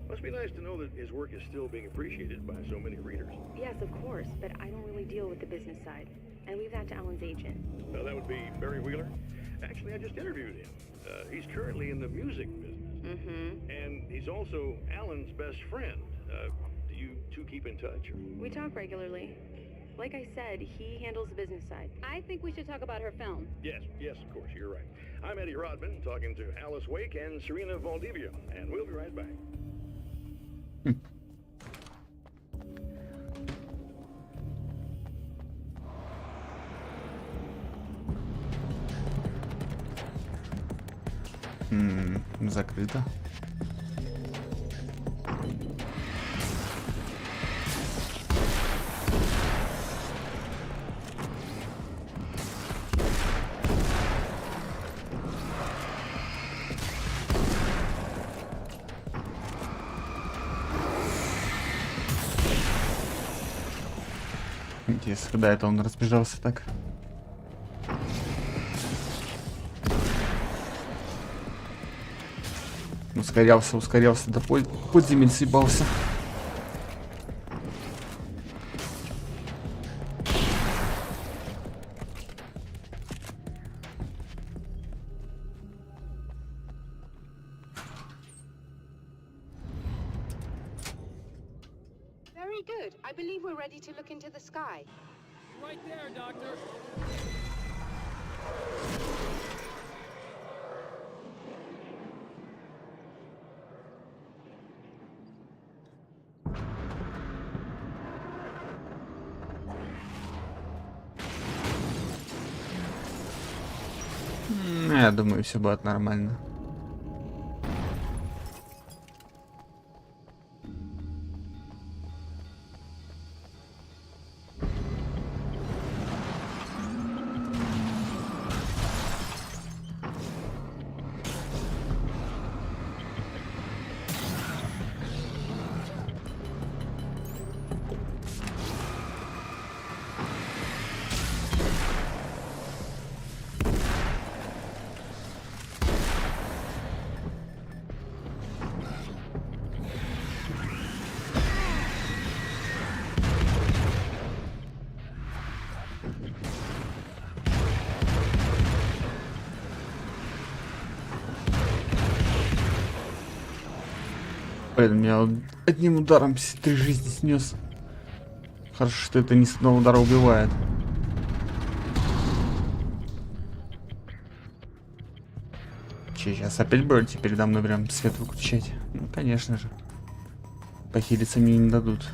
Must be nice to know that his work is still being appreciated by so many readers. Yes, of course, but I don't really deal with the business side. I leave that to Alan's agent. That would be Barry Wheeler. Actually, I just interviewed him. He's currently in the music business. Mm-hmm. And he's also Alan's best friend. Do you two keep in touch? We talk regularly. Like I said, he handles the business side. I think we should talk about her film. Yes, of course, you're right. I'm Eddie Rodman, talking to Alice Wake and Serena Valdivia, and we'll be right back. Закрыто. Интересно, когда это он разбежался так? Ускорялся, до подземель съебался. Very good. I believe we're ready to look into the sky. Right there, Doctor. Я думаю, все будет нормально. Блин, меня вот одним ударом 3 жизни снес. Хорошо, что это не с одного удара убивает. Че, сейчас опять будете передо мной прям свет выключать? Ну, конечно же. Похилиться мне не дадут.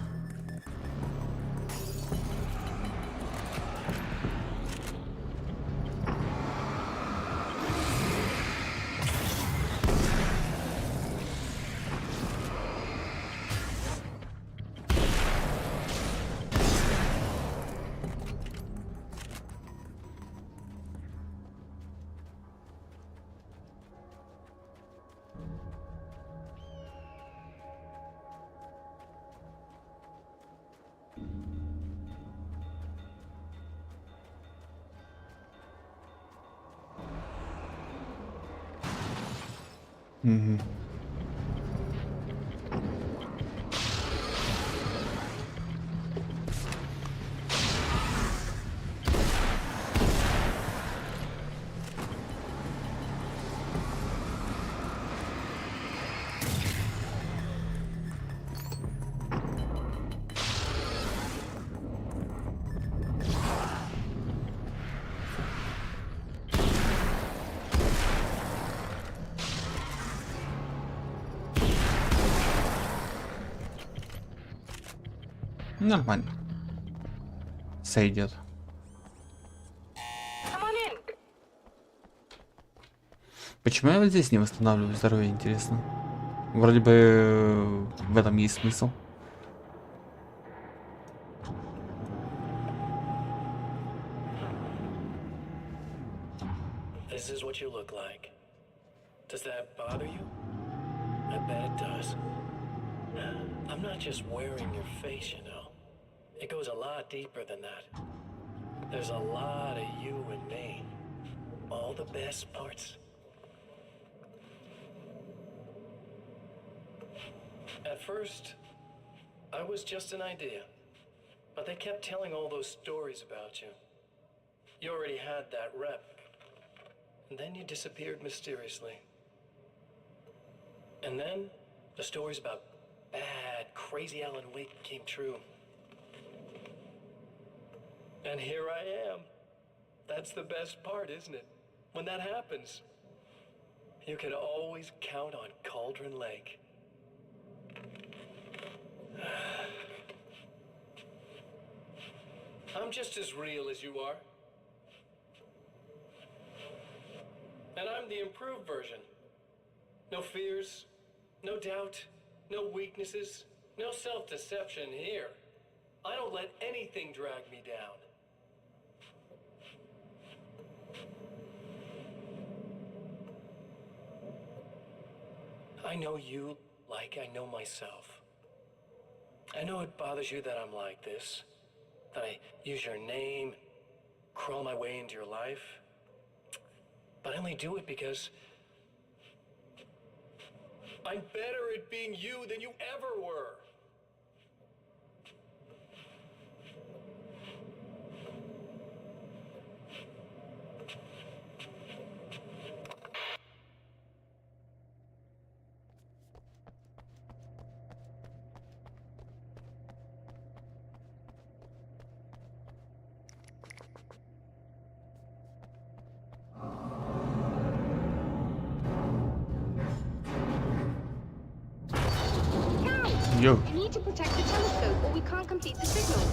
Угу. Нормально. Сойдет. Почему я вот здесь не восстанавливаю здоровье, интересно? Вроде бы в этом есть смысл. I'm not just wearing your face, you know. It goes a lot deeper than that. There's a lot of you and me. All the best parts. At first, I was just an idea. But they kept telling all those stories about you. You already had that rep. And then you disappeared mysteriously. And then, the stories about bad, crazy Alan Wake came true. And here I am. That's the best part, isn't it? When that happens, you can always count on Cauldron Lake. I'm just as real as you are. And I'm the improved version. No fears, no doubt, no weaknesses, no self-deception here. I don't let anything drag me down. I know you like I know myself. I know it bothers you that I'm like this, that I use your name, crawl my way into your life. But I only do it because I'm better at being you than you ever were. Yo. You need to protect the telescope or we can't complete the signal.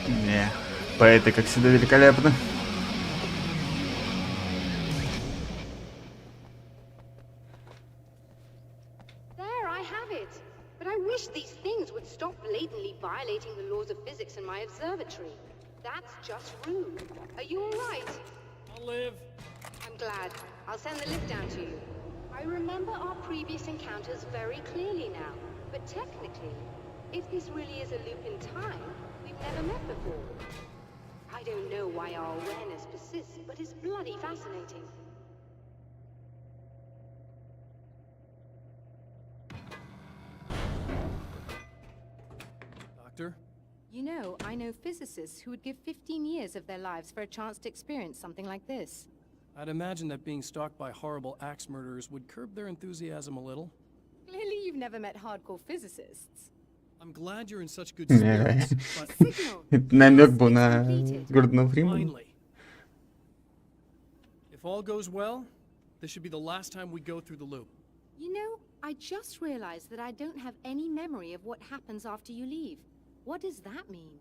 Не, поэты, как всегда, великолепны. There, I have it. But I wish these things would stop blatantly violating the laws of physics in my observatory. That's just rude. Are you all right? I'll live. I'm glad. I'll send the lift down to you. I remember our previous encounters very clearly now. But technically, if this really is a loop in time, we've never met before. I don't know why our awareness persists, but it's bloody fascinating. Doctor? You know, I know physicists who would give 15 years of their lives for a chance to experience something like this. I'd imagine that being stalked by horrible axe murderers would curb their enthusiasm a little. Clearly you've never met hardcore physicists. I'm glad you're in such good spirits, but... Намек был на Гордона Фримана. Finally. If all goes well, this should be the last time we go through the loop. You know, I just realized that I don't have any memory of what happens after you leave. What does that mean?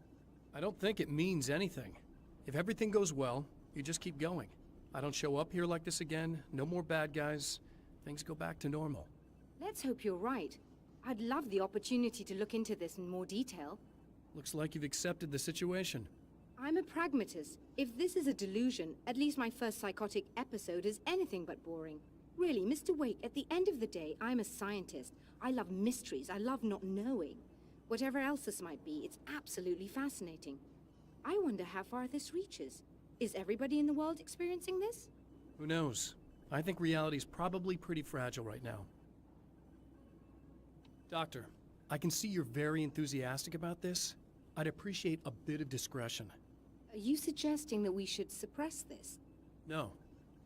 I don't think it means anything. If everything goes well, you just keep going. I don't show up here like this again, no more bad guys, things go back to normal. Let's hope you're right. I'd love the opportunity to look into this in more detail. Looks like you've accepted the situation. I'm a pragmatist. If this is a delusion, at least my first psychotic episode is anything but boring. Really, Mr. Wake, at the end of the day, I'm a scientist. I love mysteries. I love not knowing. Whatever else this might be, it's absolutely fascinating. I wonder how far this reaches. Is everybody in the world experiencing this? Who knows? I think reality's probably pretty fragile right now. Doctor, I can see you're very enthusiastic about this. I'd appreciate a bit of discretion. Are you suggesting that we should suppress this? No.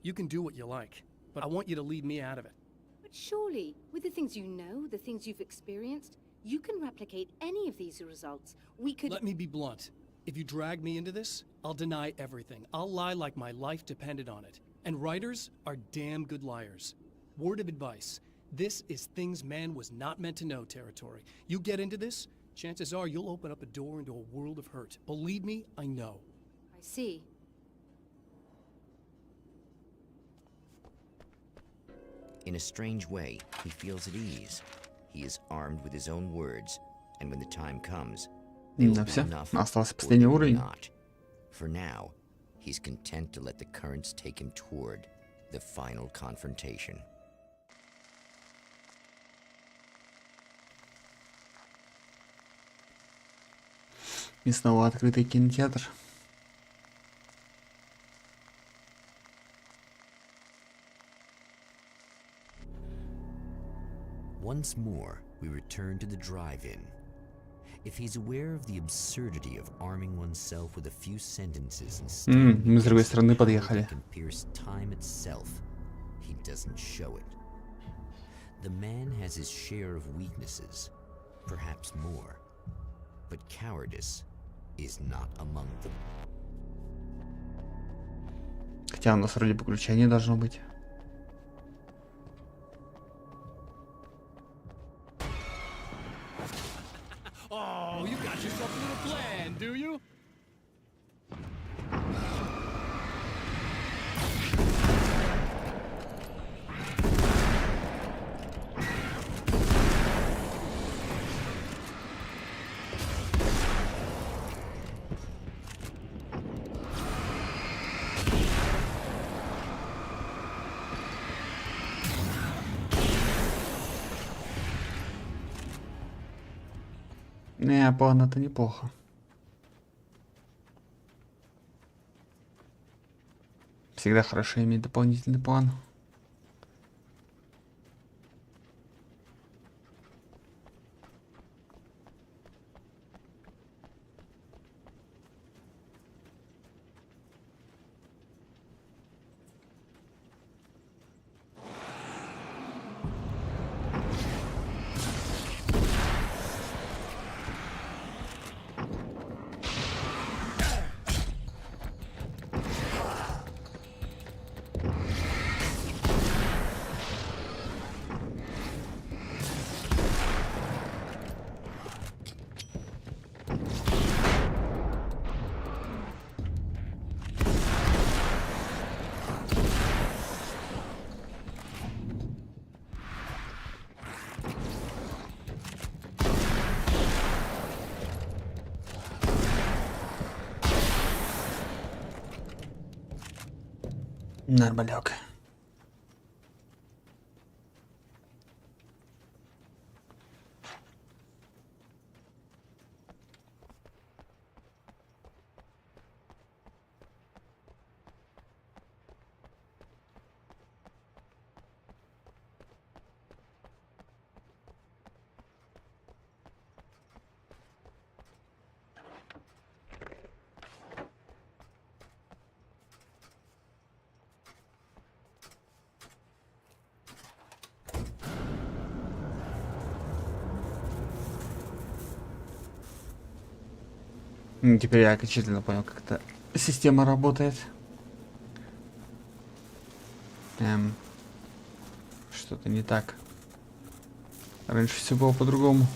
You can do what you like, but I want you to leave me out of it. But surely, with the things you know, the things you've experienced, you can replicate any of these results. We could— Let me be blunt. If you drag me into this, I'll deny everything. I'll lie like my life depended on it. And writers are damn good liars. Word of advice. This is things man was not meant to know territory. You get into this, chances are you'll open up a door into a world of hurt. Believe me, I know. I see. In a strange way, he feels at ease. He is armed with his own words, and when the time comes, they will be Все, enough остался or последний they will уровень. not. For now, he's content to let the currents take him toward the final confrontation. И снова открытый кинотеатр. Once more, we return to the drive-in. If he's aware of the absurdity of arming oneself with a few sentences instead Мы с другой стороны подъехали. can pierce time itself, he doesn't show it. The man has his share of weaknesses, perhaps more, but cowardice is not among them. Хотя у нас вроде бы включение должно быть. Oh, you got yourself a little plan, do you? Не, план это неплохо. Всегда хорошо иметь дополнительный план. Нормалек. Теперь я окончательно понял, как эта система работает. Что-то не так. Раньше все было по-другому.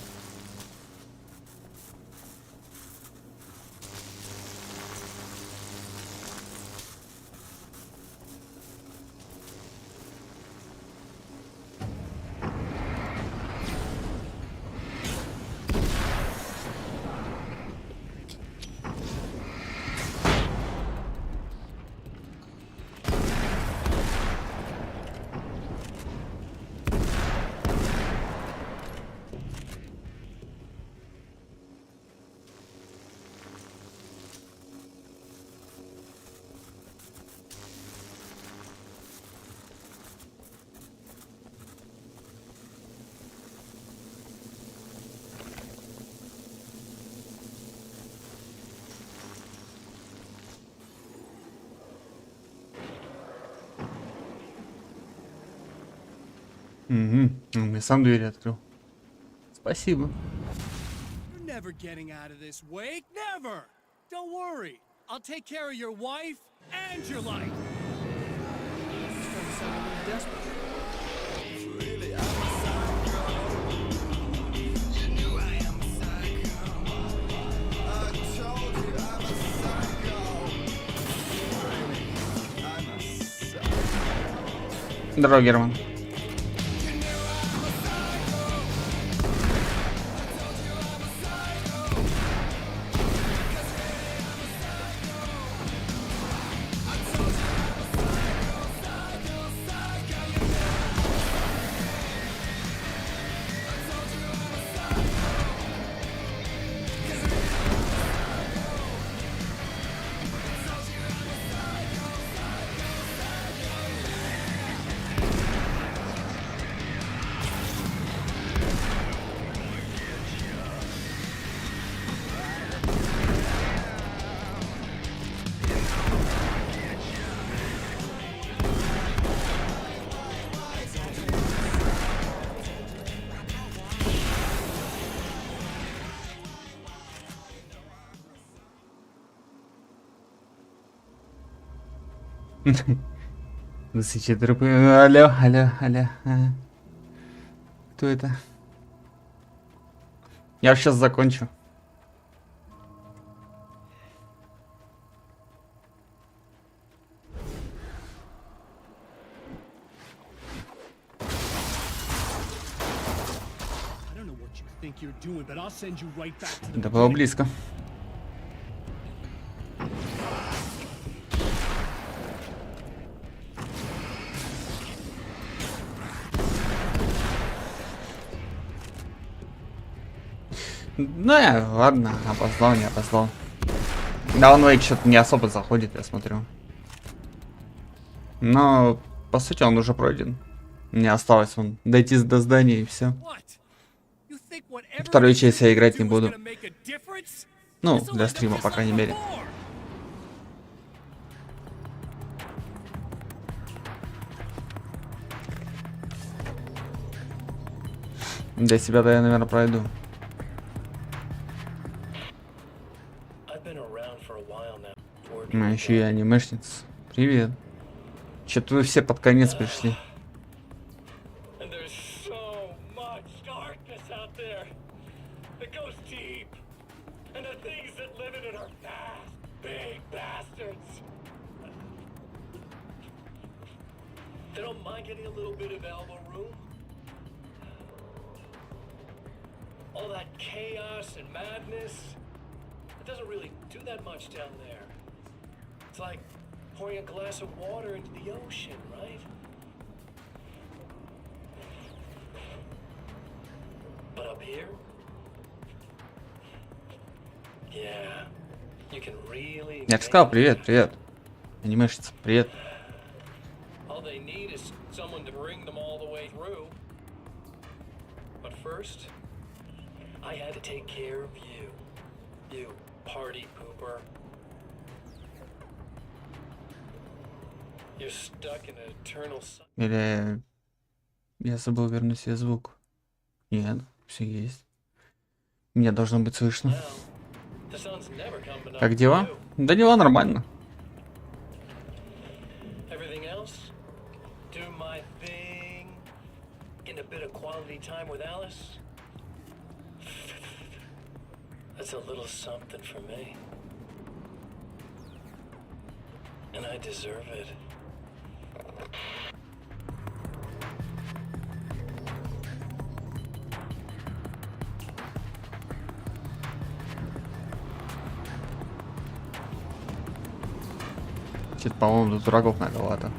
Угу. Он мне сам дверь открыл. Спасибо. You're never getting out of this, Wake. Never. Don't worry. I'll take care of your wife and your life. You're starting to sound a little desperate. Здорово, Герман. Высечи трупы. Алло, алло, алло. Кто это? Я сейчас закончу. Это было близко. Ну, ладно, опоздал, не опоздал. Да, он Вейк что-то не особо заходит, я смотрю. Но, по сути, он уже пройден. Мне осталось вон дойти до здания и все. Вторую часть я играть не буду. Ну, для стрима, по крайней мере. Для себя-то я, наверное, пройду. А еще и анимешница. Привет. Че-то вы все под конец пришли. All that chaos and madness, it doesn't really do that much down there. It's like pouring a glass of water into the ocean, right? But up here, yeah, you can really. Я же сказал, привет, привет. Анимешница, привет. All they need is someone to bring them all the way through. But first, I had to take care of you. You party pooper. You're stuck in an eternal... Или я забыл вернуть себе звук. Нет, все есть. Меня должно быть слышно. Как дела? Да дела нормально. Everything else? Do my thing. Get a bit of quality time with Alice. That's a little something for me. And I deserve it. Что-то, по-моему, тут врагов многовато.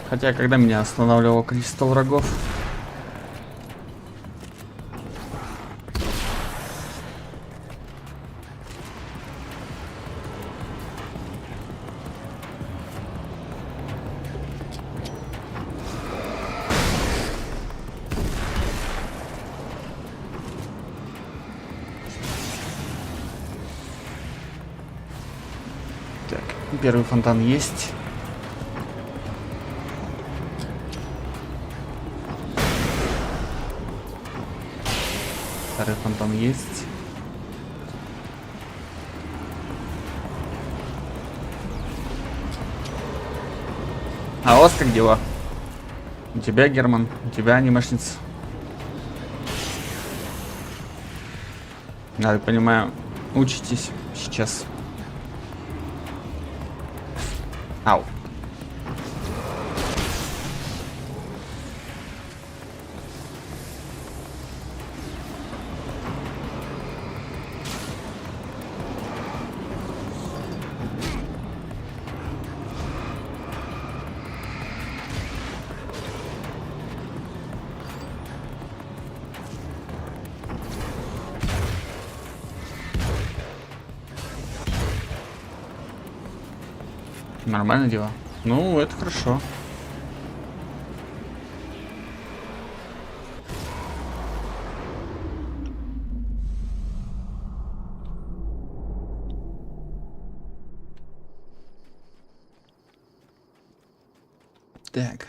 Хотя, когда меня останавливало количество врагов... Первый фонтан есть. Второй фонтан есть. А у вас как дела? У тебя, Герман? У тебя, анимешница? Я так понимаю, учитесь сейчас. Ау. Нормально дело. Ну, это хорошо. Так.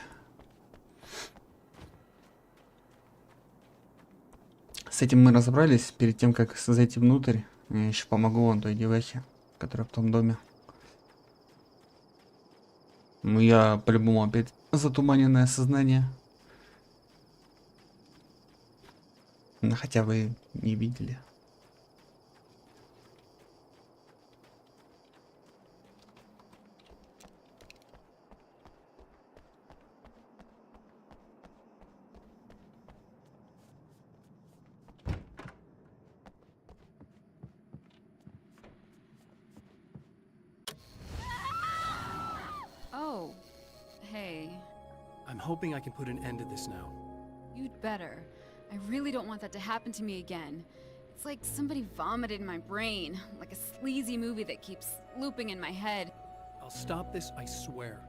С этим мы разобрались. Перед тем, как зайти внутрь, я еще помогу вон той девахе, которая в том доме. Ну, я по-любому опять затуманенное сознание. Ну, хотя вы не видели. Oh, hey. I'm hoping I can put an end to this now. You'd better. I really don't want that to happen to me again. It's like somebody vomited in my brain, like a sleazy movie that keeps looping in my head. I'll stop this, I swear.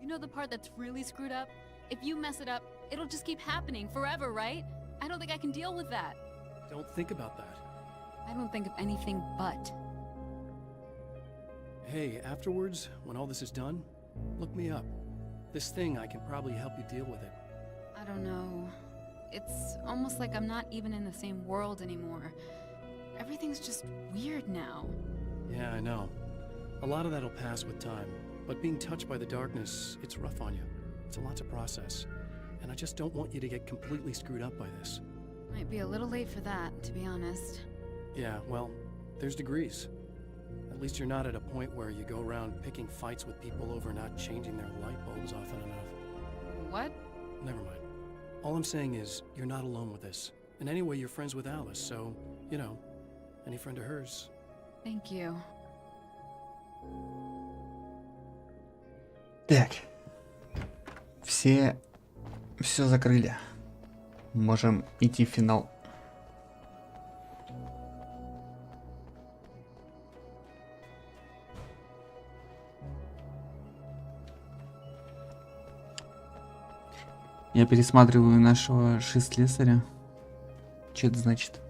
You know the part that's really screwed up? If you mess it up, it'll just keep happening forever, right? I don't think I can deal with that. Don't think about that. I don't think of anything but. Hey, afterwards, when all this is done, look me up. This thing, I can probably help you deal with it. I don't know. It's almost like I'm not even in the same world anymore. Everything's just weird now. Yeah, I know. A lot of that'll pass with time. But being touched by the darkness, it's rough on you. It's a lot to process. And I just don't want you to get completely screwed up by this. Might be a little late for that, to be honest. Yeah, well, there's degrees. At least you're not at a point where you go around picking fights with people over not changing their light bulbs often enough. What? Never mind. All I'm saying is, you're not alone with this. And anyway, you're friends with Alice, so, you know, any friend of hers. Thank you. Так. Все закрыли. Можем идти в финал. Я пересматриваю нашего шестлесаря. Что это значит?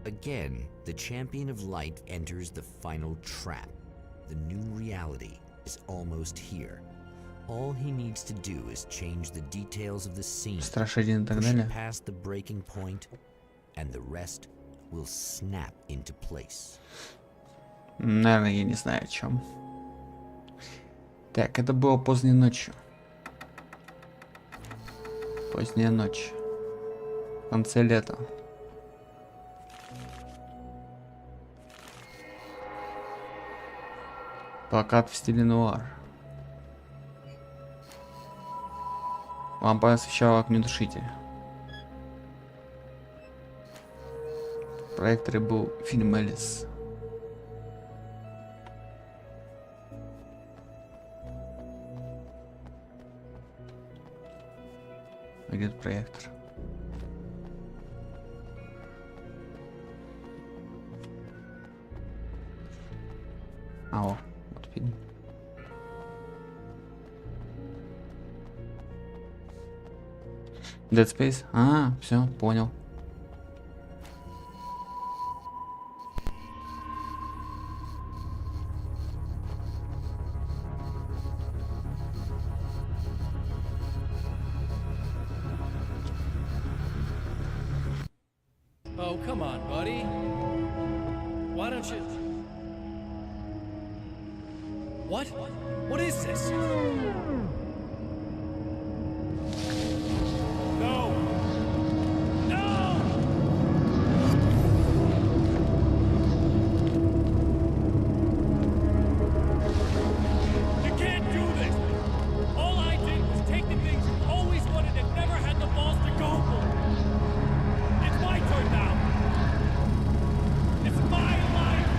Again, the champion of light enters the final trap. The new reality is almost here. All he needs to do is change the details of the scene, Страж 1 и так push далее. it past the breaking point, and the rest will snap into place. Наверное, я не знаю о чем. Так, это было поздней ночью. Поздняя ночь. В конце лета. Плакат в стиле нуар. Лампа освещала огнетушитель. В проекторе был фильм «Элис». Где проектор? О, вот фильм. Dead Space? А, все, понял. Oh, come on, buddy. Why don't you... What? What is this? No! No! You can't do this! All I did was take the things you always wanted and never had the balls to go for. It's my turn now. It's my life.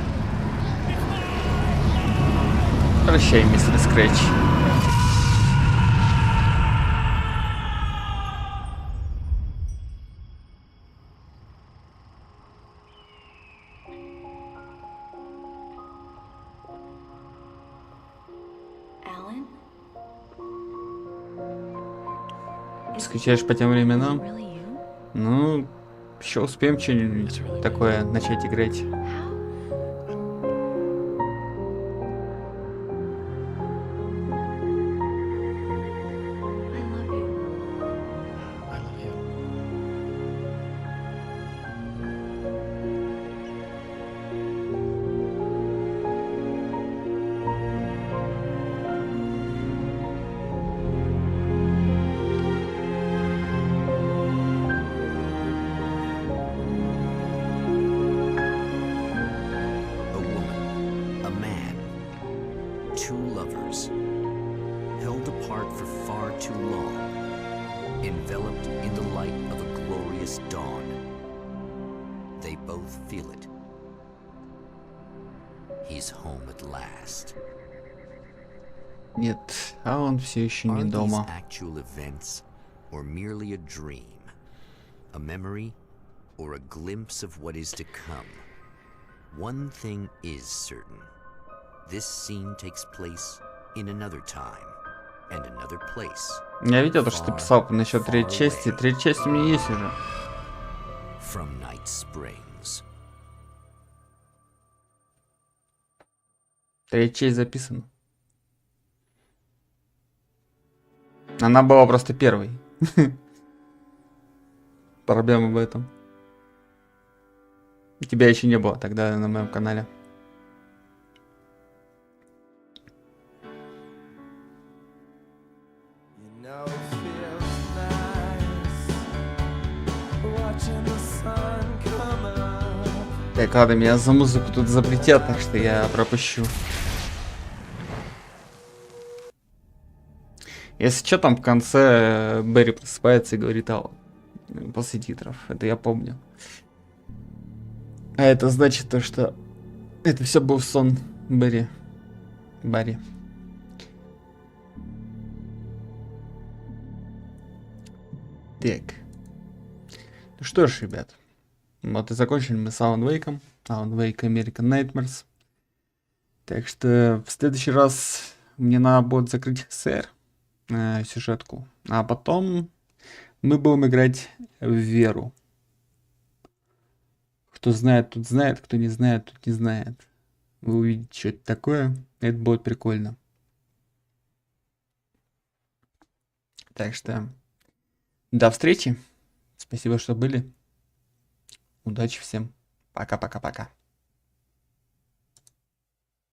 It's my life. Прощай, мистер Скретч. Alan? Скучаешь по тем временам? Really you? Ну, еще успеем что-нибудь такое начать играть. I love you. A woman, a man, two lovers, held apart for far too long, enveloped in the light of a glorious dawn. They both feel it. He's home at last. Нет, а он все еще Are не these дома. actual events or merely a dream? A memory or a glimpse of what is to come? One thing is certain. This scene takes place in another time and another place. Я видел то, что ты писал насчет третьей far части. away. Третья часть у меня есть уже. From Night Springs. Третья часть записана. Она была просто первой. Проблема в этом. Тебя еще не было тогда на моем канале. Так, ладно, меня за музыку тут запретят, так что я пропущу. Если что, там в конце Берри просыпается и говорит «Алло» после титров. Это я помню. А это значит то, что это все был сон Барри. Так. Ну что ж, ребят. Вот и закончили мы с Alan Wake'ом. Alan Wake American Nightmares. Так что в следующий раз мне надо будет закрыть ХСР, сюжетку. А потом мы будем играть в Веру. Кто знает, тот знает. Кто не знает, тот не знает. Вы увидите, что это такое. Это будет прикольно. Так что до встречи. Спасибо, что были. Удачи всем. Пока-пока-пока.